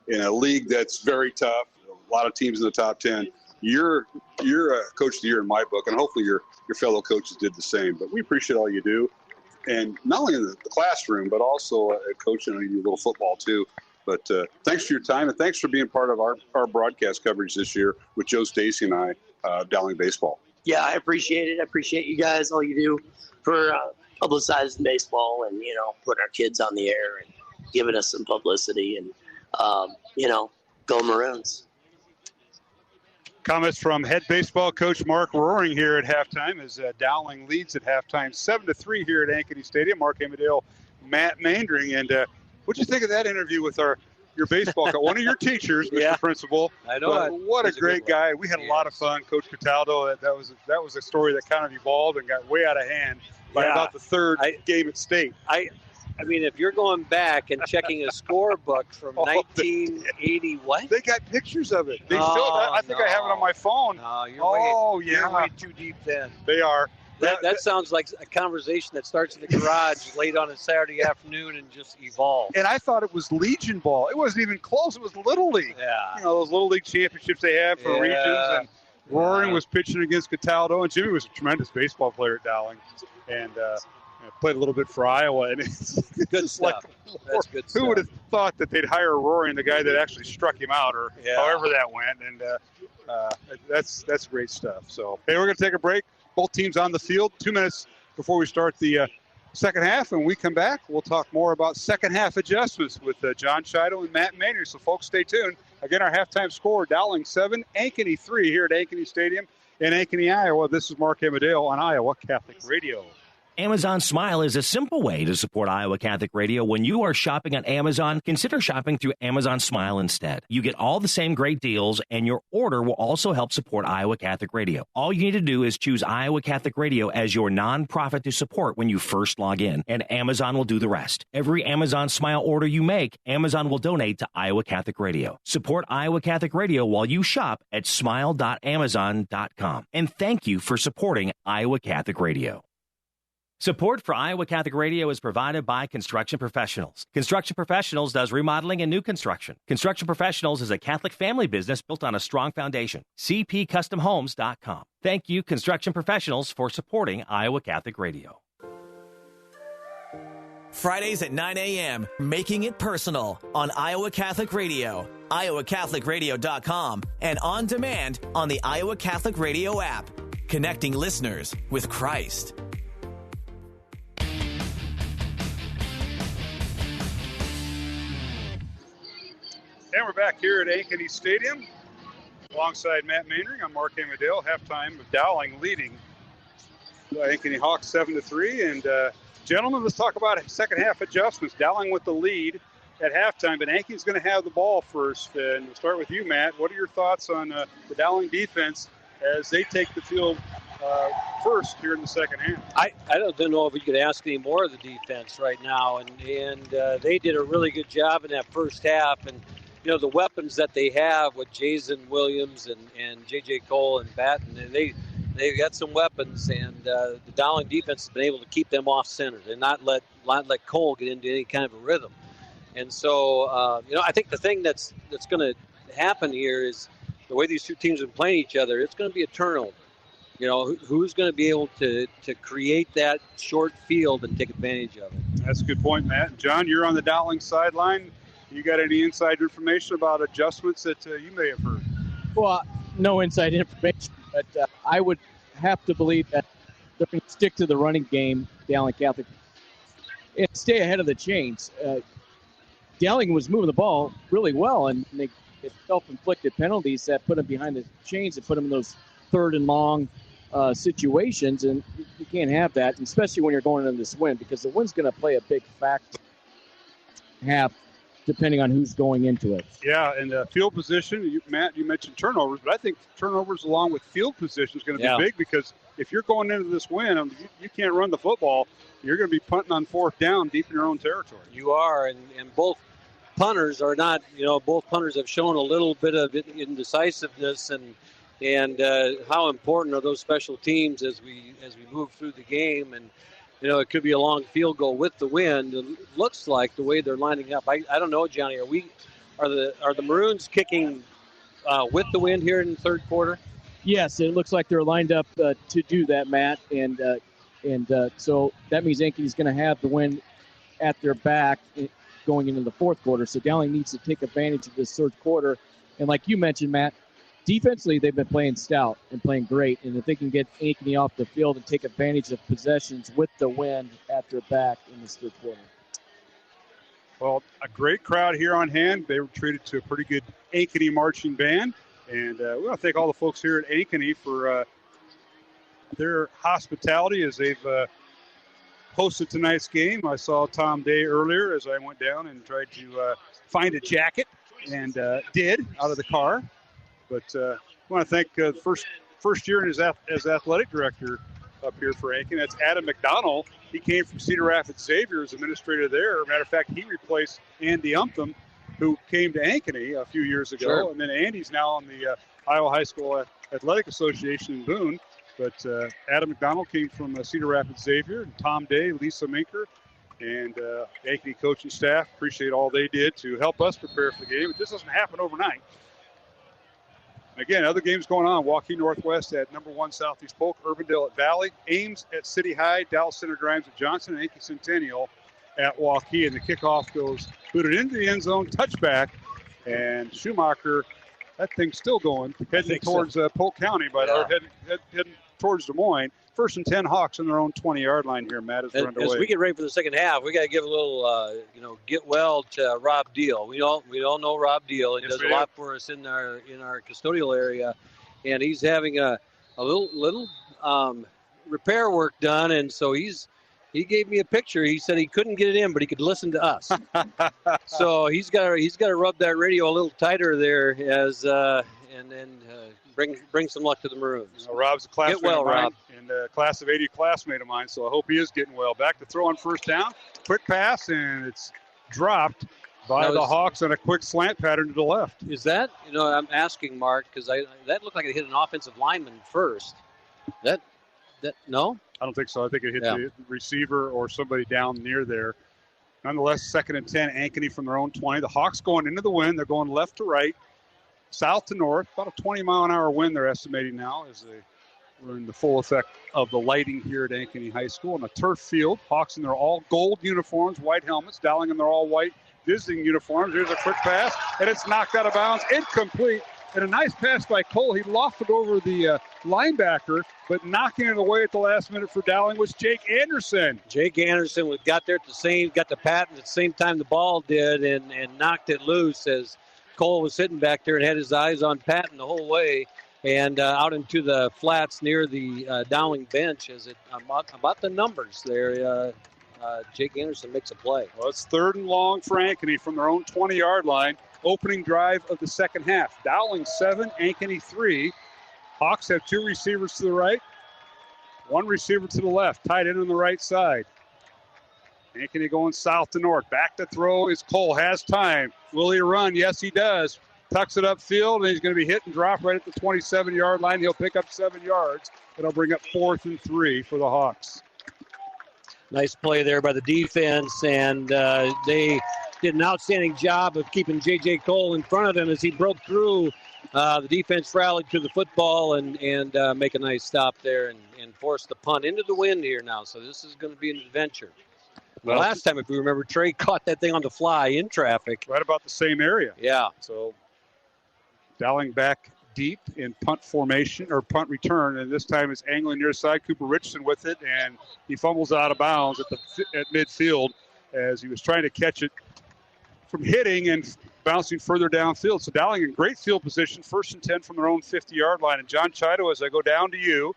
in a league that's very tough, a lot of teams in the top 10, you're a coach of the year in my book, and hopefully your fellow coaches did the same. But we appreciate all you do, and not only in the classroom, but also coaching your little football too. But thanks for your time, and thanks for being part of our broadcast coverage this year with Joe Stacy and I, Dowling Baseball. Yeah, I appreciate it. I appreciate you guys, all you do for publicizing baseball and, putting our kids on the air and giving us some publicity and, go Maroons. Comments from head baseball coach Mark Roaring here at halftime as Dowling leads at halftime 7-3 here at Ankeny Stadium. Mark Amadale, Matt Mandring. And what'd you think of that interview with your baseball coach, one of your teachers, Mr. Principal? I know. What a great guy. We had a lot of fun. Coach Cataldo, that was a story that kind of evolved and got way out of hand by about the third game at state. I mean, if you're going back and checking a scorebook from 1980, what? They got pictures of it. They showed that. I think I have it on my phone. No, you're way too deep then. They are. That sounds like a conversation that starts in the garage late on a Saturday afternoon and just evolves. And I thought it was Legion ball. It wasn't even close. It was Little League. Yeah. Those Little League championships they have for regions. And Roaring was pitching against Cataldo, and Jimmy was a tremendous baseball player at Dowling. And played a little bit for Iowa, and it's good stuff. That's good stuff. Who would have thought that they'd hire Roaring, the guy that actually struck him out, or however that went? And that's great stuff. So, hey, we're going to take a break. Both teams on the field. 2 minutes before we start the second half, and when we come back, we'll talk more about second half adjustments with John Chido and Matt Maynard. So, folks, stay tuned. Again, our halftime score: Dowling 7, Ankeny 3 here at Ankeny Stadium in Ankeny, Iowa. This is Mark Amadale on Iowa Catholic Radio. Amazon Smile is a simple way to support Iowa Catholic Radio. When you are shopping on Amazon, consider shopping through Amazon Smile instead. You get all the same great deals, and your order will also help support Iowa Catholic Radio. All you need to do is choose Iowa Catholic Radio as your nonprofit to support when you first log in, and Amazon will do the rest. Every Amazon Smile order you make, Amazon will donate to Iowa Catholic Radio. Support Iowa Catholic Radio while you shop at smile.amazon.com. And thank you for supporting Iowa Catholic Radio. Support for Iowa Catholic Radio is provided by Construction Professionals. Construction Professionals does remodeling and new construction. Construction Professionals is a Catholic family business built on a strong foundation. CPCustomHomes.com. Thank you, Construction Professionals, for supporting Iowa Catholic Radio. Fridays at 9 a.m., Making It Personal on Iowa Catholic Radio, iowacatholicradio.com, and on demand on the Iowa Catholic Radio app. Connecting listeners with Christ. And we're back here at Ankeny Stadium alongside Matt Mainring. I'm Mark Amadale. Halftime with Dowling leading Ankeny Hawks 7-3. And gentlemen, let's talk about second half adjustments. Dowling with the lead at halftime, but Ankeny's going to have the ball first. And we'll start with you, Matt. What are your thoughts on the Dowling defense as they take the field first here in the second half? I don't know if we could ask any more of the defense right now, and they did a really good job in that first half. And you know, the weapons that they have with Jason Williams and J.J. Cole and Batten, and they've got some weapons, and the Dowling defense has been able to keep them off center and not let Cole get into any kind of a rhythm. And so, I think the thing that's going to happen here is the way these two teams have been playing each other, it's going to be a turnover. You know, who's going to be able to create that short field and take advantage of it? That's a good point, Matt. John, you're on the Dowling sideline. You got any inside information about adjustments that you may have heard? Well, no inside information, but I would have to believe that they're going to stick to the running game, Dowling Catholic, and stay ahead of the chains. Dowling was moving the ball really well, and they self-inflicted penalties that put them behind the chains and put them in those third and long situations, and you can't have that, especially when you're going into this wind, because the wind's going to play a big factor depending on who's going into it. Yeah, and field position, Matt, you mentioned turnovers, but I think turnovers along with field position is going to be big, because if you're going into this wind, you can't run the football. You're going to be punting on fourth down deep in your own territory. You are, and both punters are not, both punters have shown a little bit of indecisiveness, and how important are those special teams as we move through the game. And it could be a long field goal with the wind. It looks like the way they're lining up. I don't know, Johnny. Are the Maroons kicking with the wind here in the third quarter? Yes, it looks like they're lined up to do that, Matt. And so that means Ankeny's going to have the wind at their back going into the fourth quarter. So Dowling needs to take advantage of this third quarter. And like you mentioned, Matt, defensively, they've been playing stout and playing great. And if they can get Ankeny off the field and take advantage of possessions with the wind at their back in this third quarter. Well, a great crowd here on hand. They were treated to a pretty good Ankeny marching band. And we want to thank all the folks here at Ankeny for their hospitality as they've hosted tonight's game. I saw Tom Day earlier as I went down and tried to find a jacket, and did out of the car. But I want to thank the first year as athletic director up here for Ankeny. That's Adam McDonald. He came from Cedar Rapids Xavier as administrator there. Matter of fact, he replaced Andy Umtham, who came to Ankeny a few years ago. Sure. And then Andy's now on the Iowa High School Athletic Association in Boone. But Adam McDonald came from Cedar Rapids Xavier, and Tom Day, Lisa Minker, and Ankeny coaching staff. Appreciate all they did to help us prepare for the game. This doesn't happen overnight. Again, other games going on. Waukee Northwest at number 1 Southeast Polk, Urbandale at Valley, Ames at City High, Dallas Center Grimes at Johnson, and Ankeny Centennial at Waukee. And the kickoff goes booted into the end zone, touchback, and Schumacher, that thing's still going, heading towards Polk County, but heading towards Des Moines. 1st and 10 Hawks on their own 20-yard line here, Matt, as we're underway. As we get ready for the second half, we got to give a little, get well to Rob Deal. We all know Rob Deal. He does a lot for us in our custodial area, and he's having a little repair work done, and so he's He gave me a picture. He said he couldn't get it in, but he could listen to us. So he's got to rub that radio a little tighter there and then bring some luck to the Maroons. Rob's a classmate of mine, Rob. And a class of 80 classmate of mine, so I hope he is getting well. Back to throw on first down. Quick pass, and it's dropped by the Hawks on a quick slant pattern to the left. Is that, I'm asking Mark, because that looked like it hit an offensive lineman first. That no? I don't think so. I think it hit the receiver or somebody down near there. Nonetheless, 2nd and 10, Ankeny from their own 20. The Hawks going into the wind. They're going left to right, south to north. About a 20-mile-an-hour wind they're estimating now as we're in the full effect of the lighting here at Ankeny High School. On a turf field, Hawks in their all gold uniforms, white helmets. Dowling in their all white visiting uniforms. Here's a quick pass, and it's knocked out of bounds. Incomplete. And a nice pass by Cole. He lofted over the linebacker, but knocking it away at the last minute for Dowling was Jake Anderson. Jake Anderson got there got the patent at the same time the ball did and knocked it loose as Cole was sitting back there and had his eyes on Patton the whole way and out into the flats near the Dowling bench. About the numbers there, Jake Anderson makes a play. Well, it's 3rd and long for Ankeny from their own 20-yard line. Opening drive of the second half. Dowling 7, Ankeny 3. Hawks have 2 receivers to the right, 1 receiver to the left, tight end on the right side. Ankeny going south to north. Back to throw is Cole. Has time. Will he run? Yes, he does. Tucks it upfield, and he's going to be hit and drop right at the 27-yard line. He'll pick up 7 yards. It'll bring up 4th and 3 for the Hawks. Nice play there by the defense, and they did an outstanding job of keeping J.J. Cole in front of him as he broke through. The defense rallied to the football and make a nice stop there and force the punt into the wind here now. So this is going to be an adventure. Well, last time, if we remember, Trey caught that thing on the fly in traffic. Right about the same area. Yeah. So Dowling back deep in punt formation or punt return, and this time it's angling near side. Cooper Richardson with it, and he fumbles out of bounds at midfield as he was trying to catch it from hitting and bouncing further downfield. So Dowling in great field position, 1st and 10 from their own 50-yard line. And John Chido, as I go down to you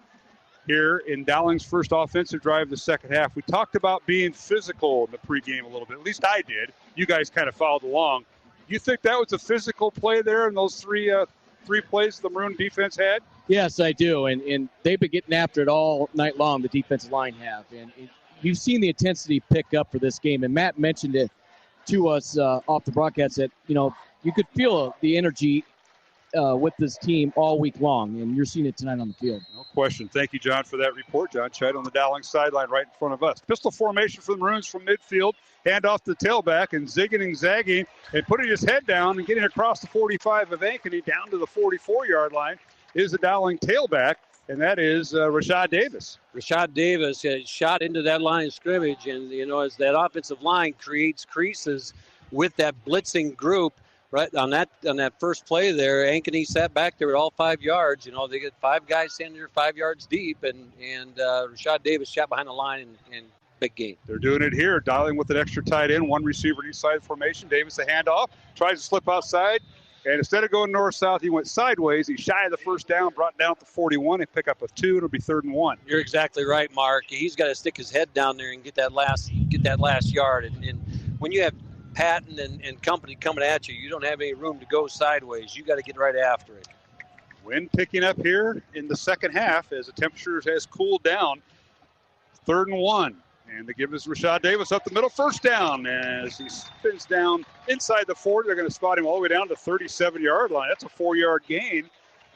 here in Dowling's first offensive drive of the second half, we talked about being physical in the pregame a little bit. At least I did. You guys kind of followed along. You think that was a physical play there in those three plays the Maroon defense had? Yes, I do. And they've been getting after it all night long, the defensive line have. And you've seen the intensity pick up for this game. And Matt mentioned it to us off the broadcast that, you could feel the energy with this team all week long, and you're seeing it tonight on the field. No question. Thank you, John, for that report. John Chad on the Dowling sideline right in front of us. Pistol formation for the Maroons from midfield. Hand off to the tailback and zigging and zagging and putting his head down and getting across the 45 of Ankeny down to the 44-yard line is the Dowling tailback, and that is Rashad Davis. Rashad Davis shot into that line of scrimmage, and, as that offensive line creates creases with that blitzing group, right on that first play there, Ankeny sat back there at all 5 yards. They get 5 guys standing there 5 yards deep, and Rashad Davis shot behind the line and big game. They're doing it here. Dowling with an extra tight end, 1 receiver each side formation. Davis a handoff, tries to slip outside, and instead of going north-south, he went sideways. He's shy of the first down, brought down to 41, and pick up a 2. It'll be 3rd and 1. You're exactly right, Mark. He's got to stick his head down there and get that last yard. And when you have Patton and company coming at you, you don't have any room to go sideways. You got to get right after it. Wind picking up here in the second half as the temperature has cooled down. 3rd and 1. And they give us Rashad Davis up the middle. First down as he spins down inside the 40. They're going to spot him all the way down to the 37-yard line. That's a 4-yard gain.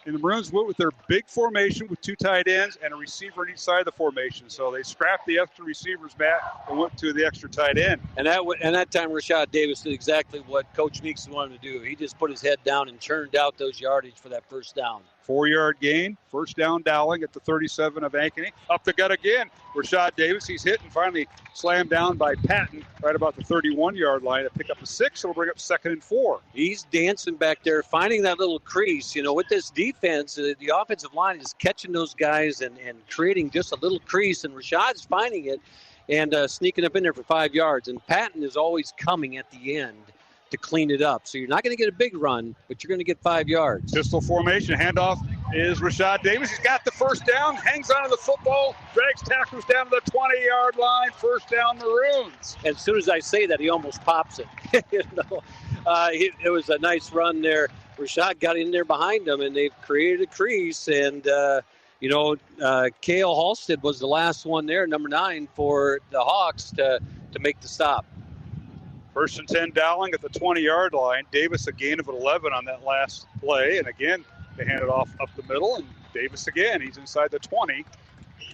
And the Maroons went with their big formation with 2 tight ends and a receiver on each side of the formation. So they scrapped the extra receivers, Matt, and went to the extra tight end. And that time Rashad Davis did exactly what Coach Meeks wanted to do. He just put his head down and churned out those yardage for that first down. 4-yard gain. First down Dowling at the 37 of Ankeny. Up the gut again. Rashad Davis. He's hit and finally slammed down by Patton right about the 31-yard line to pick up a 6. It'll bring up 2nd and 4. He's dancing back there, finding that little crease. With this defense, the offensive line is catching those guys and creating just a little crease, and Rashad's finding it and sneaking up in there for 5 yards. And Patton is always coming at the end to clean it up. So you're not going to get a big run, but you're going to get 5 yards. Pistol formation, handoff is Rashad Davis. He's got the first down, hangs onto the football, drags tacklers down to the 20-yard line, first down Maroons. As soon as I say that, he almost pops it. It was a nice run there. Rashad got in there behind him, and they've created a crease. And, Cale Halstead was the last one there, number 9, for the Hawks to make the stop. First and 10 Dowling at the 20-yard line. Davis a gain of 11 on that last play. And again, they hand it off up the middle. And Davis again, he's inside the 20.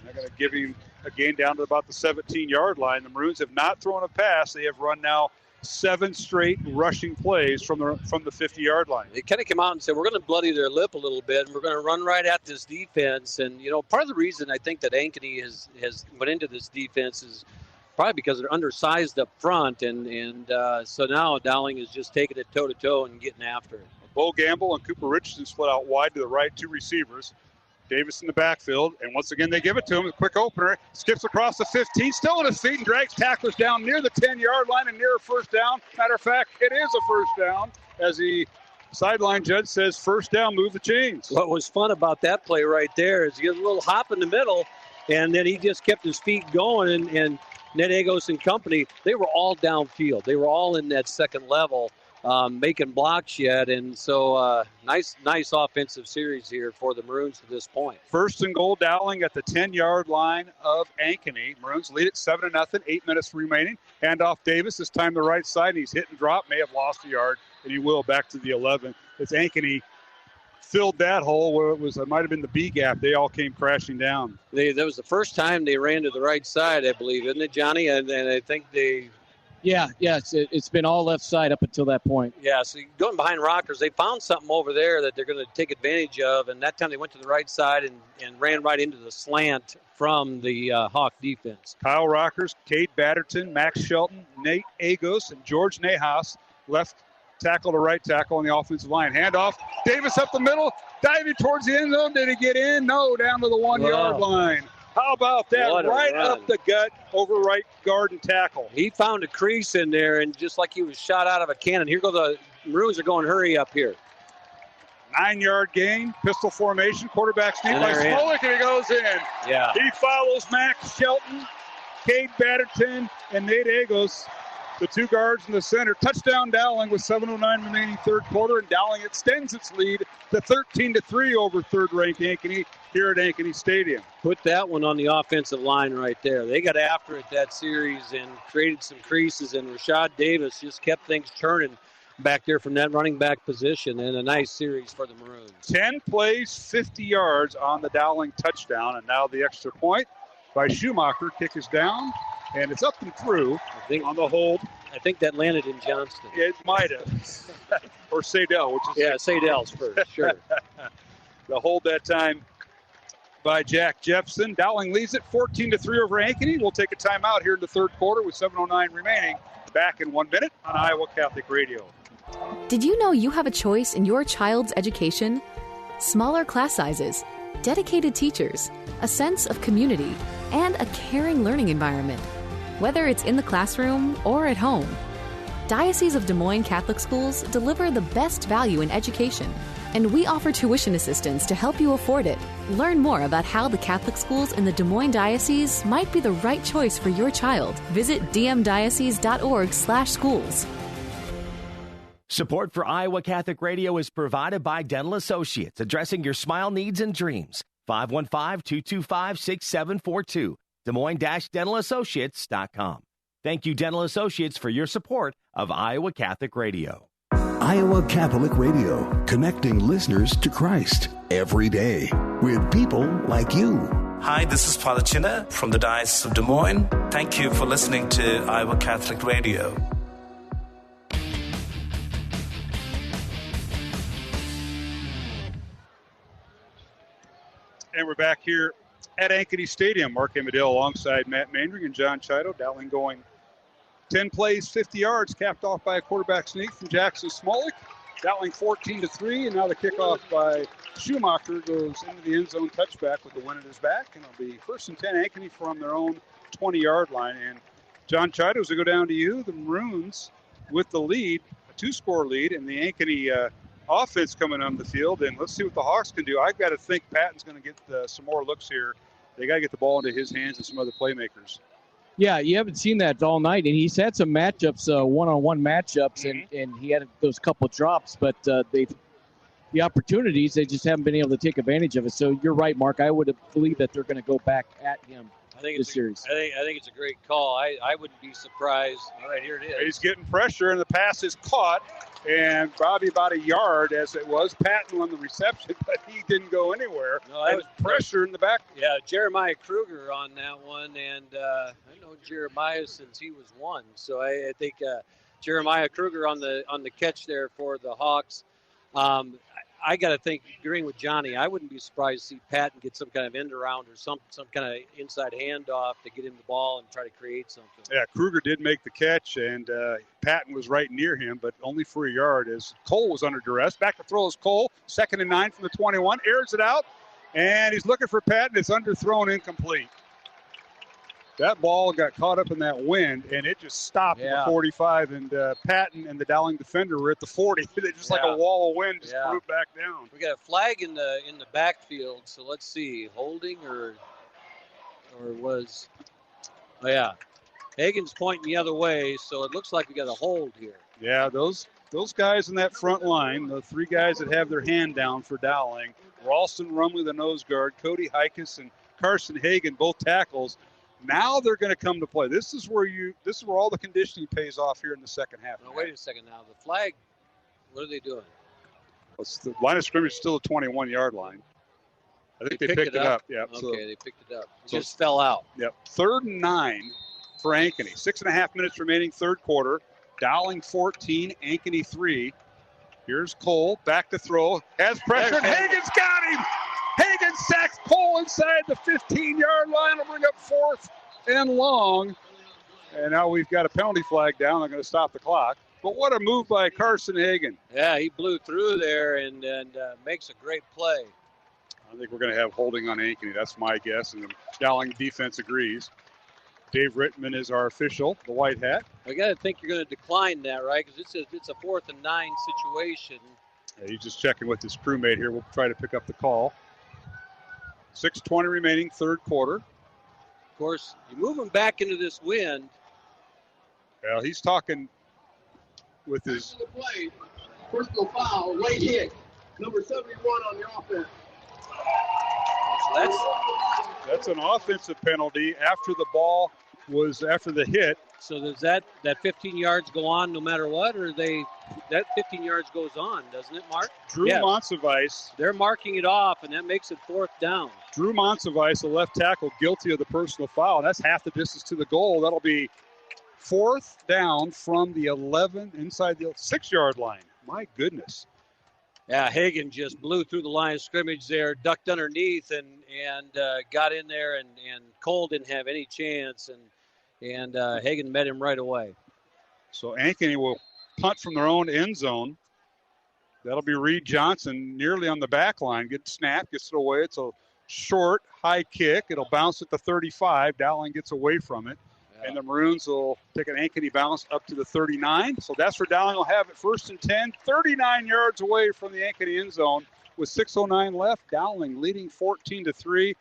They're going to give him a gain down to about the 17-yard line. The Maroons have not thrown a pass. They have run now 7 straight rushing plays from the 50-yard line. They kind of come out and said, we're going to bloody their lip a little bit, and we're going to run right at this defense. And, part of the reason I think that Ankeny has went into this defense is probably because they're undersized up front. And so now Dowling is just taking it toe-to-toe and getting after it. Bo Gamble and Cooper Richardson split out wide to the right, 2 receivers. Davis in the backfield, and once again they give it to him. A quick opener, skips across the 15, still on his feet, and drags tacklers down near the 10-yard line and near a first down. Matter of fact, it is a first down, as the sideline judge says, first down, move the chains. What was fun about that play right there is he had a little hop in the middle, and then he just kept his feet going, and Ned Agos and company, they were all downfield. They were all in that second level. Making blocks yet, and so nice offensive series here for the Maroons to this point. First and goal, Dowling at the 10-yard line of Ankeny. Maroons lead it 7-0, 8 minutes remaining. Handoff Davis, this time the right side, and he's hit and drop, may have lost a yard, and he will back to the 11. It's Ankeny filled that hole where it might have been the B gap. They all came crashing down. That was the first time they ran to the right side, I believe, isn't it, Johnny? And I think they... Yeah, it's been all left side up until that point. Yeah, so going behind Rockers, they found something over there that they're going to take advantage of, and that time they went to the right side and ran right into the slant from the Hawk defense. Kyle Rockers, Cade Batterton, Max Shelton, Nate Agos, and George Nahas, left tackle to right tackle on the offensive line. Handoff, Davis up the middle, diving towards the end zone. Did he get in? No, down to the 1-yard line. How about that? Right up the gut over right guard and tackle. He found a crease in there, and just like he was shot out of a cannon. Here go the Maroons are going hurry up here. 9-yard gain, pistol formation, quarterback sneak by Smolik, and he goes in. Yeah. He follows Max Shelton, Cade Batterton, and Nate Agos, the 2 guards in the center. Touchdown Dowling with 7:09 remaining third quarter, and Dowling extends its lead to 13-3 over third-ranked Ankeny here at Ankeny Stadium. Put that one on the offensive line right there. They got after it that series and created some creases, and Rashad Davis just kept things turning back there from that running back position, and a nice series for the Maroons. 10 plays, 50 yards on the Dowling touchdown, and now the extra point by Schumacher. Kick is down, and it's up and through on the hold. I think that landed in Johnston. It might have. Or Sadell, which is... Yeah, Sadell's first, sure. The hold that time by Jack Jeffson. Dowling leads it 14-3 over Ankeny. We'll take a timeout here in the third quarter with 7:09 remaining. Back in 1 minute on Iowa Catholic Radio. Did you know you have a choice in your child's education? Smaller class sizes, dedicated teachers, a sense of community, and a caring learning environment. Whether it's in the classroom or at home, Diocese of Des Moines Catholic Schools deliver the best value in education, and we offer tuition assistance to help you afford it. Learn more about how the Catholic schools in the Des Moines Diocese might be the right choice for your child. Visit dmdiocese.org/schools. Support for Iowa Catholic Radio is provided by Dental Associates, addressing your smile needs and dreams. 515-225-6742. Des Moines-DentalAssociates.com. Thank you, Dental Associates, for your support of Iowa Catholic Radio. Iowa Catholic Radio, connecting listeners to Christ every day with people like you. Hi, this is Father China from the Diocese of Des Moines. Thank you for listening to Iowa Catholic Radio. And we're back here at Ankeny Stadium. Mark Amadale alongside Matt Mandring and John Chido. Dowling going 10 plays, 50 yards, capped off by a quarterback sneak from Jackson Smolik. Dowling 14-3, and now the kickoff by Schumacher goes into the end zone touchback with the win at his back, and it'll be first and 10 Ankeny from their own 20-yard line. And John Chido, as we go down to you, the Maroons with the lead, a 2-score lead, and the Ankeny offense coming on the field, and let's see what the Hawks can do. I've got to think Patton's going to get some more looks here. They got to get the ball into his hands and some other playmakers. Yeah, you haven't seen that all night, and he's had some matchups, one-on-one matchups, and he had those couple drops, but the opportunities, they just haven't been able to take advantage of it. So you're right, Mark. I would believe that they're going to go back at him this series. I think it's a great call. I wouldn't be surprised. All right, here it is. He's getting pressure, and the pass is caught, and probably about a yard as it was. Patton on the reception, but he didn't go anywhere. No, that was pressure in the back. Yeah, Jeremiah Kruger on that one, and I know Jeremiah since he was one, so I think Jeremiah Kruger on the catch there for the Hawks. I got to think, agreeing with Johnny, I wouldn't be surprised to see Patton get some kind of end around or some kind of inside handoff to get him the ball and try to create something. Yeah, Kruger did make the catch, and Patton was right near him, but only for a yard as Cole was under duress. Back to throw is Cole, 2nd and 9 from the 21, airs it out, and he's looking for Patton. It's underthrown, incomplete. That ball got caught up in that wind, and it just stopped at the 45, and Patton and the Dowling defender were at the 40. They just like a wall of wind just moved back down. We got a flag in the backfield, so let's see, holding or was Hagen's pointing the other way, so it looks like we got a hold here. Yeah, those guys in that front line, the 3 guys that have their hand down for Dowling, Ralston Rumley, the nose guard, Cody Hikus, and Carson Hagen, both tackles. Now they're going to come to play. This is where all the conditioning pays off here in the second half. No, wait a second now. The flag, what are they doing? Well, the line of scrimmage is still a 21-yard line. I think they picked it up. Yeah. Okay, so, they picked it up. It just fell out. Yep. 3rd and 9 for Ankeny. 6.5 minutes remaining, third quarter. Dowling 14, Ankeny 3. Here's Cole, back to throw. Has pressure, and Hagen's got him! Hagen sacks Cole inside the 15-yard line. Will bring up 4th and long. And now we've got a penalty flag down. They're going to stop the clock. But what a move by Carson Hagen. Yeah, he blew through there and makes a great play. I think we're going to have holding on Ankeny. That's my guess. And the Dowling defense agrees. Dave Rittman is our official, the white hat. I got to think you're going to decline that, right? Because it's a 4th and 9 situation. Yeah, he's just checking with his crewmate here. We'll try to pick up the call. 6:20 remaining, third quarter. Of course, you move him back into this wind. Well, he's talking with his. Play. Personal foul, late hit. Number 71 on the offense. That's an offensive penalty after the hit. So does that 15 yards go on no matter what, or that 15 yards goes on, doesn't it, Mark? Drew Monsivice. They're marking it off, and that makes it 4th down. Drew Monsivice, the left tackle, guilty of the personal foul. That's half the distance to the goal. That'll be 4th down from the 11 inside the 6-yard line. My goodness. Yeah, Hagen just blew through the line of scrimmage there, ducked underneath, and got in there, and Cole didn't have any chance, and Hagen met him right away. So Ankeny will punt from their own end zone. That'll be Reed Johnson nearly on the back line. Gets snapped, gets it away. It's a short, high kick. It'll bounce at the 35. Dowling gets away from it. Yeah. And the Maroons will take an Ankeny bounce up to the 39. So that's where Dowling will have it 1st and 10. 39 yards away from the Ankeny end zone with 6:09 left. Dowling leading 14-3.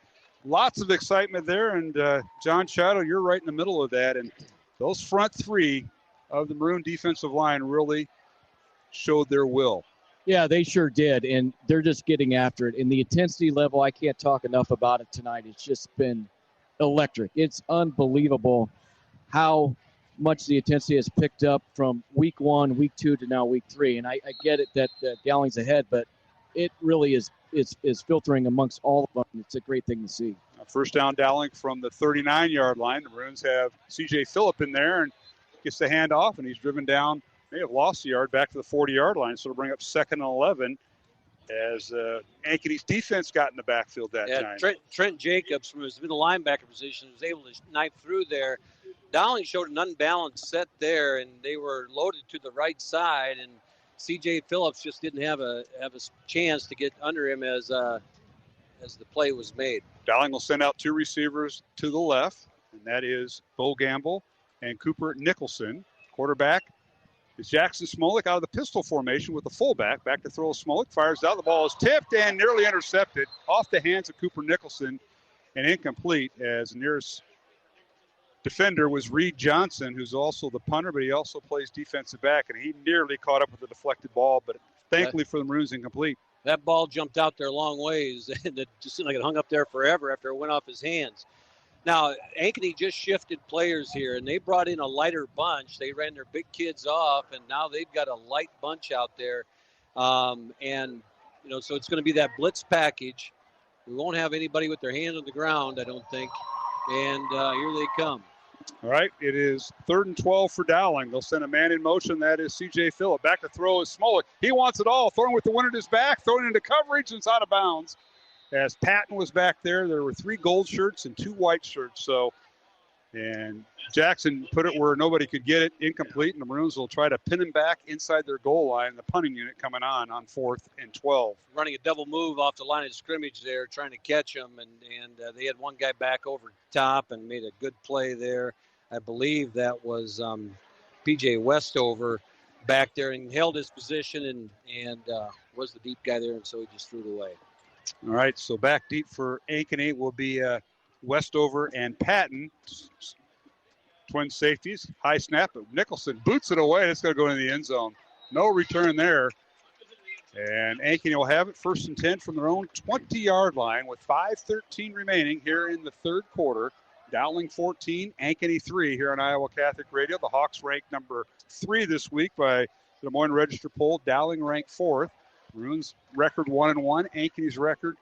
Lots of excitement there, and John Shadow, you're right in the middle of that. And those front 3 of the Maroon defensive line really showed their will. Yeah, they sure did, and they're just getting after it. And the intensity level, I can't talk enough about it tonight. It's just been electric. It's unbelievable how much the intensity has picked up from week 1, week 2 to now week 3. And I get it that Dowling's ahead, but it really is filtering amongst all of them. It's a great thing to see. First down Dowling from the 39-yard line. The Maroons have C.J. Phillip in there and gets the handoff, and he's driven down. May have lost a yard back to the 40-yard line, so it'll bring up 2nd and 11 as Ankeny's defense got in the backfield that time. Trent Jacobs from his middle linebacker position was able to knife through there. Dowling showed an unbalanced set there, and they were loaded to the right side, and C.J. Phillips just didn't have a chance to get under him as the play was made. Dowling will send out 2 receivers to the left, and that is Bo Gamble and Cooper Nicholson. Quarterback It's Jackson Smolik out of the pistol formation with the fullback. Back to throw. Smolik fires out. The ball is tipped and nearly intercepted off the hands of Cooper Nicholson and incomplete, as the nearest defender was Reed Johnson, who's also the punter, but he also plays defensive back, and he nearly caught up with the deflected ball, but thankfully for the Maroons, incomplete. That ball jumped out there a long ways, and it just seemed like it hung up there forever after it went off his hands. Now, Ankeny just shifted players here, and they brought in a lighter bunch. They ran their big kids off, and now they've got a light bunch out there. So it's going to be that blitz package. We won't have anybody with their hand on the ground, I don't think. And here they come. All right, it is 3rd and 12 for Dowling. They'll send a man in motion. That is C.J. Phillip. Back to throw is Smolik. He wants it all. Throwing with the wind at his back. Throwing into coverage, and it's out of bounds. As Patton was back there, there were 3 gold shirts and 2 white shirts. And Jackson put it where nobody could get it, incomplete, and the Maroons will try to pin him back inside their goal line. The punting unit coming on 4th and 12. Running a double move off the line of scrimmage there, trying to catch him, and they had one guy back over top and made a good play there. I believe that was P.J. Westover back there and held his position and was the deep guy there, and so he just threw it away. All right, so back deep for Ankeny will be Westover and Patton. Twin safeties. High snap, but Nicholson boots it away. It's going to go into the end zone. No return there. And Ankeny will have it 1st and 10 from their own 20-yard line with 5:13 remaining here in the 3rd quarter. Dowling 14, Ankeny 3 here on Iowa Catholic Radio. The Hawks ranked number 3 this week by the Des Moines Register poll. Dowling ranked 4th. Maroons record 1-1. Ankeny's record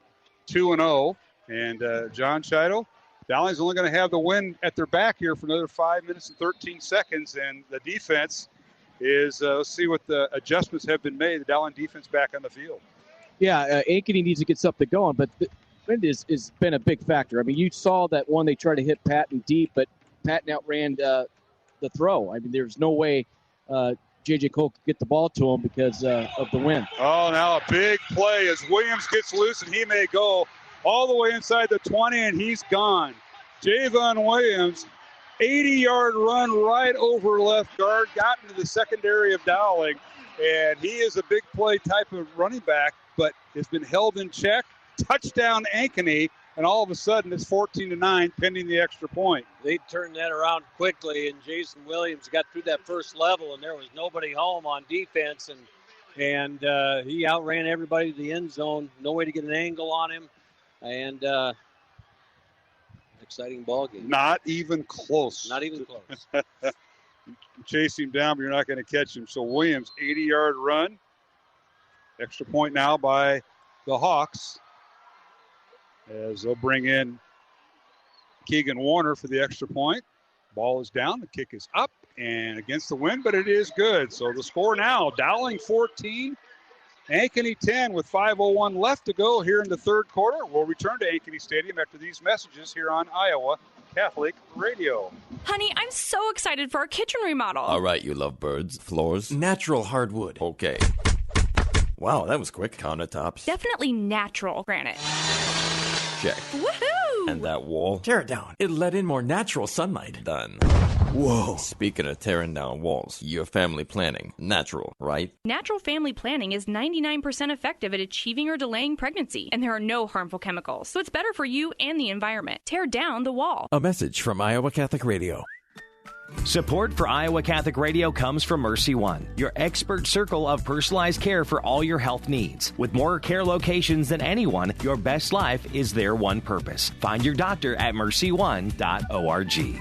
2-0. And John Chido, Dowling's only going to have the win at their back here for another 5 minutes and 13 seconds. And the defense is, let's see what the adjustments have been made. The Dowling defense back on the field. Yeah, Ankeny needs to get something going, but the wind has been a big factor. I mean, you saw that one they tried to hit Patton deep, but Patton outran the throw. I mean, there's no way J.J. Cole could get the ball to him because of the wind. Oh, now a big play as Williams gets loose, and he may go all the way inside the 20, and he's gone. Javon Williams, 80-yard run right over left guard, got into the secondary of Dowling, and he is a big play type of running back, but has been held in check. Touchdown Ankeny, and all of a sudden it's 14-9 pending the extra point. They turned that around quickly, and Jason Williams got through that first level, and there was nobody home on defense, and he outran everybody to the end zone. No way to get an angle on him, and exciting ball game. Not even close. Not even close. Chase him down, but you're not going to catch him. So Williams, 80-yard run. Extra point now by the Hawks, as they'll bring in Keegan Warner for the extra point. Ball is down. The kick is up and against the wind, but it is good. So the score now, Dowling 14, Ankeny 10 with 5:01 left to go here in the 3rd quarter. We'll return to Ankeny Stadium after these messages here on Iowa Catholic Radio. Honey, I'm so excited for our kitchen remodel. All right, you love birds. Floors? Natural hardwood. Okay. Wow, that was quick. Countertops? Definitely natural granite. Check. Woohoo! And that wall? Tear it down. It let in more natural sunlight. Done. Whoa. Speaking of tearing down walls, your family planning. Natural, right? Natural family planning is 99% effective at achieving or delaying pregnancy, and there are no harmful chemicals, so it's better for you and the environment. Tear down the wall. A message from Iowa Catholic Radio. Support for Iowa Catholic Radio comes from Mercy One, your expert circle of personalized care for all your health needs. With more care locations than anyone, your best life is their one purpose. Find your doctor at mercy1.org.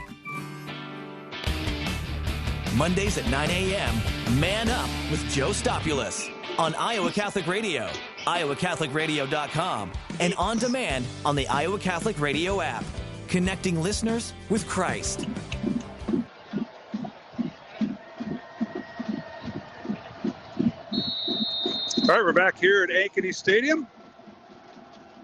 Mondays at 9 a.m., Man Up with Joe Stopulos on Iowa Catholic Radio, iowacatholicradio.com, and on demand on the Iowa Catholic Radio app. Connecting listeners with Christ. All right, we're back here at Ankeny Stadium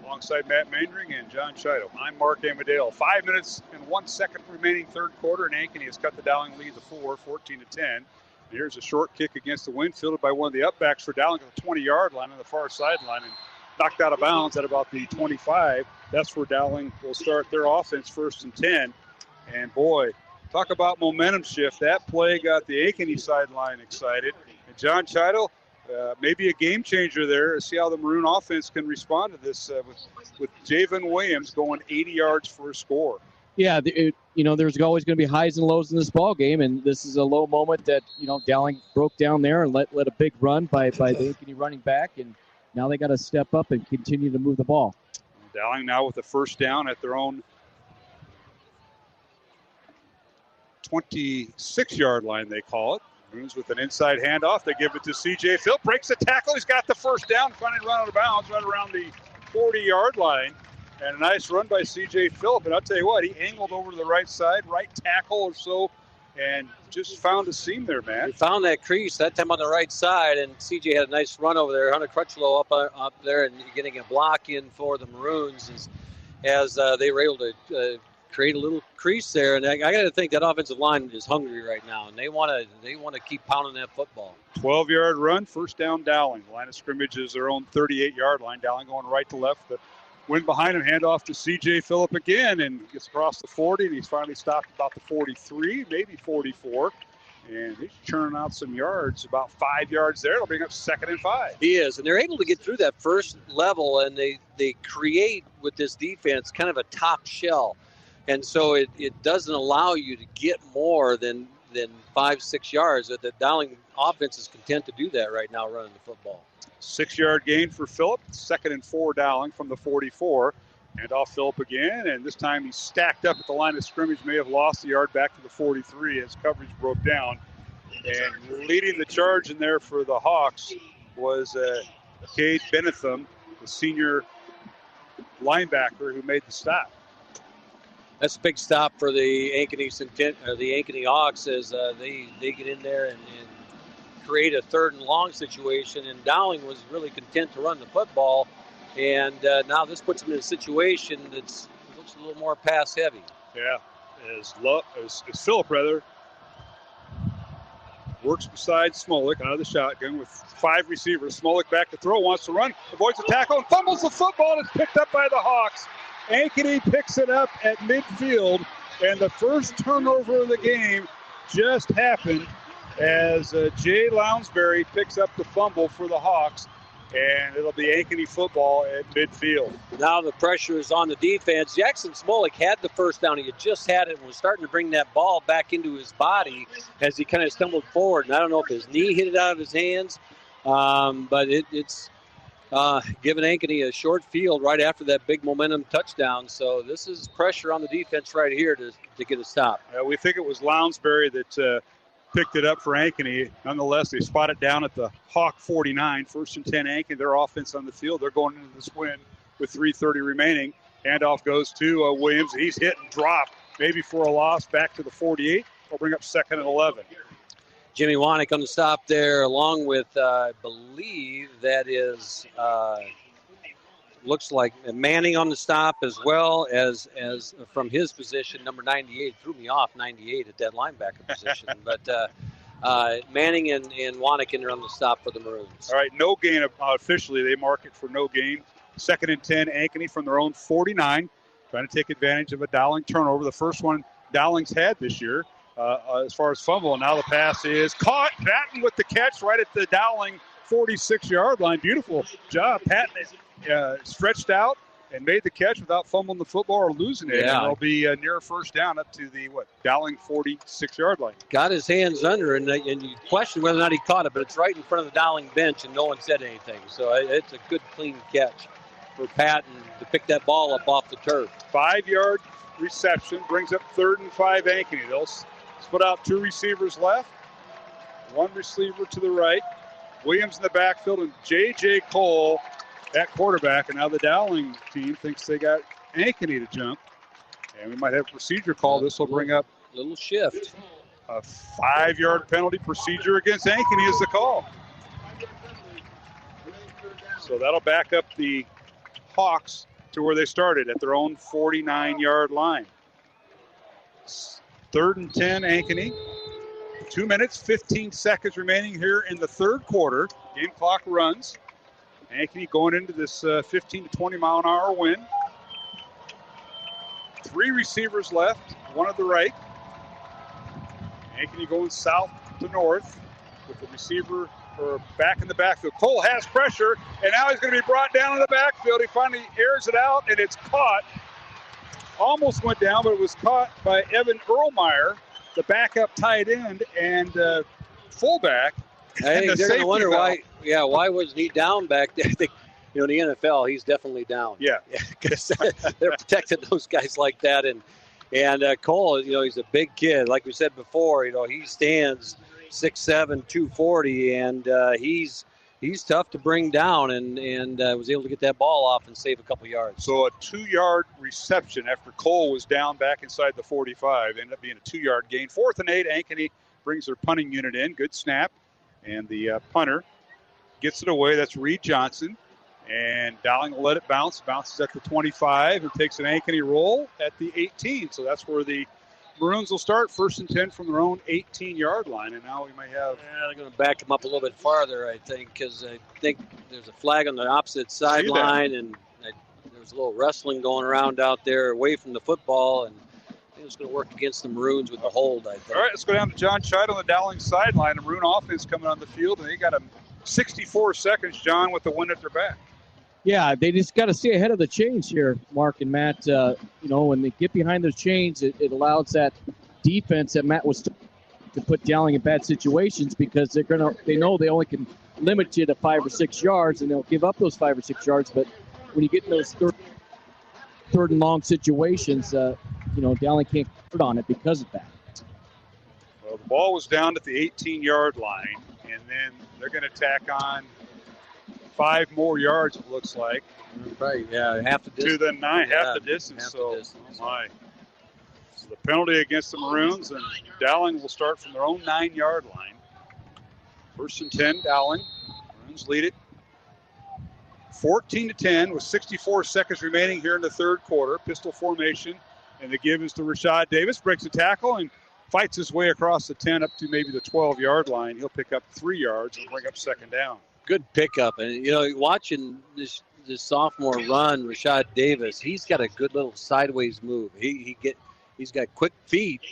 alongside Matt Mandring and John Chido. I'm Mark Amadale. 5 minutes and 1 second remaining 3rd quarter, and Ankeny has cut the Dowling lead to 4, 14-10. And here's a short kick against the wind, fielded by one of the upbacks for Dowling at the 20-yard line on the far sideline and knocked out of bounds at about the 25. That's where Dowling will start their offense 1st and 10. And boy, Talk about momentum shift. That play got the Ankeny sideline excited. And John Chido, maybe a game changer there. See how the Maroon offense can respond to this with Javen Williams going 80 yards for a score. Yeah, there's always going to be highs and lows in this ball game, and this is a low moment that, Dowling broke down there and let a big run by the Ankeny running back, and now they got to step up and continue to move the ball. Dowling now with a first down at their own 26-yard line, they call it. Maroons with an inside handoff. They give it to C.J. Phil. Breaks the tackle. He's got the first down. Finally run out of bounds right around the 40-yard line. And a nice run by C.J. Phillip. And I'll tell you what, he angled over to the right side, right tackle or so, and just found a seam there, man. He found that crease that time on the right side, and C.J. had a nice run over there. Hunter Crutchlow up there and getting a block in for the Maroons as they were able to create a little crease there. And I got to think that offensive line is hungry right now, and they want to keep pounding that football. 12-yard run, first down Dowling. The line of scrimmage is their own 38-yard line. Dowling going right to left. The wind behind him, handoff to C.J. Phillip again, and gets across the 40, and he's finally stopped about the 43, maybe 44. And he's churning out some yards, about 5 yards there. It'll bring up 2nd and 5. He is, and they're able to get through that first level, and they create with this defense kind of a top shell. And so it doesn't allow you to get more than 5-6 yards. The Dowling offense is content to do that right now, running the football. 6-yard gain for Phillip. 2nd and 4 Dowling from the 44. And off Phillip again, and this time he's stacked up at the line of scrimmage. May have lost the yard back to the 43 as coverage broke down. And leading the charge in there for the Hawks was Cade Benetham, the senior linebacker who made the stop. That's a big stop for the Ankeny Hawks as they get in there and create a 3rd and long situation. And Dowling was really content to run the football. And now this puts them in a situation that looks a little more pass heavy. Yeah, as Phillip works beside Smolik out of the shotgun with 5 receivers. Smolik back to throw, wants to run, avoids the tackle, and fumbles the football, and it's picked up by the Hawks. Ankeny picks it up at midfield, and the first turnover of the game just happened as Jay Lounsbury picks up the fumble for the Hawks, and it'll be Ankeny football at midfield. Now the pressure is on the defense. Jackson Smolik had the first down. He had just had it and was starting to bring that ball back into his body as he kind of stumbled forward. And I don't know if his knee hit it out of his hands, but it's giving Ankeny a short field right after that big momentum touchdown. So this is pressure on the defense right here to get a stop. We think it was Lounsbury that picked it up for Ankeny. Nonetheless, they spot it down at the Hawk 49. 1st and 10 Ankeny. Their offense on the field. They're going into this win with 3:30 remaining. Handoff goes to Williams. He's hit and dropped, maybe for a loss, back to the 48. They'll bring up 2nd and 11. Jimmy Wanek on the stop there, along with, I believe that is, looks like Manning on the stop, as well as from his position, number 98. Threw me off, 98 at that linebacker position. But Manning and Wanek are on the stop for the Maroons. All right, no gain officially. They mark it for no gain. 2nd and 10, Ankeny from their own 49. Trying to take advantage of a Dowling turnover. The first one Dowling's had this year. As far as fumble, and now the pass is caught. Patton with the catch right at the Dowling 46-yard line. Beautiful job. Patton stretched out and made the catch without fumbling the football or losing it. Yeah. And it'll be near first down up to the Dowling 46-yard line. Got his hands under, and you question whether or not he caught it, but it's right in front of the Dowling bench, and no one said anything. So it's a good, clean catch for Patton to pick that ball up off the turf. 5-yard reception brings up 3rd and 5 Ankeny. They'll split out 2 receivers left, 1 receiver to the right. Williams in the backfield and J.J. Cole at quarterback. And now the Dowling team thinks they got Ankeny to jump. And we might have a procedure call. This will bring up a little shift. A 5-yard penalty. Procedure against Ankeny is the call. So that'll back up the Hawks to where they started at their own 49-yard line. 3rd and 10, Ankeny. 2 minutes, 15 seconds remaining here in the 3rd quarter. Game clock runs. Ankeny going into this 15 to 20 mile an hour wind. 3 receivers left, 1 at the right. Ankeny going south to north with the receiver or back in the backfield. Cole has pressure, and now he's going to be brought down in the backfield. He finally airs it out, and it's caught. Almost went down, but it was caught by Evan Erlmeyer, the backup tight end and fullback. I think they're going to wonder why wasn't he down back there? I think, in the NFL, he's definitely down. Yeah. Because they're protecting those guys like that. And Cole, he's a big kid. Like we said before, he stands 6'7", 240, and he's tough to bring down, and was able to get that ball off and save a couple yards. So a 2-yard reception after Cole was down back inside the 45. Ended up being a 2-yard gain. 4th and 8, Ankeny brings their punting unit in. Good snap. And the punter gets it away. That's Reed Johnson. And Dowling will let it bounce. Bounces at the 25 and takes an Ankeny roll at the 18. So that's where the Maroons will start. 1st and 10 from their own 18-yard line. And now we might have... they're going to back them up a little bit farther, I think, because I think there's a flag on the opposite sideline. And there's a little wrestling going around out there away from the football. And I think it's going to work against the Maroons with the hold, I think. All right, let's go down to John Scheid on the Dowling sideline. The Maroon offense coming on the field, and they got 64 seconds, John, with the wind at their back. Yeah, they just got to stay ahead of the chains here, Mark and Matt. When they get behind those chains, it allows that defense that Matt was to put Dowling in bad situations because they know they only can limit you to 5 or 6 yards, and they'll give up those 5 or 6 yards. But when you get in those third and long situations, Dowling can't put on it because of that. Well, the ball was down at the 18-yard line, and then they're going to tack on 5 more yards, it looks like. Right, yeah, half the distance. To the 9, half the distance. Oh my. So the penalty against the Maroons, and Dowling will start from their own 9-yard line. 1st and 10, Dowling. Maroons lead it 14-10 with 64 seconds remaining here in the third quarter. Pistol formation, and the give is to Rashad Davis. Breaks a tackle and fights his way across the 10 up to maybe the 12-yard line. He'll pick up 3 yards and bring up 2nd down. Good pickup. And, watching this sophomore run, Rashad Davis, he's got a good little sideways move. He's got quick feet,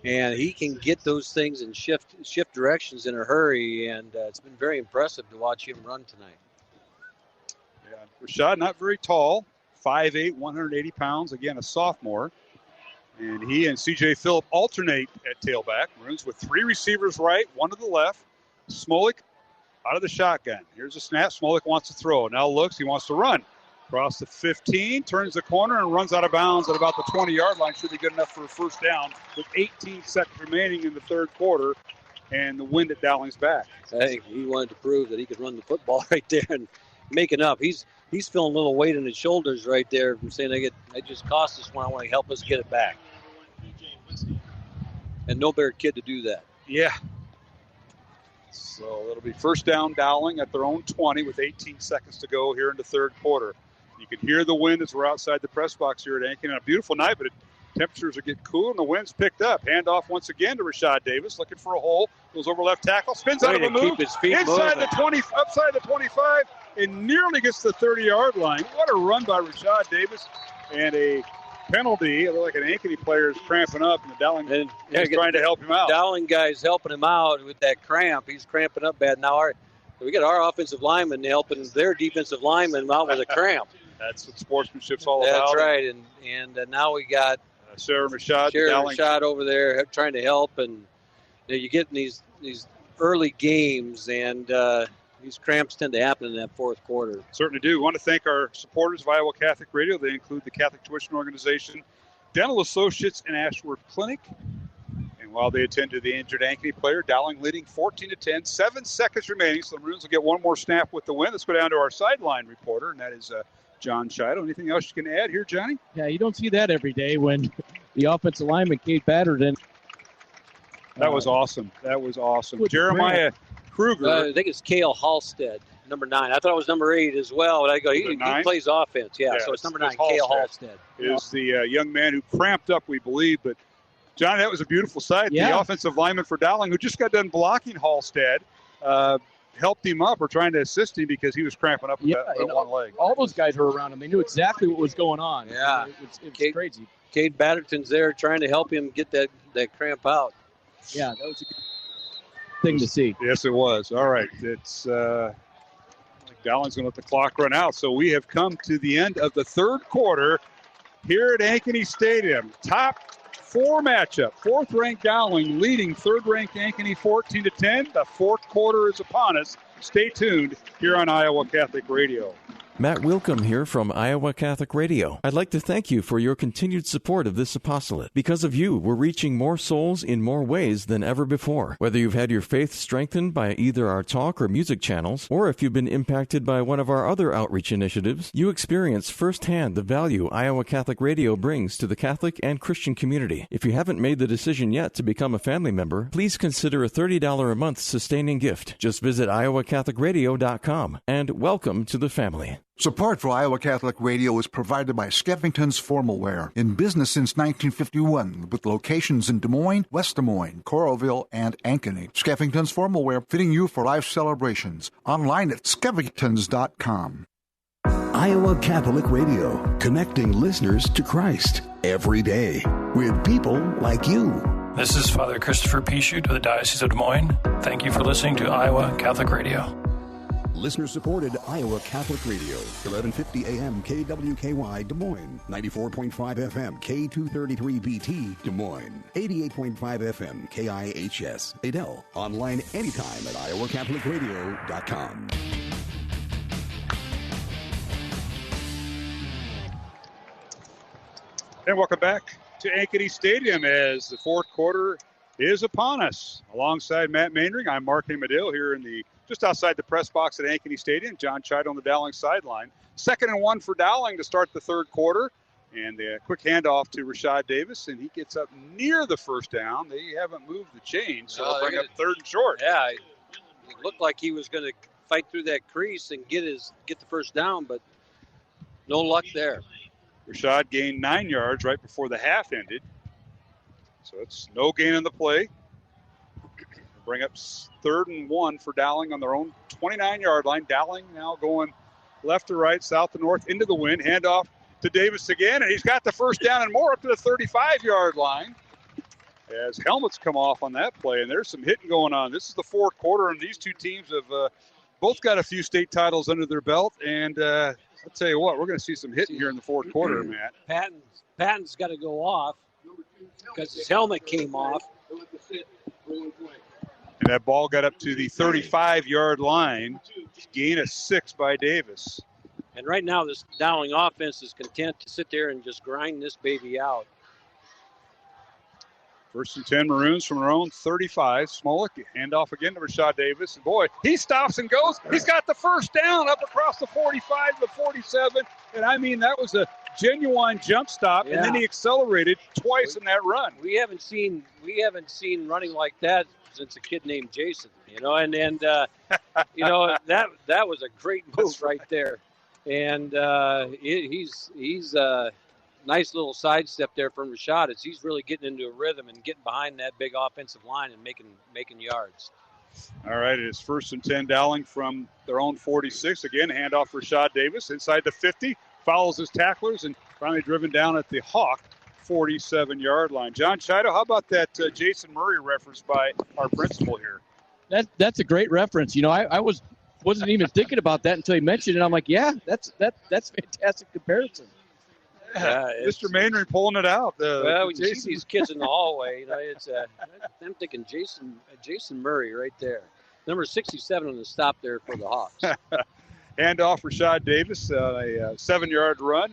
and he can get those things and shift directions in a hurry, and it's been very impressive to watch him run tonight. Yeah, Rashad, not very tall, 5'8", 180 pounds, again, a sophomore. And he and C.J. Phillip alternate at tailback. Maroons with 3 receivers right, 1 to the left. Smolik out of the shotgun. Here's a snap. Smolik wants to throw. Now looks. He wants to run. Across the 15, turns the corner, and runs out of bounds at about the 20-yard line. Should be good enough for a 1st down with 18 seconds remaining in the third quarter. And the wind at Dowling's back. I think he wanted to prove that he could run the football right there and make it up. He's feeling a little weight in his shoulders right there from saying, I just cost us one. I want to help us get it back. And no better kid to do that. Yeah. So it'll be 1st down Dowling at their own 20 with 18 seconds to go here in the third quarter. You can hear the wind as we're outside the press box here at Ankeny. A beautiful night, but temperatures are getting cool and the wind's picked up. Handoff once again to Rashad Davis, looking for a hole. Goes over left tackle, spins out of a move. Inside the 20, upside the 25, and nearly gets the 30-yard line. What a run by Rashad Davis. And a penalty. It looked like an Ankeny player is cramping up, and the Dowling is trying to help him out. Dowling guy's helping him out with that cramp. He's cramping up bad. Now we got our offensive lineman helping their defensive lineman out with a cramp. That's what sportsmanship's all about. That's right. And now we got Sarah Rashad over there trying to help. And you get in these early games, and these cramps tend to happen in that fourth quarter. Certainly do. We want to thank our supporters of Iowa Catholic Radio. They include the Catholic Tuition Organization, Dental Associates, and Ashworth Clinic. And while they attend to the injured Ankeny player, Dowling leading 14-10, 7 seconds remaining. So the Maroons will get one more snap with the win. Let's go down to our sideline reporter, and that is John Scheid. Anything else you can add here, Johnny? Yeah, you don't see that every day when the offensive lineman, Kate Batterton. That was awesome. Jeremiah Kruger. I think it's Cale Halstead, number 9. I thought it was number 8 as well. But I go, he plays offense. Yeah, so it's number 9, Cale Halstead. Is the young man who cramped up, we believe. But, Johnny, that was a beautiful sight. Yeah. The offensive lineman for Dowling, who just got done blocking Halstead, helped him up or trying to assist him because he was cramping up with that one leg. All those guys were around him. They knew exactly what was going on. Yeah. It was crazy. Cade Batterton's there trying to help him get that cramp out. Yeah, that was a good thing to see. Yes, it was. All right. It's Dowling's going to let the clock run out. So we have come to the end of the third quarter here at Ankeny Stadium. Top 4 matchup. 4th-ranked Dowling leading 3rd-ranked Ankeny 14-10. The fourth quarter is upon us. Stay tuned here on Iowa Catholic Radio. Matt Wilcom here from Iowa Catholic Radio. I'd like to thank you for your continued support of this apostolate. Because of you, we're reaching more souls in more ways than ever before. Whether you've had your faith strengthened by either our talk or music channels, or if you've been impacted by one of our other outreach initiatives, you experience firsthand the value Iowa Catholic Radio brings to the Catholic and Christian community. If you haven't made the decision yet to become a family member, please consider a $30 a month sustaining gift. Just visit iowacatholicradio.com and welcome to the family. Support for Iowa Catholic Radio is provided by Skeffington's Formal Wear, in business since 1951, with locations in Des Moines, West Des Moines, Coralville, and Ankeny. Skeffington's Formal Wear, fitting you for life celebrations. Online at skeffingtons.com. Iowa Catholic Radio, connecting listeners to Christ every day with people like you. This is Father Christopher Pichut of the Diocese of Des Moines. Thank you for listening to Iowa Catholic Radio. Listener-supported Iowa Catholic Radio, 1150 AM KWKY Des Moines, 94.5 FM K233BT Des Moines, 88.5 FM KIHS Adel. Online anytime at iowacatholicradio.com. And welcome back to Ankeny Stadium as the fourth quarter is upon us. Alongside Matt Mainring, I'm Mark Amadale here in just outside the press box at Ankeny Stadium. John Chido on the Dowling sideline. 2nd and 1 for Dowling to start the third quarter. And a quick handoff to Rashad Davis, and he gets up near the first down. They haven't moved the chain, so they'll bring up 3rd and short. Yeah, it looked like he was going to fight through that crease and get the first down, but no luck there. Rashad gained 9 yards right before the half ended. So it's no gain in the play. Bring up 3rd and 1 for Dowling on their own 29-yard line. Dowling now going left to right, south to north, into the wind. Handoff to Davis again, and he's got the first down and more up to the 35-yard line as helmets come off on that play, and there's some hitting going on. This is the fourth quarter, and these two teams have both got a few state titles under their belt, and I'll tell you what, we're going to see some hitting here in the fourth quarter, Matt. Patton's got to go off because his helmet came off. And that ball got up to the 35-yard line. Gain of 6 by Davis. And right now, this Dowling offense is content to sit there and just grind this baby out. 1st and 10 Maroons from their own 35. Smolik, handoff again to Rashad Davis. And boy, he stops and goes. He's got the first down up across the 45 to the 47. And I mean, that was a genuine jump stop. Yeah. And then he accelerated twice in that run. We haven't seen running like that since a kid named Jason, you know, and you know, that was a great move right there. And he's nice little sidestep there from Rashad as he's really getting into a rhythm and getting behind that big offensive line and making yards. All right, it is 1st and 10 Dowling from their own 46. Again, handoff for Rashad Davis inside the 50, follows his tacklers, and finally driven down at the Hawk 47-yard line. John Chido, how about that Jason Murray reference by our principal here? That's a great reference. You know, I wasn't even thinking about that until he mentioned it. I'm like, yeah, that's fantastic comparison. Yeah, Mr. Mainring pulling it out. Well, when you see these kids in the hallway, you know, I'm thinking Jason Murray right there. Number 67 on the stop there for the Hawks. Handoff for Rashad Davis, a 7-yard run.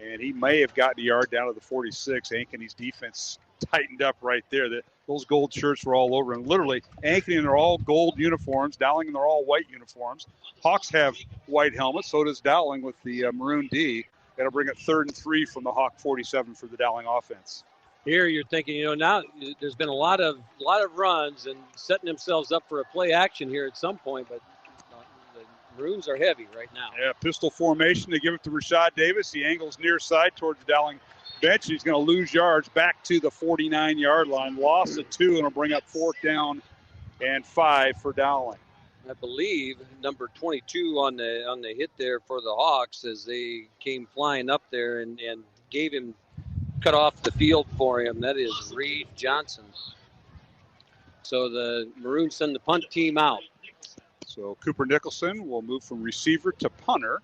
And he may have gotten a yard down to the 46. Ankeny's defense tightened up right there. Those gold shirts were all over. And literally, Ankeny in their all gold uniforms, Dowling in their all white uniforms. Hawks have white helmets. So does Dowling with the maroon D. That'll bring it 3rd and 3 from the Hawk 47 for the Dowling offense. Here you're thinking, you know, now there's been a lot of runs and setting themselves up for a play action here at some point, but the Maroons are heavy right now. Yeah, pistol formation. They give it to Rashad Davis. He angles near side towards the Dowling bench. He's going to lose yards back to the 49-yard line. Loss of 2, and it'll bring up 4th down and 5 for Dowling. I believe number 22 on the hit there for the Hawks as they came flying up there and gave him cut off the field for him. That is Reed Johnson. So the Maroons send the punt team out. So Cooper Nicholson will move from receiver to punter.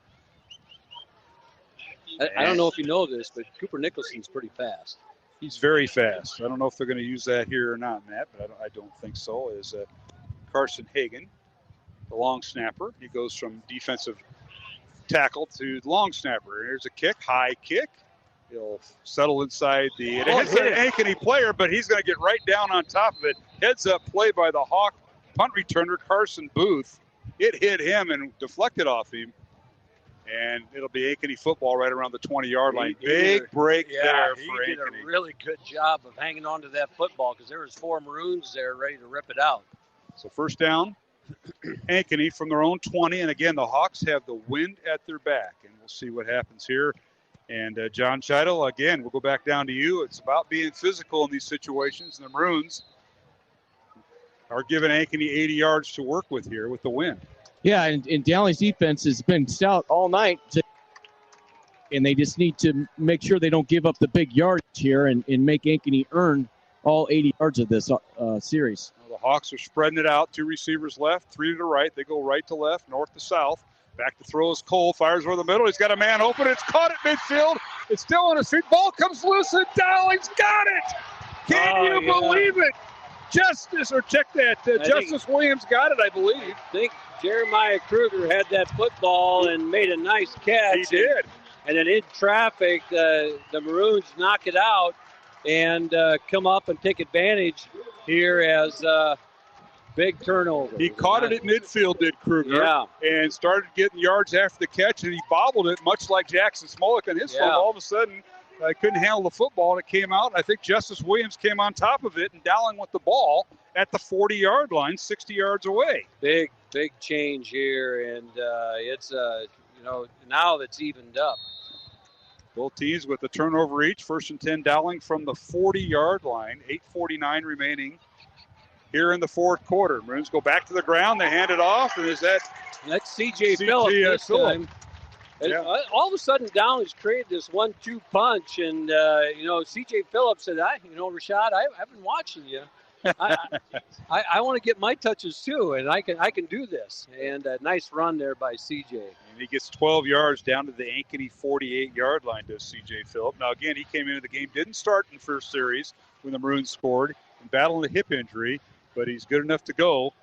I don't know if you know this, but Cooper Nicholson's pretty fast. He's very fast. I don't know if they're going to use that here or not, Matt, but I don't think so. Is Carson Hagan, the long snapper. He goes from defensive tackle to long snapper. Here's a kick, high kick. He'll settle inside the it's an Ankeny player, but he's going to get right down on top of it. Heads up play by the Hawk punt returner, Carson Booth. It hit him and deflected off him. And it'll be Ankeny football right around the 20-yard line. Big break there for Ankeny. He did a really good job of hanging on to that football because there was 4 Maroons there ready to rip it out. So first down, Ankeny from their own 20. And again, the Hawks have the wind at their back. And we'll see what happens here. And John Scheidel, again, we'll go back down to you. It's about being physical in these situations. And the Maroons are giving Ankeny 80 yards to work with here with the wind. Yeah, and Dowling's defense has been stout all night. And they just need to make sure they don't give up the big yards here and make Ankeny earn all 80 yards of this series. The Hawks are spreading it out. 2 receivers left, 3 to the right. They go right to left, north to south. Back to throw is Cole. Fires over the middle. He's got a man open. It's caught at midfield. It's still on his feet. Ball comes loose, and Dowling's got it. Can you believe it? Justice Williams got it, I believe. I think Jeremiah Kruger had that football and made a nice catch. He did. And then in traffic, the Maroons knock it out and come up and take advantage here as big turnover. He caught it at midfield, did Kruger, and started getting yards after the catch, and he bobbled it much like Jackson Smolik on his phone. All of a sudden, couldn't handle the football, and it came out. I think Justice Williams came on top of it, and Dowling with the ball at the 40-yard line, 60 yards away. Big change here, and it's, now that's evened up. Both teams with the turnover each. First and 10, Dowling from the 40-yard line, 8:49 remaining here in the fourth quarter. Maroons go back to the ground. They hand it off, and that's C.J. Phillips this time. All of a sudden, Dowling's created this 1-2 punch, and C.J. Phillips said, Rashad, I've been watching you. I want to get my touches too, and I can do this. And a nice run there by C.J. And he gets 12 yards down to the Ankeny 48-yard line, does C.J. Phillips. Now, again, he came into the game, didn't start in the first series when the Maroons scored, and battling a hip injury, but he's good enough to go.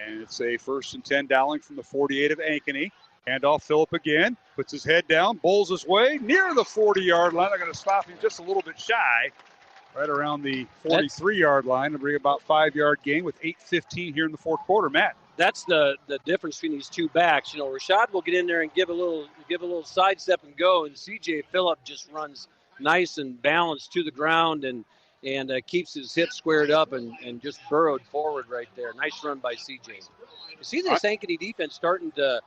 And it's a first and 10, Dowling from the 48 of Ankeny. Handoff, Phillip again, puts his head down, bowls his way near the 40-yard line. They're going to stop him just a little bit shy, right around the 43-yard line, and bring about 5-yard gain with 8:15 here in the fourth quarter. Matt. That's the difference between these two backs. Rashad will get in there and give a little sidestep and go, and C.J. Phillip just runs nice and balanced to the ground and keeps his hips squared up and just burrowed forward right there. Nice run by C.J. You see this Ankeny defense starting to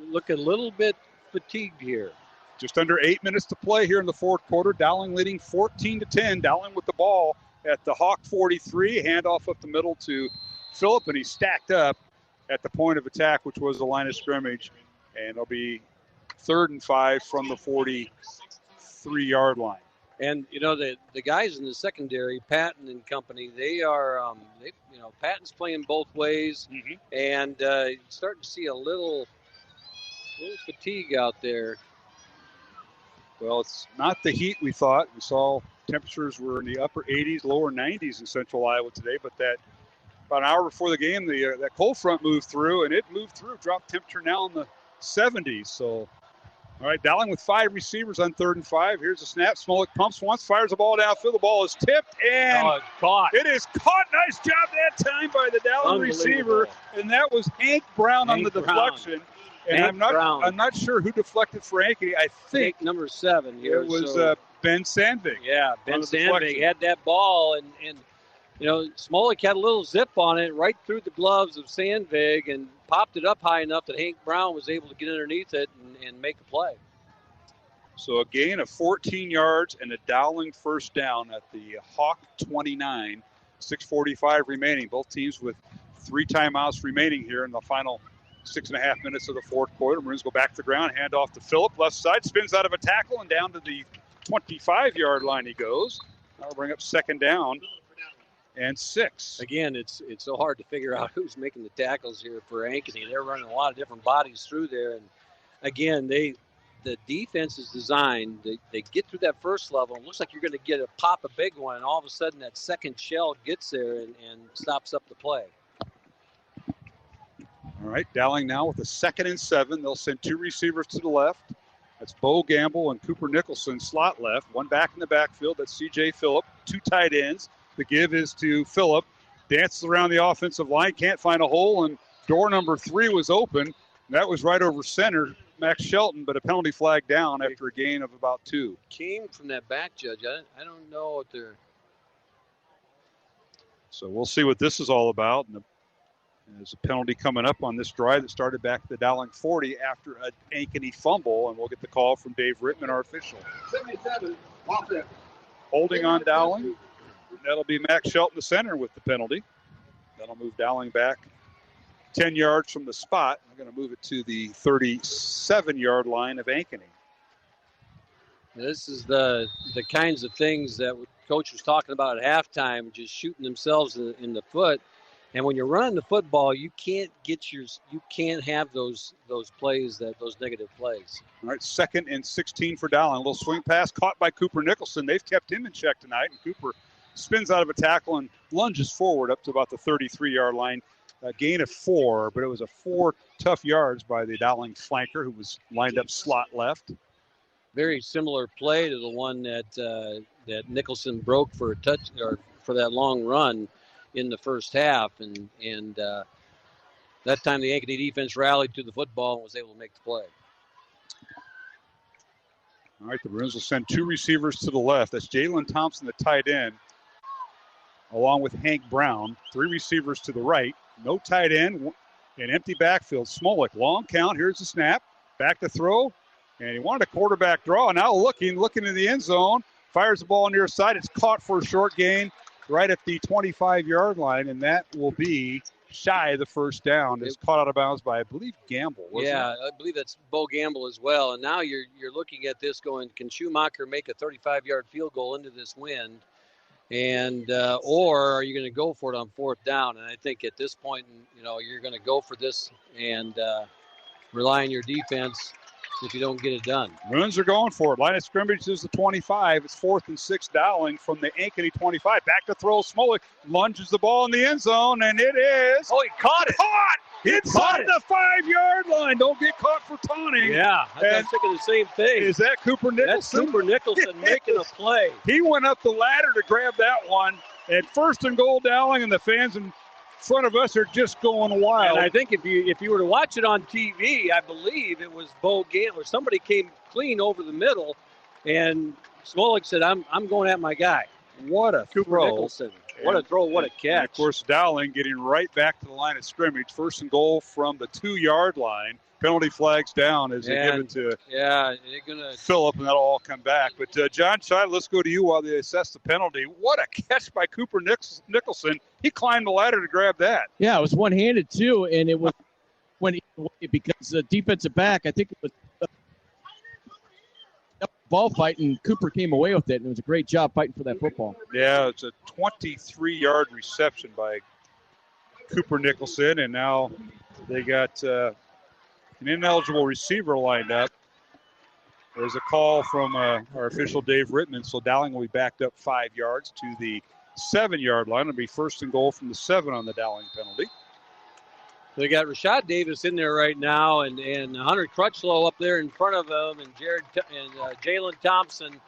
look a little bit fatigued here. Just under 8 minutes to play here in the fourth quarter. Dowling leading 14-10. Dowling with the ball at the Hawk 43. Handoff up the middle to Phillip, and he's stacked up at the point of attack, which was the line of scrimmage. And it'll be 3rd and 5 from the 43-yard line. And, the guys in the secondary, Patton and company, they are, Patton's playing both ways. Mm-hmm. And starting to see a little fatigue out there. Well, it's not the heat we thought. We saw temperatures were in the upper 80s, lower 90s in central Iowa today, but that about an hour before the game, that cold front moved through, and it moved through, dropped temperature now in the 70s. So, all right, Dowling with 5 receivers on 3rd and 5. Here's a snap. Smolik pumps once, fires the ball downfield. The ball is tipped, and caught. It is caught. Nice job that time by the Dowling receiver, and that was Hank Brown on the deflection. And I'm not sure who deflected for Ankeny. I think number 7 here. It was Ben Sandvig. Yeah, Ben Sandvig had that ball, and Smolik had a little zip on it right through the gloves of Sandvig and popped it up high enough that Hank Brown was able to get underneath it and make a play. So a gain of 14 yards and a Dowling first down at the Hawk 29, 6:45 remaining. Both teams with 3 timeouts remaining here in the final 6.5 minutes of the fourth quarter. Maroons go back to the ground, hand off to Phillip, left side, spins out of a tackle, and down to the 25-yard line he goes. That'll bring up 2nd down and 6. Again, it's so hard to figure out who's making the tackles here for Ankeny. They're running a lot of different bodies through there. And, again, the defense is designed. They get through that first level. It looks like you're going to get a big one, and all of a sudden that second shell gets there and stops up the play. All right, Dowling now with a 2nd and 7. They'll send 2 receivers to the left. That's Bo Gamble and Cooper Nicholson, slot left. 1 back in the backfield. That's C.J. Phillip. 2 tight ends. The give is to Phillip. Dances around the offensive line. Can't find a hole, and door number 3 was open. That was right over center, Max Shelton, but a penalty flag down after a gain of about 2. Came from that back, Judge. I don't know what they're... So we'll see what this is all about. And there's a penalty coming up on this drive that started back at the Dowling 40 after an Ankeny fumble, and we'll get the call from Dave Rittman, our official. 77, offense. Holding on Dowling. That'll be Max Shelton, the center, with the penalty. That'll move Dowling back 10 yards from the spot. We're going to move it to the 37-yard line of Ankeny. This is the kinds of things that Coach was talking about at halftime, just shooting themselves in the foot. And when you're running the football, you can't have those plays, those negative plays. All right, 2nd and 16 for Dowling. A little swing pass caught by Cooper Nicholson. They've kept him in check tonight, and Cooper spins out of a tackle and lunges forward up to about the 33-yard line. A gain of 4, but it was 4 tough yards by the Dowling flanker who was lined up slot left. Very similar play to the one that Nicholson broke for a touch or for that long run in the first half, and that time the Ankeny defense rallied to the football and was able to make the play. All right, the Bruins will send 2 receivers to the left. That's Jalen Thompson, the tight end, along with Hank Brown. 3 receivers to the right. No tight end, an empty backfield. Smolik, long count. Here's the snap. Back to throw, and he wanted a quarterback draw. Now looking in the end zone. Fires the ball near side. It's caught for a short gain right at the 25-yard line, and that will be shy of the first down. It's caught out of bounds by, I believe, Gamble. Yeah, I believe that's Bo Gamble as well. And now you're looking at this going, can Schumacher make a 35-yard field goal into this wind? And or are you going to go for it on 4th down? And I think at this point, you're going to go for this and rely on your defense if you don't get it done. Bruins are going for it. Line of scrimmage is the 25. It's 4th and 6 Dowling from the Ankeny 25. Back to throw. Smolik lunges the ball in the end zone, and it is. Oh, he caught it. Caught! Inside the 5-yard line. Don't get caught for taunting. Yeah, I was thinking the same thing. Is that Cooper Nicholson? That's Cooper Nicholson making a play. He went up the ladder to grab that one. And 1st and goal Dowling, and the fans in front of us are just going wild. And I think if you were to watch it on TV, I believe it was Bo Gamble. Somebody came clean over the middle, and Smolik said, I'm going at my guy. What a Cooper throw. Nicholson. What a throw, what a catch. And of course, Dowling getting right back to the line of scrimmage. 1st and goal from the 2-yard line. Penalty flags down as they give it to they're gonna Phillip, and that'll all come back. But, John Scheid, let's go to you while they assess the penalty. What a catch by Cooper Nicholson. He climbed the ladder to grab that. Yeah, it was one-handed, too, and it was when he away because the defensive back, I think it was ball fight, and Cooper came away with it, and it was a great job fighting for that football. Yeah, it's a 23-yard reception by Cooper Nicholson, and now they got an ineligible receiver lined up. There's a call from our official Dave Rittman, so Dowling will be backed up 5 yards to the 7-yard line. It'll be 1st and goal from the 7 on the Dowling penalty. They got Rashad Davis in there right now, and Hunter Crutchlow up there in front of him, and Jalen Thompson.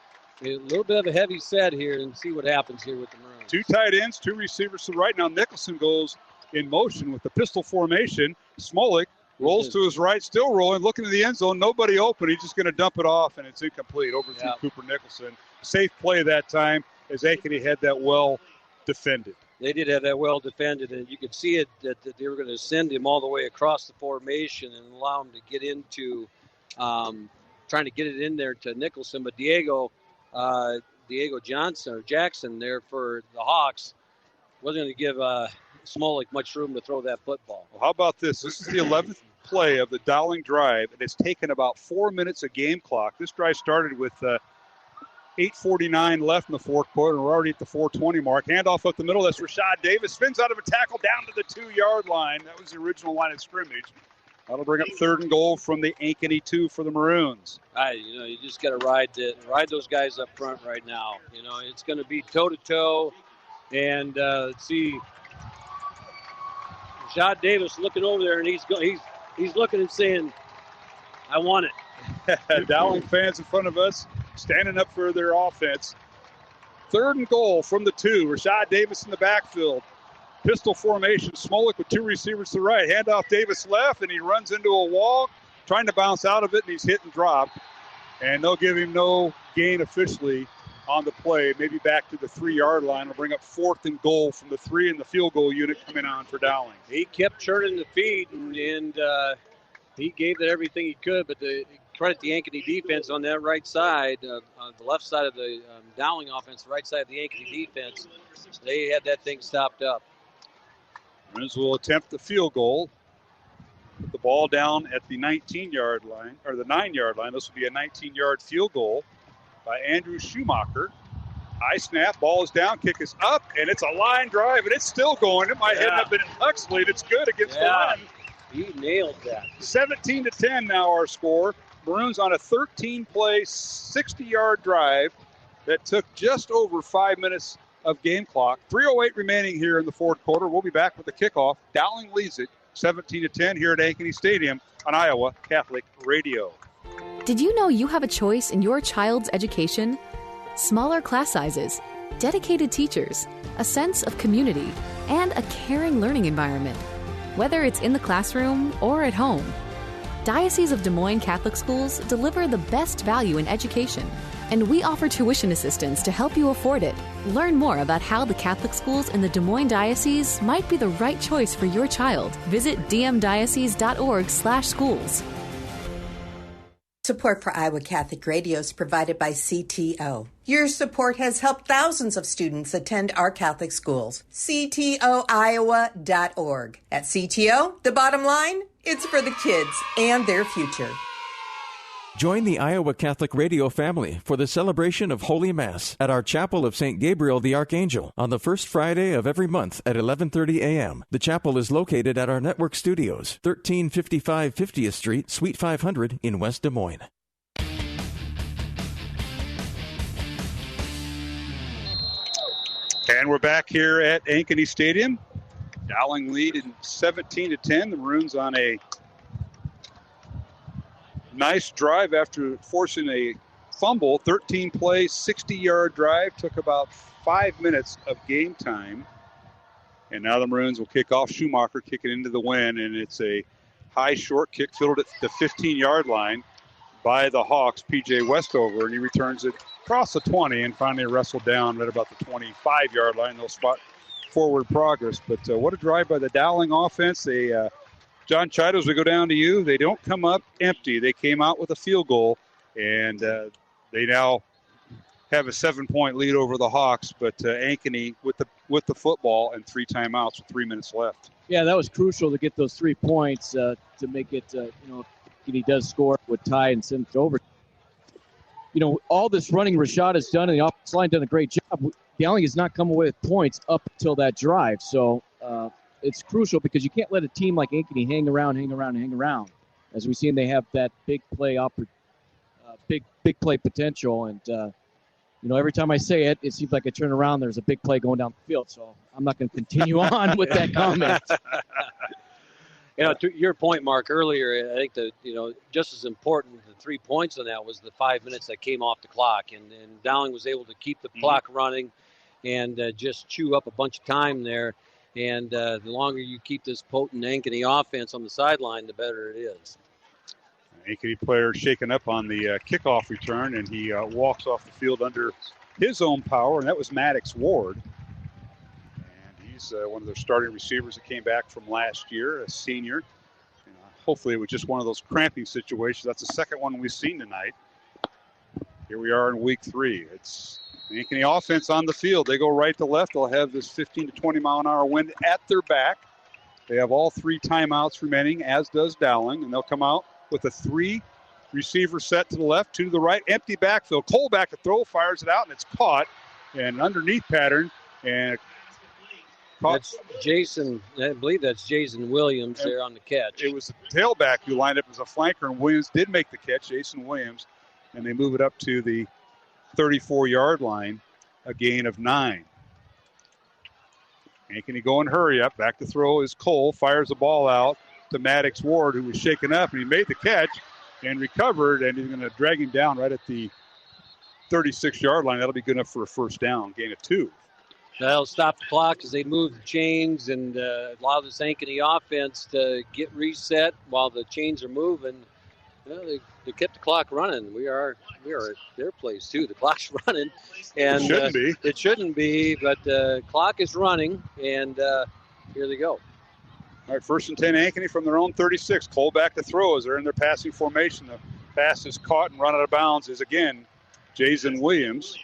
A little bit of a heavy set here, and see what happens here with the Maroons. 2 tight ends, 2 receivers to the right. Now Nicholson goes in motion with the pistol formation. Smolik rolls to his right, still rolling, looking to the end zone. Nobody open. He's just going to dump it off, and it's incomplete. Overthrew Cooper Nicholson. Safe play that time as Ankeny had that well defended. They did have that well defended, and you could see it that they were going to send him all the way across the formation and allow him to get into trying to get it in there to Nicholson. But Diego Jackson there for the Hawks wasn't going to give Smolik much room to throw that football. Well, how about this? This is the 11th play of the Dowling drive, and it's taken about 4 minutes of game clock. This drive started with 8:49 left in the fourth quarter, and we're already at the 4:20 mark. Handoff up the middle. That's Rashad Davis. Spins out of a tackle down to the 2-yard line. That was the original line of scrimmage. That'll bring up 3rd and goal from the Ankeny 2 for the Maroons. You just got to ride those guys up front right now. It's going to be toe-to-toe. And let's see. Rashad Davis looking over there, and he's looking and saying, I want it. Dowling fans in front of us standing up for their offense. 3rd and goal from the 2. Rashad Davis in the backfield. Pistol formation. Smolik with 2 receivers to the right. Handoff Davis left, and he runs into a wall, trying to bounce out of it, and he's hit and dropped. And they'll give him no gain officially on the play. Maybe back to the 3-yard line. Will bring up 4th and goal from the 3, and the field goal unit coming on for Dowling. He kept churning the feed, and he gave it everything he could, but credit the Ankeny defense on that right side, on the left side of the Dowling offense, the right side of the Ankeny defense. They had that thing stopped up. Maroons will attempt the field goal. Put the ball down at the 19-yard line, or the 9-yard line. This will be a 19-yard field goal by Andrew Schumacher. High snap, ball is down, kick is up, and it's a line drive, and it's still going. It might have been Huxley, and it's good against the run. He nailed that. 17-10 now our score. Maroons on a 13-play, 60-yard drive that took just over 5 minutes of game clock. 3:08 remaining here in the fourth quarter. We'll be back with the kickoff. Dowling leads it 17-10 here at Ankeny Stadium on Iowa Catholic Radio. Did you know you have a choice in your child's education? Smaller class sizes, dedicated teachers, a sense of community, and a caring learning environment. Whether it's in the classroom or at home, Diocese of Des Moines Catholic Schools deliver the best value in education, and we offer tuition assistance to help you afford it. Learn more about how the Catholic schools in the Des Moines Diocese might be the right choice for your child. Visit dmdiocese.org/schools. Support for Iowa Catholic Radio is provided by CTO. Your support has helped thousands of students attend our Catholic schools. CTOiowa.org. At CTO, the bottom line, it's for the kids and their future. Join the Iowa Catholic Radio family for the celebration of Holy Mass at our Chapel of St. Gabriel the Archangel on the first Friday of every month at 11:30 a.m. The chapel is located at our network studios, 1355 50th Street, Suite 500 in West Des Moines. And we're back here at Ankeny Stadium. Dowling lead in 17-10. The Maroons on a nice drive after forcing a fumble. 13-play, 60-yard drive. Took about 5 minutes of game time. And now the Maroons will kick off. Schumacher kicking into the wind, and it's a high short kick fielded at the 15-yard line by the Hawks, P.J. Westover, and he returns it across the 20 and finally wrestled down at about the 25-yard line. They'll spot forward progress. But what a drive by the Dowling offense. John Chidos, we go down to you. They don't come up empty. They came out with a field goal, and they now have a 7-point lead over the Hawks. But Ankeny with the football and 3 timeouts with 3 minutes left. Yeah, that was crucial to get those 3 points to make it, he does score, would tie and send it over. All this running Rashad has done, and the offensive line done a great job. Dowling has not come away with points up until that drive. So it's crucial because you can't let a team like Ankeny hang around. As we've seen, they have that big play big play potential. And, every time I say it, it seems like I turn around, there's a big play going down the field. So I'm not going to continue on with that comment. To your point, Mark, earlier, I think that, just as important, the 3 points on that was the 5 minutes that came off the clock. And Dowling was able to keep the clock running and just chew up a bunch of time there. And the longer you keep this potent Ankeny offense on the sideline, the better it is. Ankeny player shaken up on the kickoff return, and he walks off the field under his own power, and that was Maddox Ward. He's one of their starting receivers that came back from last year, a senior. Hopefully it was just one of those cramping situations. That's the second one we've seen tonight. Here we are in week 3. It's the Ankeny offense on the field. They go right to left. They'll have this 15 to 20 mile an hour wind at their back. They have all 3 timeouts remaining, as does Dowling, and they'll come out with a 3 receiver set to the left, 2 to the right, empty backfield. Cole back to throw, fires it out, and it's caught. And underneath pattern, and that's Jason. I believe that's Jason Williams there on the catch. It was the tailback who lined up as a flanker, and Williams did make the catch, Jason Williams, and they move it up to the 34-yard line, a gain of 9. Ankeny going hurry up. Back to throw is Cole, fires the ball out to Maddox Ward, who was shaken up, and he made the catch and recovered, and he's going to drag him down right at the 36-yard line. That'll be good enough for a first down, gain of 2. That'll stop the clock as they move the chains and allow this Ankeny offense to get reset while the chains are moving. Well, they kept the clock running. We are at their place too. The clock's running, and it shouldn't be, but the clock is running, and here they go. All right, 1st and 10, Ankeny from their own 36. Cole back to throw as they're in their passing formation. The pass is caught and run out of bounds is again Jason Williams,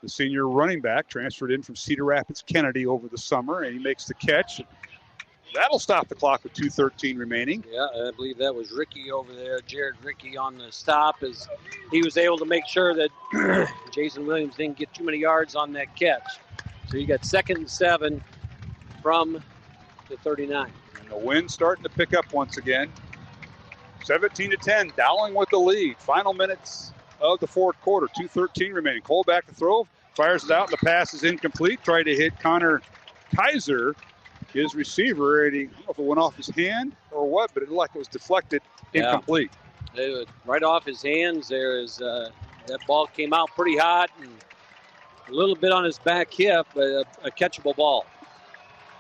the senior running back, transferred in from Cedar Rapids Kennedy over the summer, and he makes the catch. That'll stop the clock with 2:13 remaining. Yeah, I believe that was Ricky over there, Jared Ricky on the stop, as he was able to make sure that Jason Williams didn't get too many yards on that catch. So you got 2nd and 7 from the 39. And the wind starting to pick up once again. 17-10, Dowling with the lead. Final minutes of the fourth quarter, 2:13 remaining. Cole back to throw, fires it out, and the pass is incomplete. Tried to hit Connor Kaiser, his receiver, and I don't know if it went off his hand or what, but it looked like it was deflected, incomplete. Yeah. Right off his hands there is that ball came out pretty hot and a little bit on his back hip, but a catchable ball.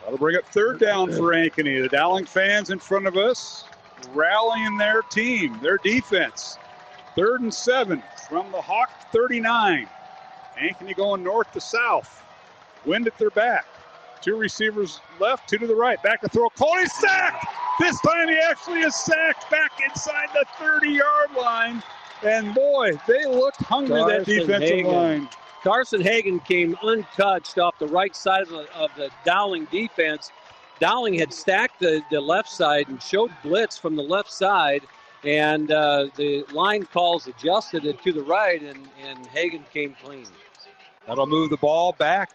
That'll bring up 3rd down for Ankeny. The Dowling fans in front of us rallying their team, their defense. 3rd and 7 from the Hawk 39. Ankeny going north to south. Wind at their back. 2 receivers left, 2 to the right. Back to throw. Cole, he's sacked! This time he actually is sacked back inside the 30-yard line. And boy, they looked hungry, that defensive line. Carson Hagan came untouched off the right side of the Dowling defense. Dowling had stacked the left side and showed blitz from the left side. And the line calls adjusted it to the right, and Hagan came clean. That'll move the ball back.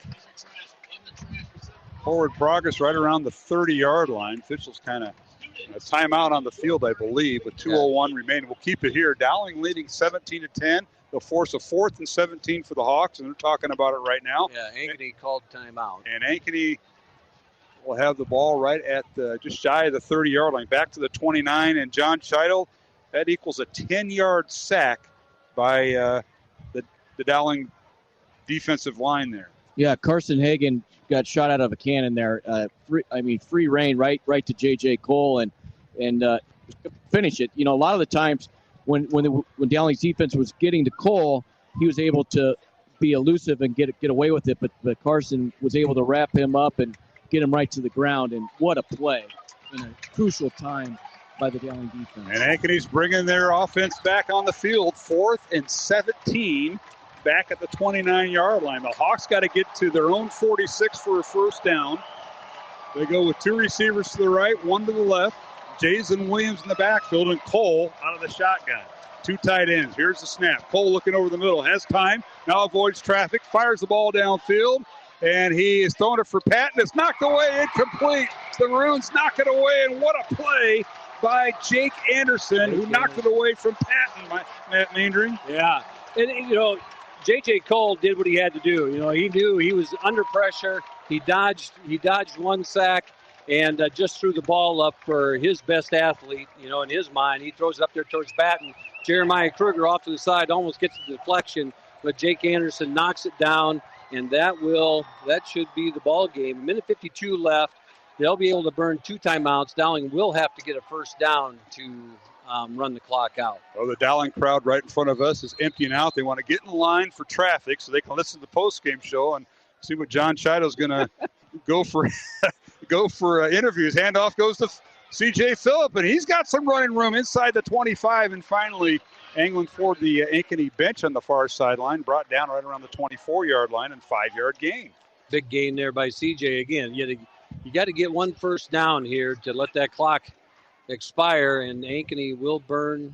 Forward progress right around the 30-yard line. Officials kind of a timeout on the field, I believe, with 2:01 remaining. We'll keep it here. Dowling leading 17-10. They'll force a 4th and 17 for the Hawks, and they're talking about it right now. Yeah, Ankeny called timeout. And Ankeny will have the ball right at just shy of the 30-yard line. Back to the 29, and John Scheidel, that equals a 10-yard sack by the Dowling defensive line there. Yeah, Carson Hagan got shot out of a cannon there. Free reign right to J.J. Cole and finish it. You know, a lot of the times when Dowling's defense was getting to Cole, he was able to be elusive and get away with it, but Carson was able to wrap him up and get him right to the ground. And what a play in a crucial time by the Dowling defense. And Ankeny's bringing their offense back on the field, 4th and 17. Back at the 29-yard line. The Hawks got to get to their own 46 for a first down. They go with 2 receivers to the right, 1 to the left. Jason Williams in the backfield and Cole out of the shotgun. 2 tight ends. Here's the snap. Cole looking over the middle. Has time. Now avoids traffic. Fires the ball downfield. And he is throwing it for Patton. It's knocked away. Incomplete. The Maroons knock it away. And what a play by Jake Anderson, who knocked it away from Patton, Matt Meandering. Yeah. And, you know, J.J. Cole did what he had to do. You know, he knew he was under pressure. He dodged 1 sack and just threw the ball up for his best athlete, you know, in his mind. He throws it up there towards Patton. Jeremiah Kruger off to the side almost gets the deflection, but Jake Anderson knocks it down, and that should be the ball game. 1:52 left. They'll be able to burn 2 timeouts. Dowling will have to get a first down to run the clock out. Well, the Dowling crowd right in front of us is emptying out. They want to get in line for traffic so they can listen to the post-game show and see what John Scheidel's going to go for interviews. Handoff goes to C.J. Phillip, and he's got some running room inside the 25. And finally, angling for the Ankeny bench on the far sideline, brought down right around the 24-yard line and 5-yard gain. Big gain there by C.J. again. You got to get 1 first down here to let that clock expire, and Ankeny will burn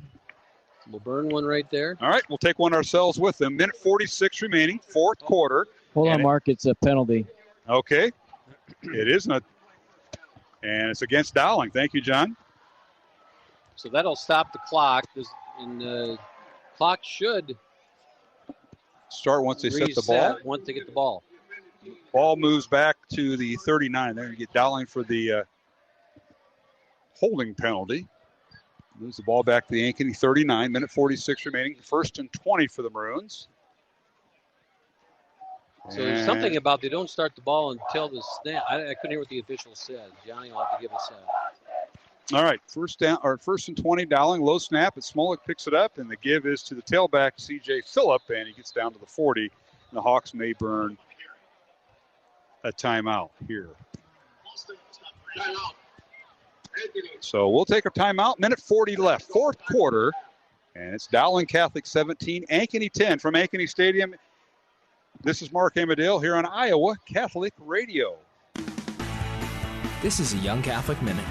We'll burn one right there. All right, we'll take one ourselves with them. Minute 46 remaining, fourth quarter. Hold on, Mark. It's a penalty. Okay. It is not. And it's against Dowling. Thank you, John. So that'll stop the clock. And the clock should start once they set the ball. Once they get the ball. Ball moves back to the 39. They're going to get Dowling for the holding penalty. Moves the ball back to the Ankeny 39. Minute 46 remaining. 1st and 20 for the Maroons. So there's something about they don't start the ball until the snap. I couldn't hear what the official said. Johnny will have to give us that. All right, 1st and 20. Dowling, low snap. And Smolik picks it up, and the give is to the tailback, C.J. Phillip, and he gets down to the 40. And the Hawks may burn a timeout here. So we'll take a timeout. Minute 40 left, fourth quarter, and it's Dowling Catholic 17, Ankeny 10 from Ankeny Stadium. This is Mark Amadale here on Iowa Catholic Radio. This is a Young Catholic Minute.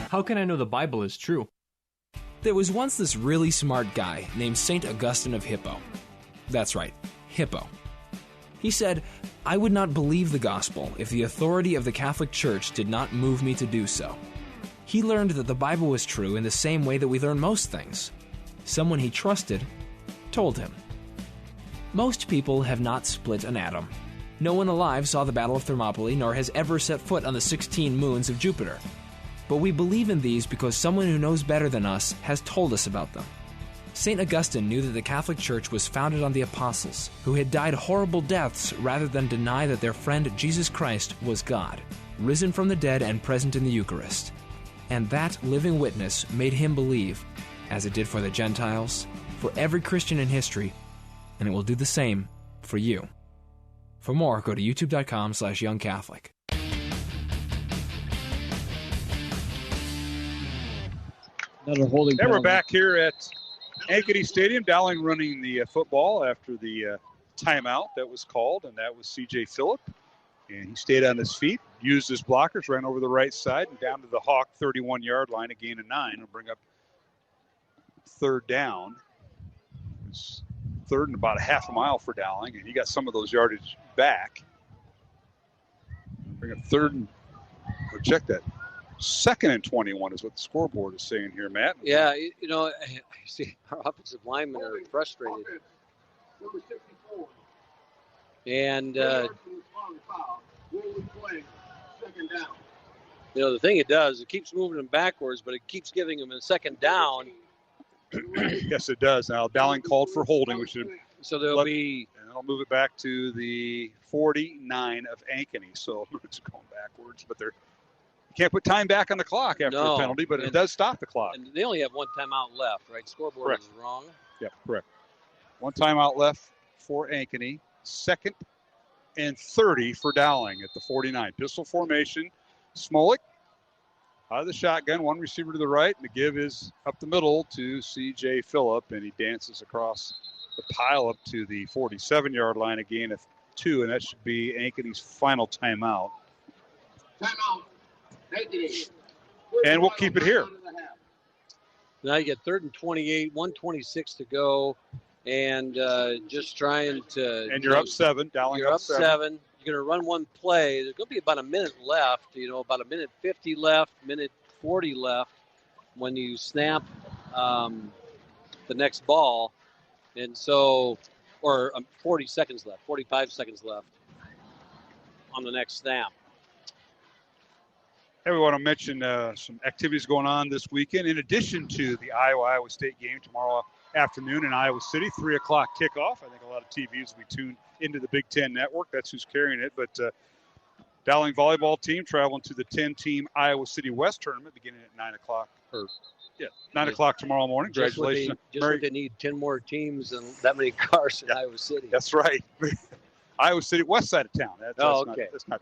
How can I know the Bible is true? There was once this really smart guy named St. Augustine of Hippo. That's right, Hippo. He said, "I would not believe the gospel if the authority of the Catholic Church did not move me to do so." He learned that the Bible was true in the same way that we learn most things. Someone he trusted told him. Most people have not split an atom. No one alive saw the Battle of Thermopylae nor has ever set foot on the 16 moons of Jupiter. But we believe in these because someone who knows better than us has told us about them. St. Augustine knew that the Catholic Church was founded on the apostles, who had died horrible deaths rather than deny that their friend Jesus Christ was God, risen from the dead and present in the Eucharist. And that living witness made him believe, as it did for the Gentiles, for every Christian in history, and it will do the same for you. For more, go to youtube.com/youngcatholic. Another holding penalty. We're penalty. back here at Ankeny Stadium. Dowling running the football after the timeout that was called, and that was C.J. Phillip. And he stayed on his feet, used his blockers, ran over the right side and down to the Hawk 31-yard line, a gain of 9. It'll bring up third down. It's third and about a half a mile for Dowling, and he got some of those yardage back. Bring up third and check that. 2nd and 21 is what the scoreboard is saying here, Matt. Yeah, you know, I see our offensive linemen are frustrated. And, you know, the thing it does, it keeps moving them backwards, but it keeps giving them a second down. Yes, it does. Now, Dowling called for holding, which should so there'll be. And I'll move it back to the 49 of Ankeny. So it's going backwards, but you can't put time back on the clock after a penalty, but it does stop the clock. And they only have one timeout left, right? Scoreboard correct. Is wrong. Yeah, correct. One timeout left for Ankeny. 2nd and 30 for Dowling at the 49. Pistol formation. Smolik out of the shotgun, one receiver to the right, and the give is up the middle to C.J. Phillip, and he dances across the pile up to the 47-yard line, a gain of 2, and that should be Ankeny's final timeout. Timeout. And we'll keep it here. Now you get 3rd and 28, 1:26 to go, and just trying to. And you're up 7. Dowling you're up 7. You're going to run one play. There's going to be about a minute left, you know, about a minute 50 left, minute 40 left when you snap the next ball. And so, or 40 seconds left, 45 seconds left on the next snap. Hey, we want to mention some activities going on this weekend. In addition to the Iowa State game tomorrow afternoon in Iowa City, 3 o'clock kickoff. I think a lot of TVs will be tuned into the Big Ten Network. That's who's carrying it. But Dowling volleyball team traveling to the 10-team Iowa City West tournament beginning at 9 o'clock. 9 o'clock tomorrow morning. Congratulations. They need 10 more teams and that many cars in Iowa City. That's right. Iowa City, west side of town. That's not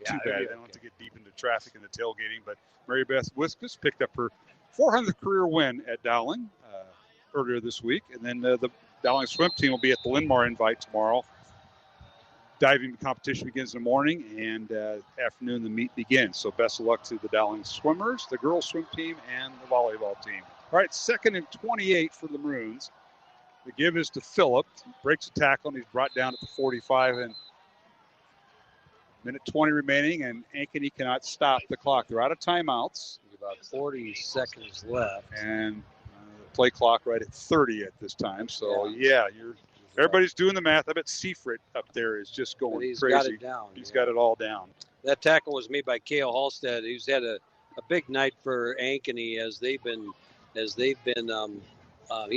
too bad. They don't have to get deep into traffic and the tailgating. But Mary Beth Wiskus picked up her 400th career win at Dowling earlier this week. And then the Dowling swim team will be at the Linn-Mar Invite tomorrow. Diving competition begins in the morning, and afternoon the meet begins. So best of luck to the Dowling swimmers, the girls swim team, and the volleyball team. All right, 2nd and 28 for the Maroons. The give is to Phillip. He breaks a tackle, and he's brought down at the 45. And minute 20 remaining, and Ankeny cannot stop the clock. They're out of timeouts. About 40 seconds left. And the play clock right at 30 at this time. So, everybody's doing the math. I bet Seifert up there is just going he's crazy. Got it down. He's got it all down. That tackle was made by Cale Halstead. He's had a big night for Ankeny as they've been he's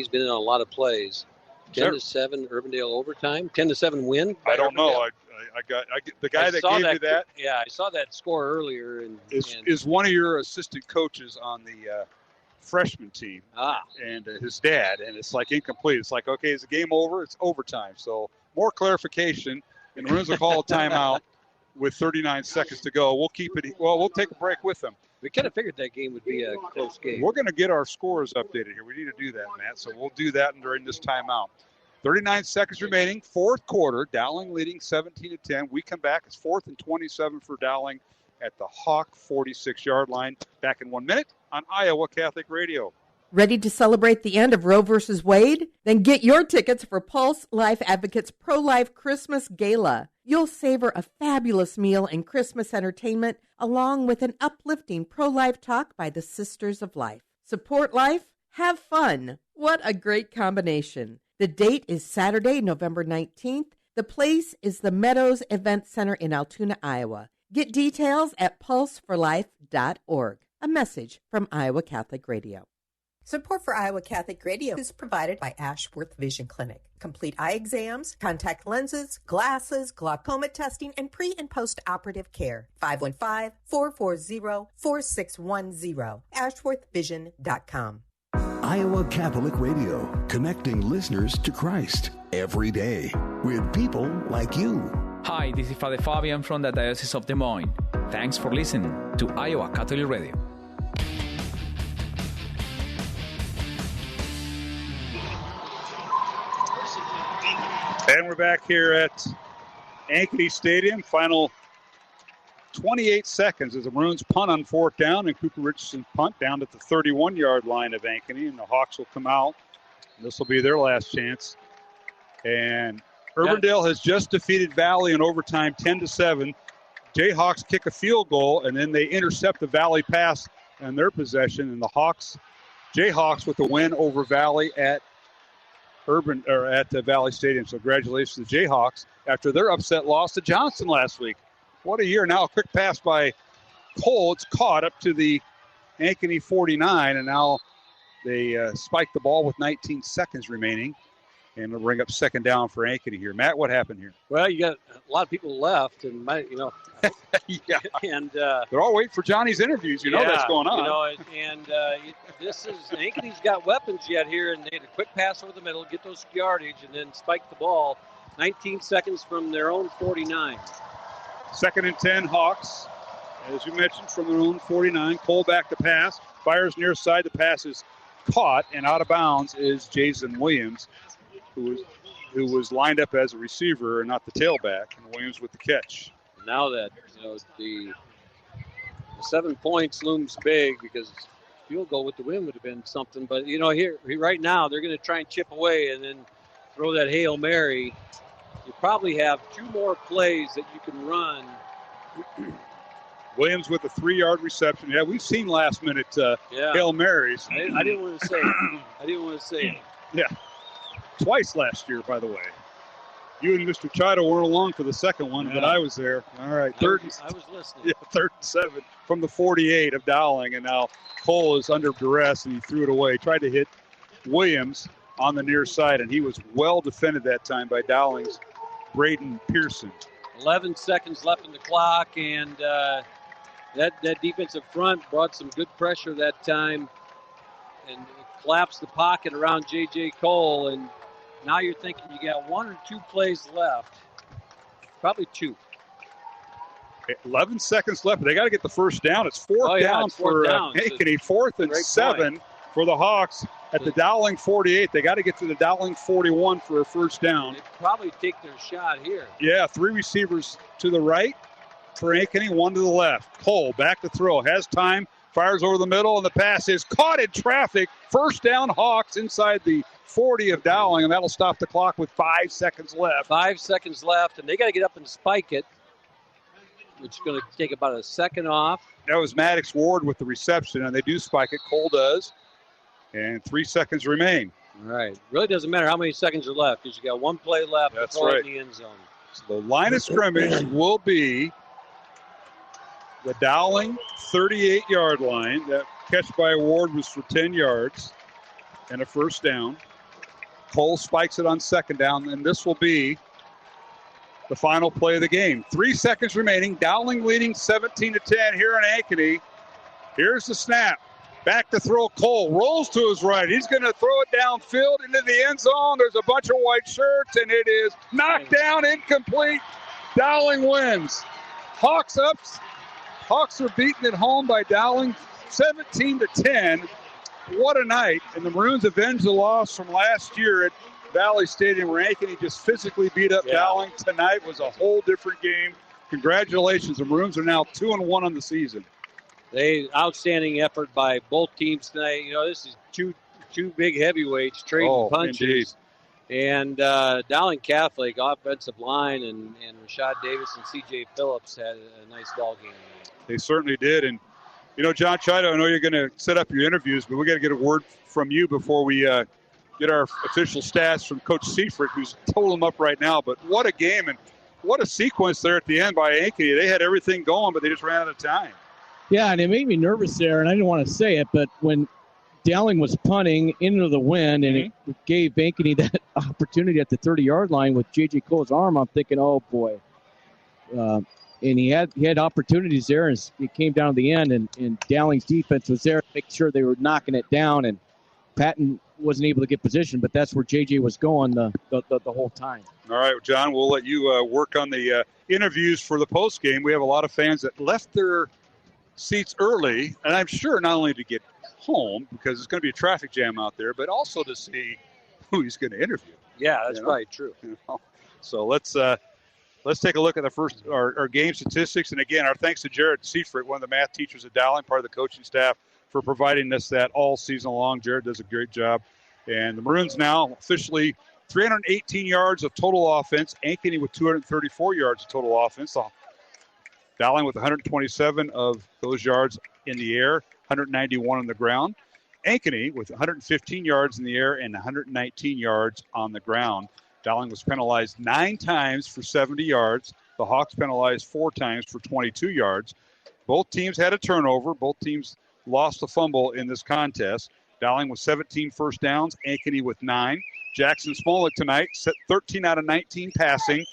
been in a lot of plays. 10-7 Urbandale overtime. 10-7 win. I don't know. I got the guy that gave you that. Yeah, I saw that score earlier. And is one of your assistant coaches on the freshman team, and his dad, and it's like incomplete. It's like, okay, is the game over? It's overtime. So more clarification, and the Maroons will call a timeout with 39 seconds to go. We'll keep it. Well, we'll take a break with them. We kind of figured that game would be a close game. We're going to get our scores updated here. We need to do that, Matt. So we'll do that during this timeout. 39 seconds remaining, fourth quarter. Dowling leading 17-10. We come back. It's 4th and 27 for Dowling at the Hawk 46-yard line. Back in 1 minute on Iowa Catholic Radio. Ready to celebrate the end of Roe versus Wade? Then get your tickets for Pulse Life Advocates Pro-Life Christmas Gala. You'll savor a fabulous meal and Christmas entertainment, along with an uplifting pro-life talk by the Sisters of Life. Support life, have fun. What a great combination. The date is Saturday, November 19th. The place is the Meadows Event Center in Altoona, Iowa. Get details at pulseforlife.org. A message from Iowa Catholic Radio. Support for Iowa Catholic Radio is provided by Ashworth Vision Clinic. Complete eye exams, contact lenses, glasses, glaucoma testing, and pre- and post-operative care. 515-440-4610. AshworthVision.com. Iowa Catholic Radio, connecting listeners to Christ every day with people like you. Hi, this is Father Fabian from the Diocese of Des Moines. Thanks for listening to Iowa Catholic Radio. And we're back here at Ankeny Stadium. Final 28 seconds as the Maroons punt on 4th down, and Cooper Richardson punt down at the 31-yard line of Ankeny, and the Hawks will come out. This will be their last chance. And Urbandale has just defeated Valley in overtime 10-7. Jayhawks kick a field goal, and then they intercept the Valley pass in their possession, and the Jayhawks with the win over Valley at the Valley Stadium. So congratulations to the Jayhawks after their upset loss to Johnson last week. What a year. Now a quick pass by Cole. It's caught up to the Ankeny 49, and now they spike the ball with 19 seconds remaining. And we'll bring up 2nd down for Ankeny here. Matt, what happened here? Well, you got a lot of people left, and yeah. And they're all waiting for Johnny's interviews. You know that's going on. This is Ankeny's got weapons yet here, and they had a quick pass over the middle, get those yardage, and then spike the ball. 19 seconds from their own 49. 2nd and 10, Hawks. As you mentioned, from their own 49. Cole back to pass. Fires near side. The pass is caught, and out of bounds is Jason Williams, who was lined up as a receiver and not the tailback, and Williams with the catch. Now that the 7 points looms big, because field goal with the win would have been something. But here right now they're going to try and chip away and then throw that Hail Mary. You probably have 2 more plays that you can run. Williams with a 3-yard reception. Yeah, we've seen last-minute Hail Marys. I didn't want to say it. Yeah. Twice last year, by the way. You and Mr. Chido weren't along for the second one, but I was there. All right. I was listening. Yeah, 3rd and 7 from the 48 of Dowling, and now Cole is under duress, and he threw it away. Tried to hit Williams on the near side, and he was well defended that time by Dowling's Braden Pearson. 11 seconds left in the clock, and that defensive front brought some good pressure that time and collapsed the pocket around J.J. Cole, and now you're thinking you got 1 or 2 plays left. Probably 2. 11 seconds left. They got to get the first down. It's 4th down for Ankeny. 4th and 7 for the Hawks at the Dowling 48. They got to get to the Dowling 41 for a first down. They probably take their shot here. Yeah, 3 receivers to the right for Ankeny, 1 to the left. Cole back to throw. Has time. Fires over the middle, and the pass is caught in traffic. First down, Hawks inside the 40 of Dowling, and that'll stop the clock with 5 seconds left. 5 seconds left, and they got to get up and spike it, which is going to take about a second off. That was Maddox Ward with the reception, and they do spike it. Cole does, and 3 seconds remain. All right. Really doesn't matter how many seconds are left because you got one play left. That's right. right. In the end zone. So the line of scrimmage will be the Dowling 38-yard line. That catch by Ward was for 10 yards and a first down. Cole spikes it on second down, and this will be the final play of the game. 3 seconds remaining. Dowling leading 17-10 here in Ankeny. Here's the snap. Back to throw. Cole rolls to his right. He's going to throw it downfield into the end zone. There's a bunch of white shirts, and it is knocked down, incomplete. Dowling wins. Hawks up. Hawks are beaten at home by Dowling 17-10. What a night. And the Maroons avenged the loss from last year at Valley Stadium where Ankeny just physically beat up Dowling. Tonight was a whole different game. Congratulations. The Maroons are now 2-1 on the season. Outstanding effort by both teams tonight. You know, this is two big heavyweights trading punches. Indeed. And Dowling Catholic offensive line and Rashad Davis and C.J. Phillips had a nice ball game. They certainly did. And, you know, John Chido, I know you're going to set up your interviews, but we got to get a word from you before we get our official stats from Coach Seifert, who's totaled them up right now. But what a game and what a sequence there at the end by Ankeny. They had everything going, but they just ran out of time. Yeah, and it made me nervous there, and I didn't want to say it, but when Dowling was punting into the wind, and it gave Ankeny that opportunity at the 30-yard line with J.J. Cole's arm, I'm thinking, oh, boy. And he had opportunities there, and it came down to the end, and Dowling's defense was there to make sure they were knocking it down, and Patton wasn't able to get position, but that's where J.J. was going the whole time. All right, John, we'll let you work on the interviews for the postgame. We have a lot of fans that left their seats early, and I'm sure not only to get home, because it's going to be a traffic jam out there, but also to see who he's going to interview. Yeah, that's probably true. So let's take a look at our game statistics. And again, our thanks to Jared Seifert, one of the math teachers at Dowling, part of the coaching staff, for providing us that all season long. Jared does a great job. And the Maroons now officially 318 yards of total offense. Ankeny with 234 yards of total offense. Dowling with 127 of those yards in the air, 191 on the ground. Ankeny with 115 yards in the air and 119 yards on the ground. Dowling was penalized 9 times for 70 yards. The Hawks penalized 4 times for 22 yards. Both teams had a turnover. Both teams lost a fumble in this contest. Dowling with 17 first downs, Ankeny with 9. Jackson Smolik tonight, 13 out of 19 passing.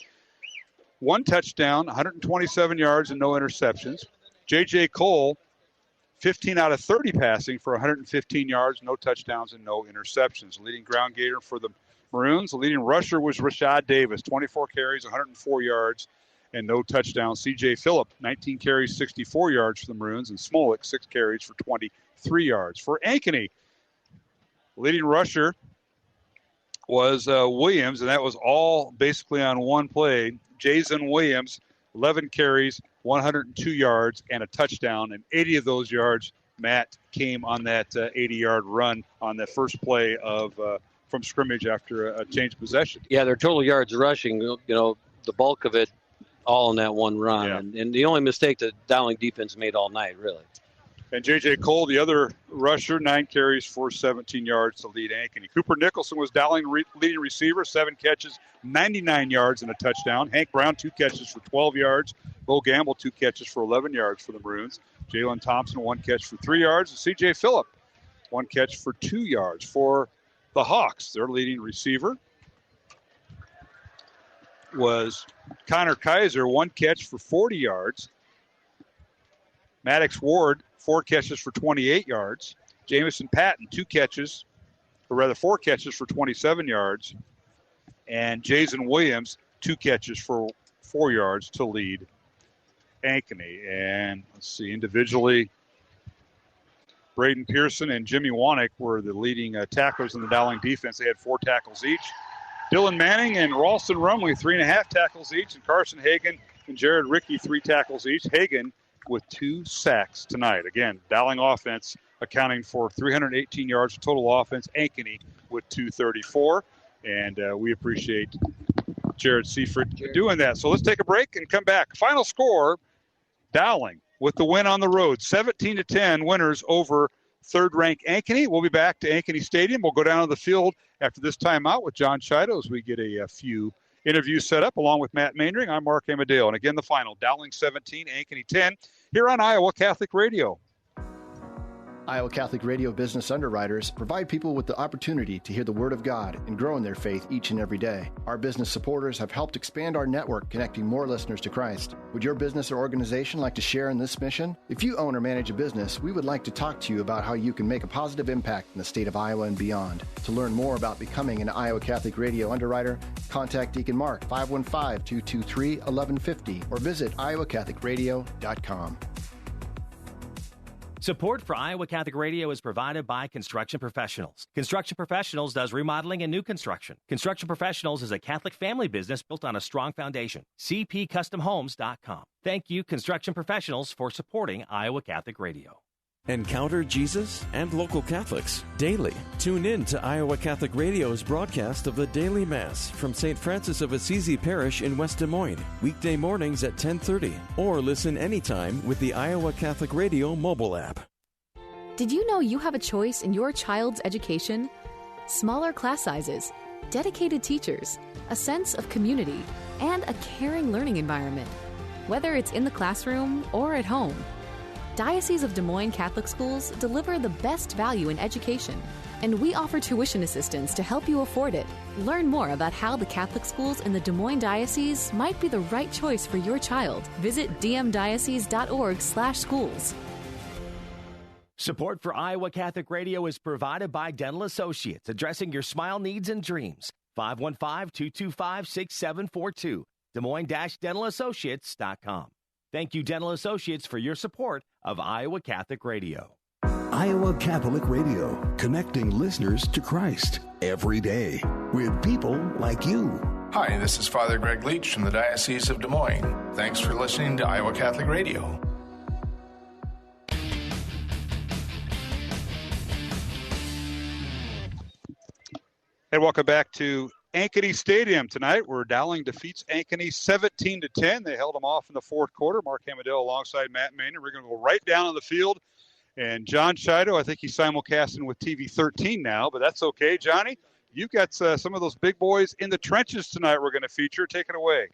1 touchdown, 127 yards, and no interceptions. J.J. Cole, 15 out of 30 passing for 115 yards, no touchdowns, and no interceptions. The leading ground gainer for the Maroons. The leading rusher was Rashad Davis, 24 carries, 104 yards, and no touchdowns. C.J. Phillip, 19 carries, 64 yards for the Maroons, and Smolik, 6 carries for 23 yards. For Ankeny, the leading rusher was Williams, and that was all basically on one play. Jason Williams, 11 carries, 102 yards, and a touchdown. And 80 of those yards, Matt, came on that 80-yard run on the first play of from scrimmage after a change of possession. Yeah, their total yards rushing, you know, the bulk of it all in that one run. Yeah. And the only mistake that Dowling defense made all night, really. And J.J. Cole, the other rusher, 9 carries for 17 yards to lead Ankeny. Cooper Nicholson was Dowling leading receiver, 7 catches, 99 yards and a touchdown. Hank Brown, 2 catches for 12 yards. Bo Gamble, 2 catches for 11 yards for the Maroons. Jalen Thompson, 1 catch for 3 yards. And C.J. Phillip, 1 catch for 2 yards for the Hawks. Their leading receiver was Connor Kaiser, 1 catch for 40 yards. Maddox Ward, 4 catches for 28 yards. Jamison Patton, 4 catches for 27 yards. And Jason Williams, 2 catches for 4 yards to lead Ankeny. And let's see, individually, Braden Pearson and Jimmy Wanek were the leading tacklers in the Dowling defense. They had 4 tackles each. Dylan Manning and Ralston Rumley, 3.5 tackles each. And Carson Hagan and Jared Rickey, 3 tackles each. Hagan with 2 sacks tonight. Again, Dowling offense accounting for 318 yards of total offense. Ankeny with 234. And we appreciate Jared Seifert doing that. So let's take a break and come back. Final score, Dowling with the win on the road, 17-10 winners over third-ranked Ankeny. We'll be back to Ankeny Stadium. We'll go down to the field after this timeout with John Chido as we get a few interviews set up along with Matt Maindring. I'm Mark Amadale. And again, the final, Dowling 17, Ankeny 10, here on Iowa Catholic Radio. Iowa Catholic Radio business underwriters provide people with the opportunity to hear the Word of God and grow in their faith each and every day. Our business supporters have helped expand our network, connecting more listeners to Christ. Would your business or organization like to share in this mission? If you own or manage a business, we would like to talk to you about how you can make a positive impact in the state of Iowa and beyond. To learn more about becoming an Iowa Catholic Radio underwriter, contact Deacon Mark 515-223-1150 or visit iowacatholicradio.com. Support for Iowa Catholic Radio is provided by Construction Professionals. Construction Professionals does remodeling and new construction. Construction Professionals is a Catholic family business built on a strong foundation. CPCustomHomes.com. Thank you, Construction Professionals, for supporting Iowa Catholic Radio. Encounter Jesus and local Catholics daily. Tune in to Iowa Catholic Radio's broadcast of the Daily Mass from St. Francis of Assisi Parish in West Des Moines, weekday mornings at 10:30, or listen anytime with the Iowa Catholic Radio mobile app. Did you know you have a choice in your child's education? Smaller class sizes, dedicated teachers, a sense of community, and a caring learning environment, whether it's in the classroom or at home. Diocese of Des Moines Catholic Schools deliver the best value in education, and we offer tuition assistance to help you afford it. Learn more about how the Catholic schools in the Des Moines Diocese might be the right choice for your child. Visit dmdiocese.org/schools. Support for Iowa Catholic Radio is provided by Dental Associates, addressing your smile needs and dreams. 515-225-6742, Des Moines-DentalAssociates.com. Thank you, Dental Associates, for your support of Iowa Catholic Radio. Iowa Catholic Radio, connecting listeners to Christ every day with people like you. Hi, this is Father Greg Leach from the Diocese of Des Moines. Thanks for listening to Iowa Catholic Radio. And welcome back to Ankeny Stadium tonight, where Dowling defeats Ankeny 17-10. They held them off in the fourth quarter. Mark Amadale alongside Matt Maynard. We're going to go right down on the field. And John Chido, I think he's simulcasting with TV 13 now, but that's okay. Johnny, you've got some of those big boys in the trenches tonight we're going to feature. Take it away.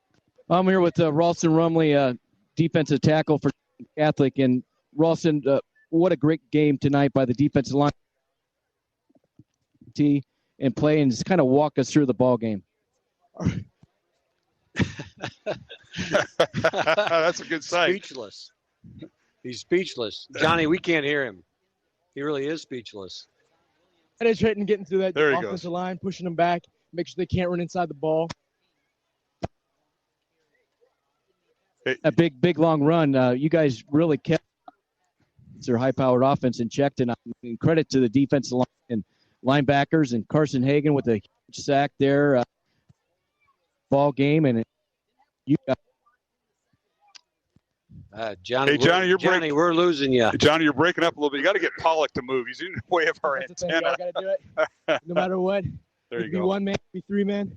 I'm here with Ralston Rumley, defensive tackle for Catholic. And Ralston, what a great game tonight by the defensive line and play, and just kind of walk us through the ball game. That's a good sight. Speechless. He's speechless. Johnny, we can't hear him. He really is speechless. Penetrating, getting through that offensive goes. line, pushing them back, make sure they can't run inside the ball. A big, long run. You guys really kept their high-powered offense in check tonight. And credit to the defensive line and linebackers and Carson Hagan with a huge sack there. Ball game, and you got Johnny. Hey, Johnny, we're losing you. Johnny, you're breaking up a little bit. You got to get Pollock to move. He's in the way of our antenna. I got to do it. No matter what. There you be go. One man, be three men.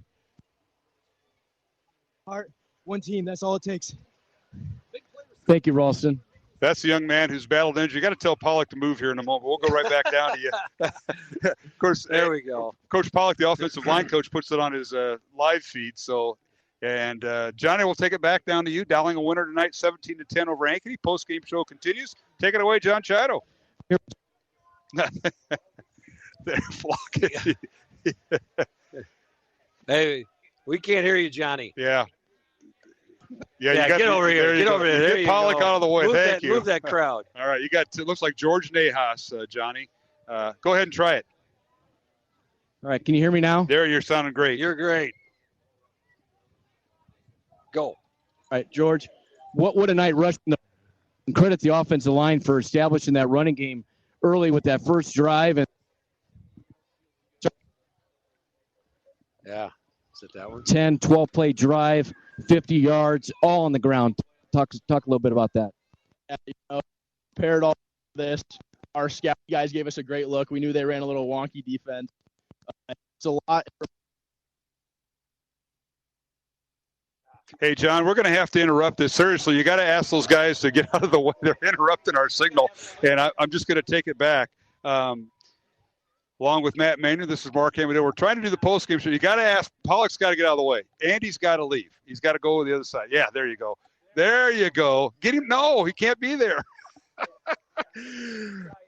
Heart, one team. That's all it takes. Thank you, Ralston. That's the young man who's battled injury. You got to tell Pollock to move here in a moment. We'll go right back down to you. Of course, there we go. Coach Pollock, the offensive line coach, puts it on his live feed. So, and Johnny, we'll take it back down to you. Dowling a winner tonight, 17-10 over Ankeny. Post-game show continues. Take it away, John Chido. They're flocking. Hey, we can't hear you, Johnny. Yeah. Yeah, you get over here. Get over there. Get Pollock out of the way. Thank you. Move that crowd. All right, you got. It looks like George Nahas, Johnny. Go ahead and try it. All right, can you hear me now? There, you're sounding great. You're great. Go. All right, George. What a night rushing. And credit the offensive line for establishing that running game early with that first drive. And yeah, is it that one? 10, 12 play drive, 50 yards, all on the ground. Talk a little bit about that. Prepared all this. Our scout guys gave us a great look. We knew they ran a little wonky defense. It's a lot. Hey, John, we're going to have to interrupt this. Seriously, you got to ask those guys to get out of the way. They're interrupting our signal, and I'm just going to take it back. Along with Matt Maynard, this is Mark Hamilton. We're trying to do the post-game show. You got to ask. Pollock's got to get out of the way. Andy's got to leave. He's got to go to the other side. Yeah, there you go. There you go. Get him. No, he can't be there.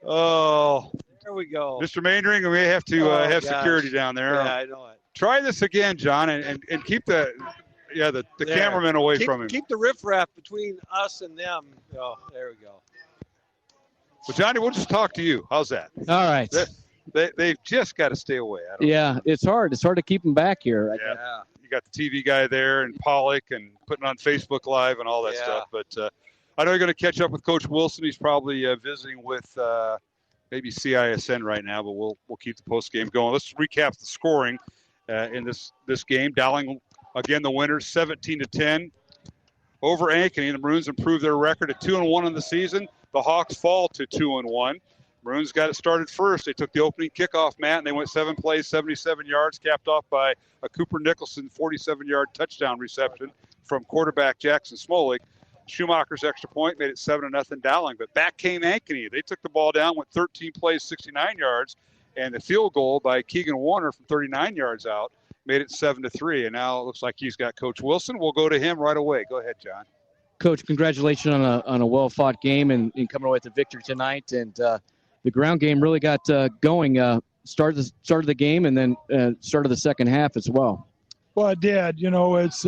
Oh, there we go. Mr. Maynard, we may have to have security down there. Yeah, I know it. Try this again, John, and keep the cameraman away from him. Keep the riffraff between us and them. Oh, there we go. Well, Johnny, we'll just talk to you. How's that? All right. They've just got to stay away. It's hard. It's hard to keep them back here. Yeah. You got the TV guy there and Pollock and putting on Facebook Live and all that stuff. But I know you're going to catch up with Coach Wilson. He's probably visiting with maybe CISN right now, but we'll keep the post game going. Let's recap the scoring in this game. Dowling, again, the winners, 17-10 over Ankeny. The Maroons improved their record to 2-1 in the season. The Hawks fall to 2-1. Maroons got it started first. They took the opening kickoff, Matt, and they went 7 plays, 77 yards, capped off by a Cooper Nicholson 47-yard touchdown reception from quarterback Jackson Smolik. Schumacher's extra point made it 7-0 Dowling. But back came Ankeny. They took the ball down, went 13 plays, 69 yards, and the field goal by Keegan Warner from 39 yards out made it 7-3. And now it looks like he's got Coach Wilson. We'll go to him right away. Go ahead, John. Coach, congratulations on a well-fought game and coming away with the victory tonight. And the ground game really got going. Started the game and then started the second half as well. Well, it did. It's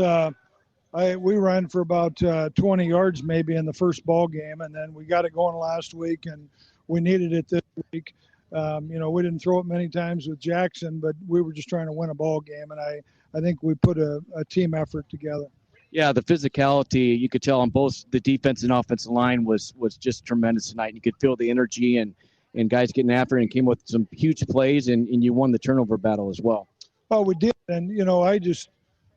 we ran for about 20 yards maybe in the first ball game, and then we got it going last week, and we needed it this week. We didn't throw it many times with Jackson, but we were just trying to win a ball game, and I think we put a team effort together. Yeah, the physicality, you could tell on both the defense and offensive line was just tremendous tonight. You could feel the energy and guys getting after it and came with some huge plays, and you won the turnover battle as well. Oh, we did. And,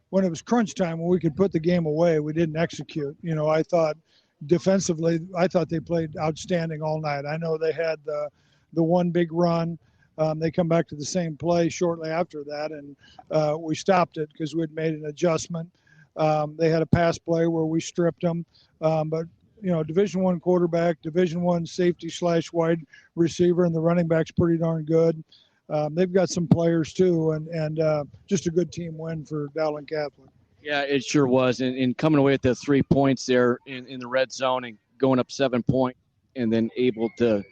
when it was crunch time, when we could put the game away, we didn't execute. I thought defensively, they played outstanding all night. I know they had the one big run. They come back to the same play shortly after that, and we stopped it because we had made an adjustment. They had a pass play where we stripped them. But Division I quarterback, Division I safety / wide receiver, and the running back's pretty darn good. They've got some players too, and just a good team win for Dowling Catholic. Yeah, it sure was. And coming away with the 3 points there in the red zone and going up 7 points, and then able to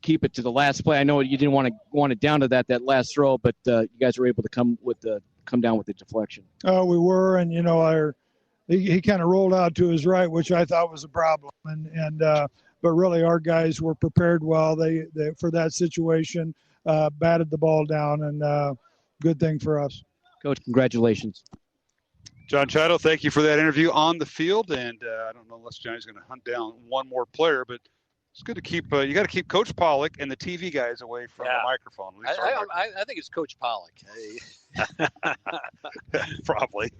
keep it to the last play. I know you didn't want it down to that last throw, but you guys were able to come down with the deflection. Oh, we were, and he kind of rolled out to his right, which I thought was a problem, but really our guys were prepared well. They for that situation, batted the ball down, and good thing for us. Coach, congratulations. John Chido, thank you for that interview on the field, and I don't know unless Johnny's going to hunt down one more player, but it's good to keep. You got to keep Coach Pollock and the TV guys away from the microphone. I think it's Coach Pollock. Probably.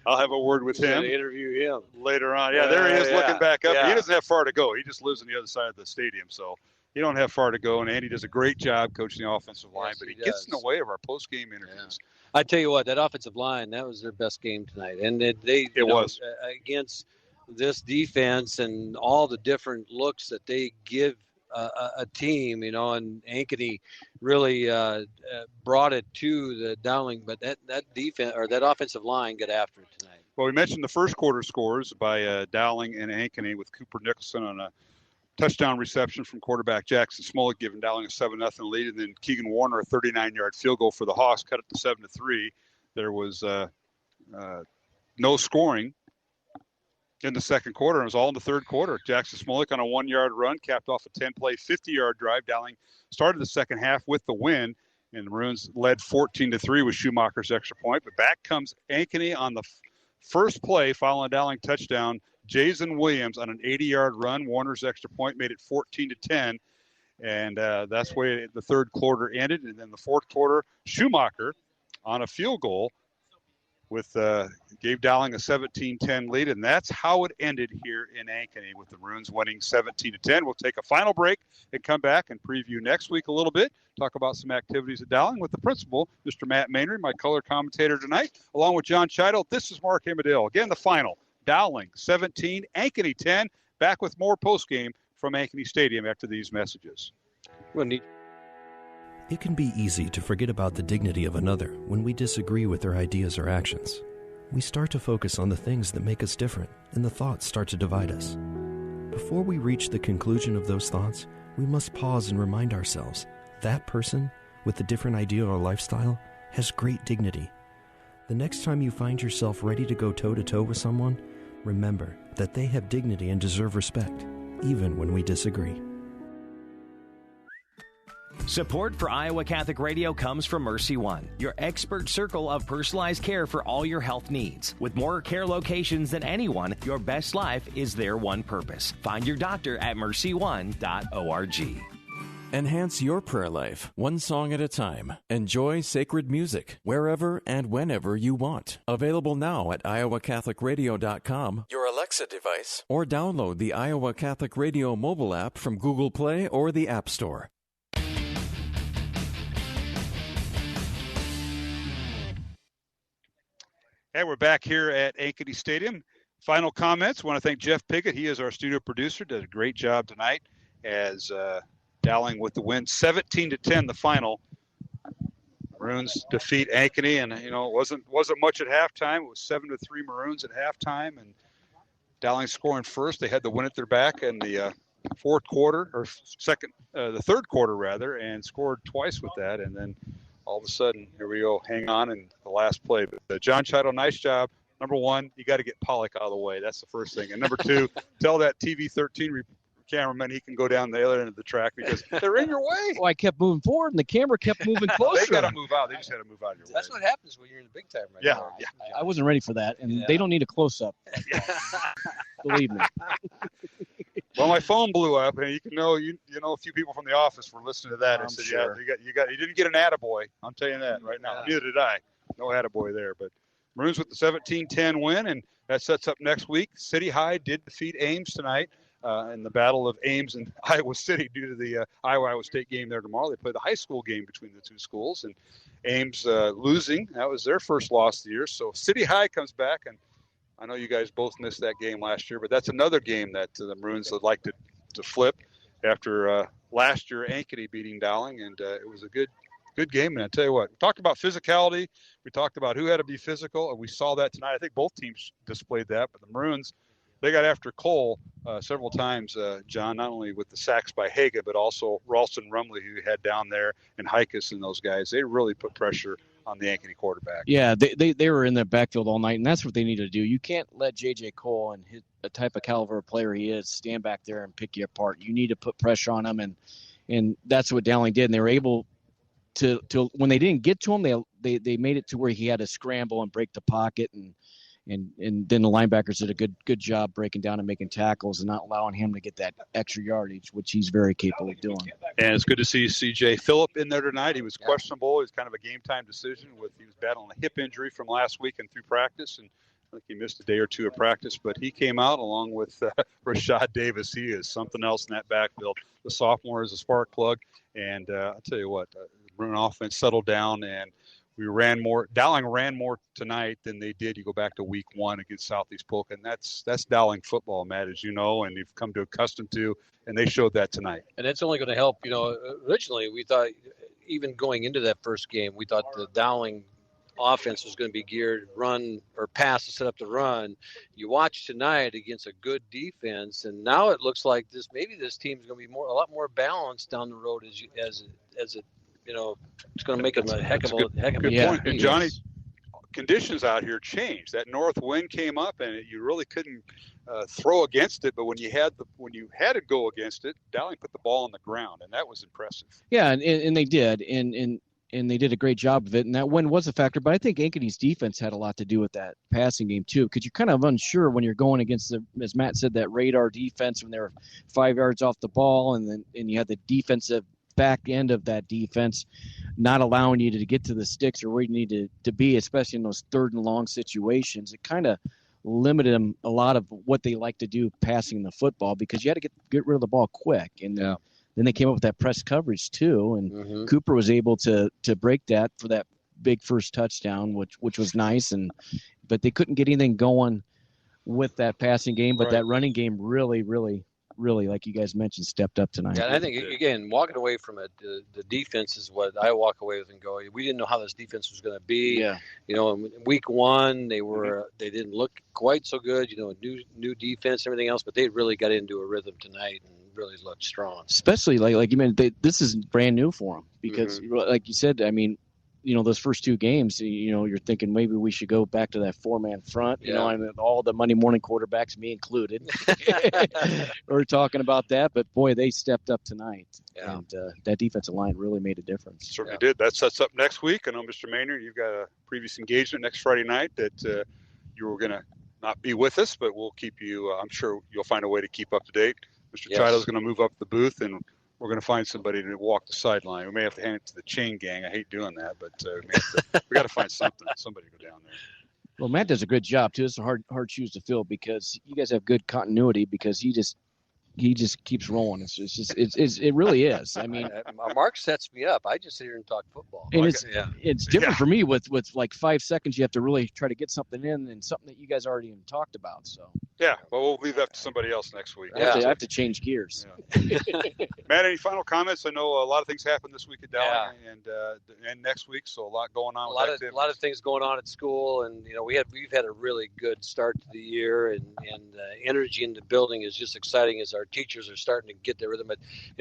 I'll have a word with him. Interview him later on. Yeah, there he is looking back up. Yeah. He doesn't have far to go. He just lives on the other side of the stadium, so he don't have far to go. And Andy does a great job coaching the offensive line, but he gets in the way of our post-game interviews. I tell you what, that offensive line, that was their best game tonight, and it was against this defense and all the different looks that they give a team, and Ankeny really brought it to the Dowling, but that defense or that offensive line got after it tonight. Well, we mentioned the first quarter scores by Dowling and Ankeny with Cooper Nicholson on a touchdown reception from quarterback Jackson Smolik, giving Dowling a 7-0 lead, and then Keegan Warner a 39-yard field goal for the Hawks, cut it to 7-3. There was no scoring in the second quarter. It was all in the third quarter. Jackson Smolik on a 1-yard run, capped off a 10-play, 50-yard drive. Dowling started the second half with the win, and the Maroons led 14-3 with Schumacher's extra point. But back comes Ankeny on the first play following a Dowling touchdown. Jason Williams on an 80-yard run. Warner's extra point made it 14-10, and that's where the third quarter ended. And then the fourth quarter, Schumacher on a field goal gave Dowling a 17-10 lead, and that's how it ended here in Ankeny with the Maroons winning 17-10. We'll take a final break and come back and preview next week a little bit, talk about some activities at Dowling with the principal, Mr. Matt Maynard, my color commentator tonight, along with John Chido. This is Mark Amadale. Again, the final, Dowling 17, Ankeny 10. Back with more postgame from Ankeny Stadium after these messages. It can be easy to forget about the dignity of another when we disagree with their ideas or actions. We start to focus on the things that make us different, and the thoughts start to divide us. Before we reach the conclusion of those thoughts, we must pause and remind ourselves that person with a different idea or lifestyle has great dignity. The next time you find yourself ready to go toe-to-toe with someone, remember that they have dignity and deserve respect, even when we disagree. Support for Iowa Catholic Radio comes from Mercy One, your expert circle of personalized care for all your health needs. With more care locations than anyone, your best life is their one purpose. Find your doctor at mercy1.org. Enhance your prayer life, one song at a time. Enjoy sacred music wherever and whenever you want. Available now at iowacatholicradio.com, your Alexa device, or download the Iowa Catholic Radio mobile app from Google Play or the App Store. And we're back here at Ankeny Stadium. Final comments. Want to thank Jeff Pickett. He is our studio producer. Did a great job tonight as Dowling with the win, 17-10, the final. Maroons defeat Ankeny, and it wasn't much at halftime. It was 7-3 Maroons at halftime, and Dowling scoring first. They had the win at their back in the third quarter, rather, and scored twice with that, and then all of a sudden, here we go, hang on in the last play. But John Chido, nice job. Number one, you got to get Pollock out of the way. That's the first thing. And number two, tell that TV 13 cameraman he can go down the other end of the track because they're in your way. Well, I kept moving forward, and the camera kept moving closer. They got to move out. They just had to move out of your way. That's what happens when you're in the big time right now. Yeah. I wasn't ready for that, and they don't need a close-up. Believe me. Well, my phone blew up, and a few people from the office were listening to that and said, sure. "Yeah, you didn't get an attaboy." I'm telling you that right now. Neither did I. No attaboy there. But Maroons with the 17-10 win, and that sets up next week. City High did defeat Ames tonight in the battle of Ames and Iowa City due to the Iowa State game there tomorrow. They play the high school game between the two schools, and Ames losing. That was their first loss of the year. So City High comes back, and I know you guys both missed that game last year, but that's another game that the Maroons would like to flip after last year Ankeny beating Dowling, and it was a good game. And I tell you what, we talked about physicality, we talked about who had to be physical, and we saw that tonight. I think both teams displayed that, but the Maroons, they got after Cole several times, John, not only with the sacks by Haga, but also Ralston Rumley, who had down there, and Hikus and those guys. They really put pressure on the Ankeny quarterback. Yeah, they were in the backfield all night, and that's what they need to do. You can't let J.J. Cole and the type of caliber of player he is stand back there and pick you apart. You need to put pressure on him, and that's what Dowling did. And they were able to when they didn't get to him, they made it to where he had to scramble and break the pocket, and then the linebackers did a good job breaking down and making tackles and not allowing him to get that extra yardage, which he's very capable of doing. And it's good to see C.J. Phillip in there tonight. He was questionable. It was kind of a game-time decision. He was battling a hip injury from last week and through practice, and I think he missed a day or two of practice, but he came out along with Rashad Davis. He is something else in that backfield. The sophomore is a spark plug, and I'll tell you what, the Maroon offense settled down, and Dowling ran more tonight than they did. You go back to week one against Southeast Polk, and that's Dowling football, Matt, as you know, and you've come to accustomed to, and they showed that tonight. And that's only going to help. Originally we thought, even going into that first game, we thought the Dowling offense was going to be geared run or pass to set up the run. You watch tonight against a good defense, and now it looks like this team is going to be a lot more balanced down the road as it. It's going to make them a heck of a good point. And Johnny, conditions out here changed. That north wind came up, and you really couldn't throw against it. But when you had to go against it, Dowling put the ball on the ground, and that was impressive. Yeah, and they did, and they did a great job of it. And that win was a factor. But I think Ankeny's defense had a lot to do with that passing game too, because you're kind of unsure when you're going against as Matt said, that radar defense when they were 5 yards off the ball, and you had the defensive back end of that defense, not allowing you to get to the sticks or where you need to be, especially in those third and long situations. It kind of limited them a lot of what they like to do passing the football, because you had to get rid of the ball quick. And then they came up with that press coverage too, and Cooper was able to break that for that big first touchdown, which was nice. But they couldn't get anything going with that passing game, but that running game really, like you guys mentioned, stepped up tonight. Yeah, and I think, again, walking away from it, the defense is what I walk away with and go, we didn't know how this defense was going to be. Yeah. In week one, they didn't look quite so good, new defense, everything else, but they really got into a rhythm tonight and really looked strong. Especially, like you mentioned, this is brand new for them because, like you said, I mean, those first two games, you're thinking maybe we should go back to that 4-man front, and all the Monday morning quarterbacks, me included, we're talking about that. But, boy, they stepped up tonight. Yeah. And that defensive line really made a difference. Certainly did. That sets up next week. I know, Mr. Maynard, you've got a previous engagement next Friday night that you were going to not be with us, but we'll keep you I'm sure you'll find a way to keep up to date. Mr. Chido's going to move up the booth, and we're going to find somebody to walk the sideline. We may have to hand it to the chain gang. I hate doing that, but we got to find somebody to go down there. Well, Matt does a good job too. It's a hard shoes to fill because you guys have good continuity because he just keeps rolling. It really is. I mean, Mark sets me up. I just sit here and talk football. And it's different for me with like 5 seconds. You have to really try to get something in and something that you guys already even talked about. So yeah, well, we'll leave that to somebody else next week. I have to change gears. Yeah. Matt, any final comments? I know a lot of things happen this week at Dowling and next week, so a lot going on. A lot of things going on at school, and we've had a really good start to the year, and energy in the building is just exciting as our teachers are starting to get their rhythm. But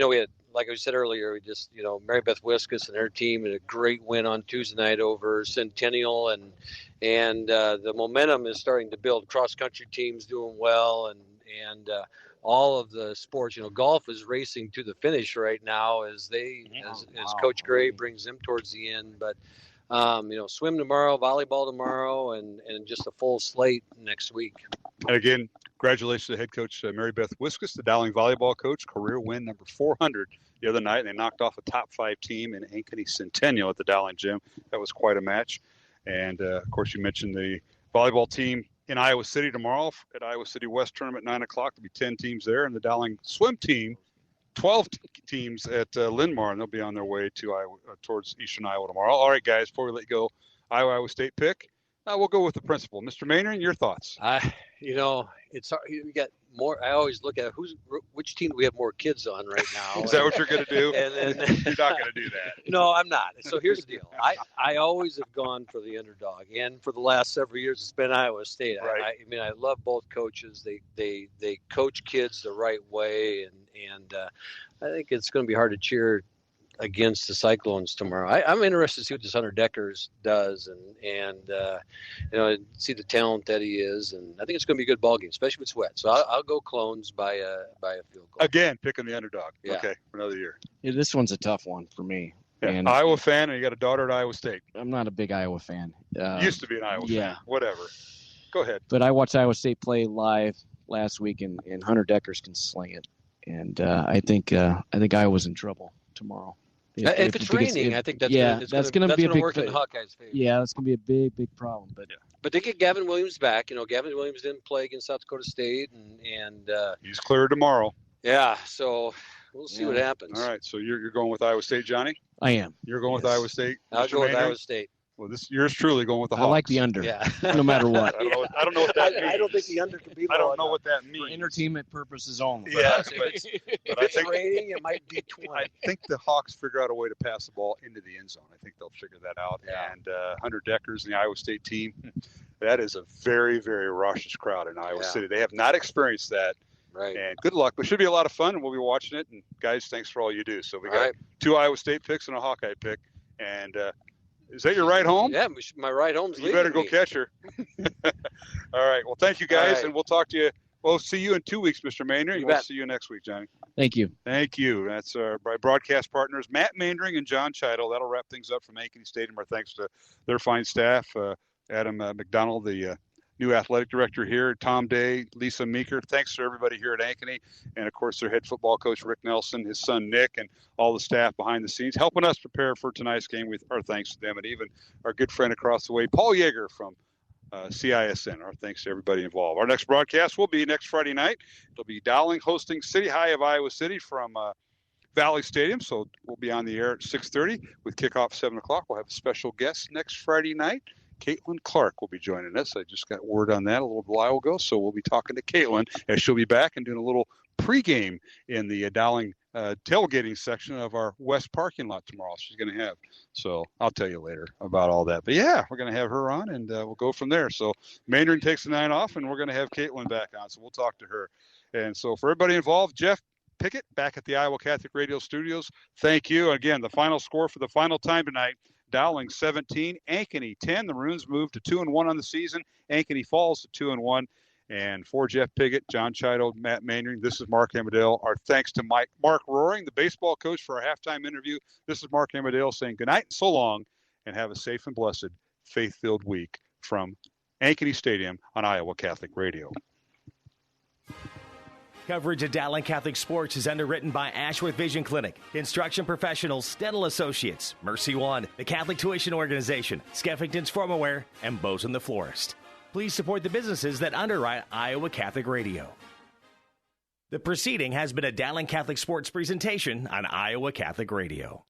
we had, like I said earlier, we just Mary Beth Wiskus and her team had a great win on Tuesday night over Centennial, and the momentum is starting to build. Cross country teams doing well, and all of the sports. Golf is racing to the finish right now as Coach Gray brings them towards the end. But swim tomorrow, volleyball tomorrow, and just a full slate next week. And again, congratulations to head coach Mary Beth Wiskus, the Dowling volleyball coach, career win number 400 the other night. And they knocked off a top 5 team in Ankeny Centennial at the Dowling gym. That was quite a match. And, of course, you mentioned the volleyball team in Iowa City tomorrow at Iowa City West Tournament, 9 o'clock. There'll be 10 teams there. And the Dowling swim team, 12 teams at Linn-Mar, and they'll be on their way to Iowa, towards Eastern Iowa tomorrow. All right, guys, before we let you go, Iowa State pick. We'll go with the principal. Mr. Maynard, your thoughts? It's hard. We got more. I always look at which team do we have more kids on right now. Is that what you're going to do? And you're not going to do that. No, I'm not. So here's the deal. I always have gone for the underdog, and for the last several years, it's been Iowa State. Right. I love both coaches. They coach kids the right way, and I think it's going to be hard to cheer against the Cyclones tomorrow. I'm interested to see what this Hunter Deckers does, and see the talent that he is, and I think it's going to be a good ball game, especially if it's wet. So I'll go Clones by a field goal. Again, picking the underdog. Yeah. Okay, for another year. Yeah, this one's a tough one for me. Yeah. And Iowa fan, and you got a daughter at Iowa State. I'm not a big Iowa fan. Used to be an Iowa fan. Whatever. Go ahead. But I watched Iowa State play live last week, and Hunter Deckers can sling it. And I think Iowa's in trouble tomorrow. If it's raining, I think that's going to work in the Hawkeyes' favor. Yeah, that's going to be a big problem. But they get Gavin Williams back. Gavin Williams didn't play against South Dakota State, and he's cleared tomorrow. Yeah, so we'll see what happens. All right, so you're going with Iowa State, Johnny? I am. You're going with Iowa State? I'll go with Iowa State. Well, yours truly going with the Hawks. I like the under. Yeah. No matter what. I don't know what that means. I don't think the under can be. I don't know what that means. For entertainment purposes only. Yeah, but I think raining, it might be 20. I think the Hawks figure out a way to pass the ball into the end zone. I think they'll figure that out. Yeah. And Hunter Deckers and the Iowa State team, that is a very, very raucous crowd in Iowa City. They have not experienced that. Right. And good luck. But it should be a lot of fun, and we'll be watching it. And, guys, thanks for all you do. So we got 2 Iowa State picks and a Hawkeye pick. And is that your ride home? Yeah, my ride home's leaving. You better go catch her. All right. Well, thank you, guys, and we'll talk to you. We'll see you in 2 weeks, Mr. Maynard, and we'll see you next week, Johnny. Thank you. Thank you. That's our broadcast partners, Matt Maindring and John Chido. That'll wrap things up from Ankeny Stadium. Our thanks to their fine staff, Adam McDonald, the new athletic director here, Tom Day, Lisa Meeker. Thanks to everybody here at Ankeny, and of course their head football coach Rick Nelson, his son Nick, and all the staff behind the scenes helping us prepare for tonight's game. With our thanks to them, and even our good friend across the way, Paul Yeager from CISN. Our thanks to everybody involved. Our next broadcast will be next Friday night. It'll be Dowling hosting City High of Iowa City from Valley Stadium. So we'll be on the air at 6:30 with kickoff 7 o'clock. We'll have a special guest next Friday night. Caitlin Clark will be joining us. I just got word on that a little while ago. So we'll be talking to Caitlin as she'll be back and doing a little pregame in the Dowling tailgating section of our west parking lot tomorrow. She's going to have. So I'll tell you later about all that. But yeah, we're going to have her on and we'll go from there. So Mandarin takes the night off and we're going to have Caitlin back on. So we'll talk to her. And so for everybody involved, Jeff Pickett back at the Iowa Catholic Radio Studios. Thank you. Again, the final score for the final time tonight, Dowling 17, Ankeny 10. The Maroons moved to 2-1 on the season. Ankeny falls to 2-1. And for Jeff Piggott, John Chido, Matt Manning, this is Mark Amadale. Our thanks to Mark Roaring, the baseball coach, for our halftime interview. This is Mark Amadale saying good night and so long, and have a safe and blessed, faith-filled week from Ankeny Stadium on Iowa Catholic Radio. Coverage of Dowling Catholic Sports is underwritten by Ashworth Vision Clinic, Construction Professionals, Dental Associates, Mercy One, the Catholic Tuition Organization, Skeffington's Formalware, and Bosun the Florist. Please support the businesses that underwrite Iowa Catholic Radio. The proceeding has been a Dowling Catholic Sports presentation on Iowa Catholic Radio.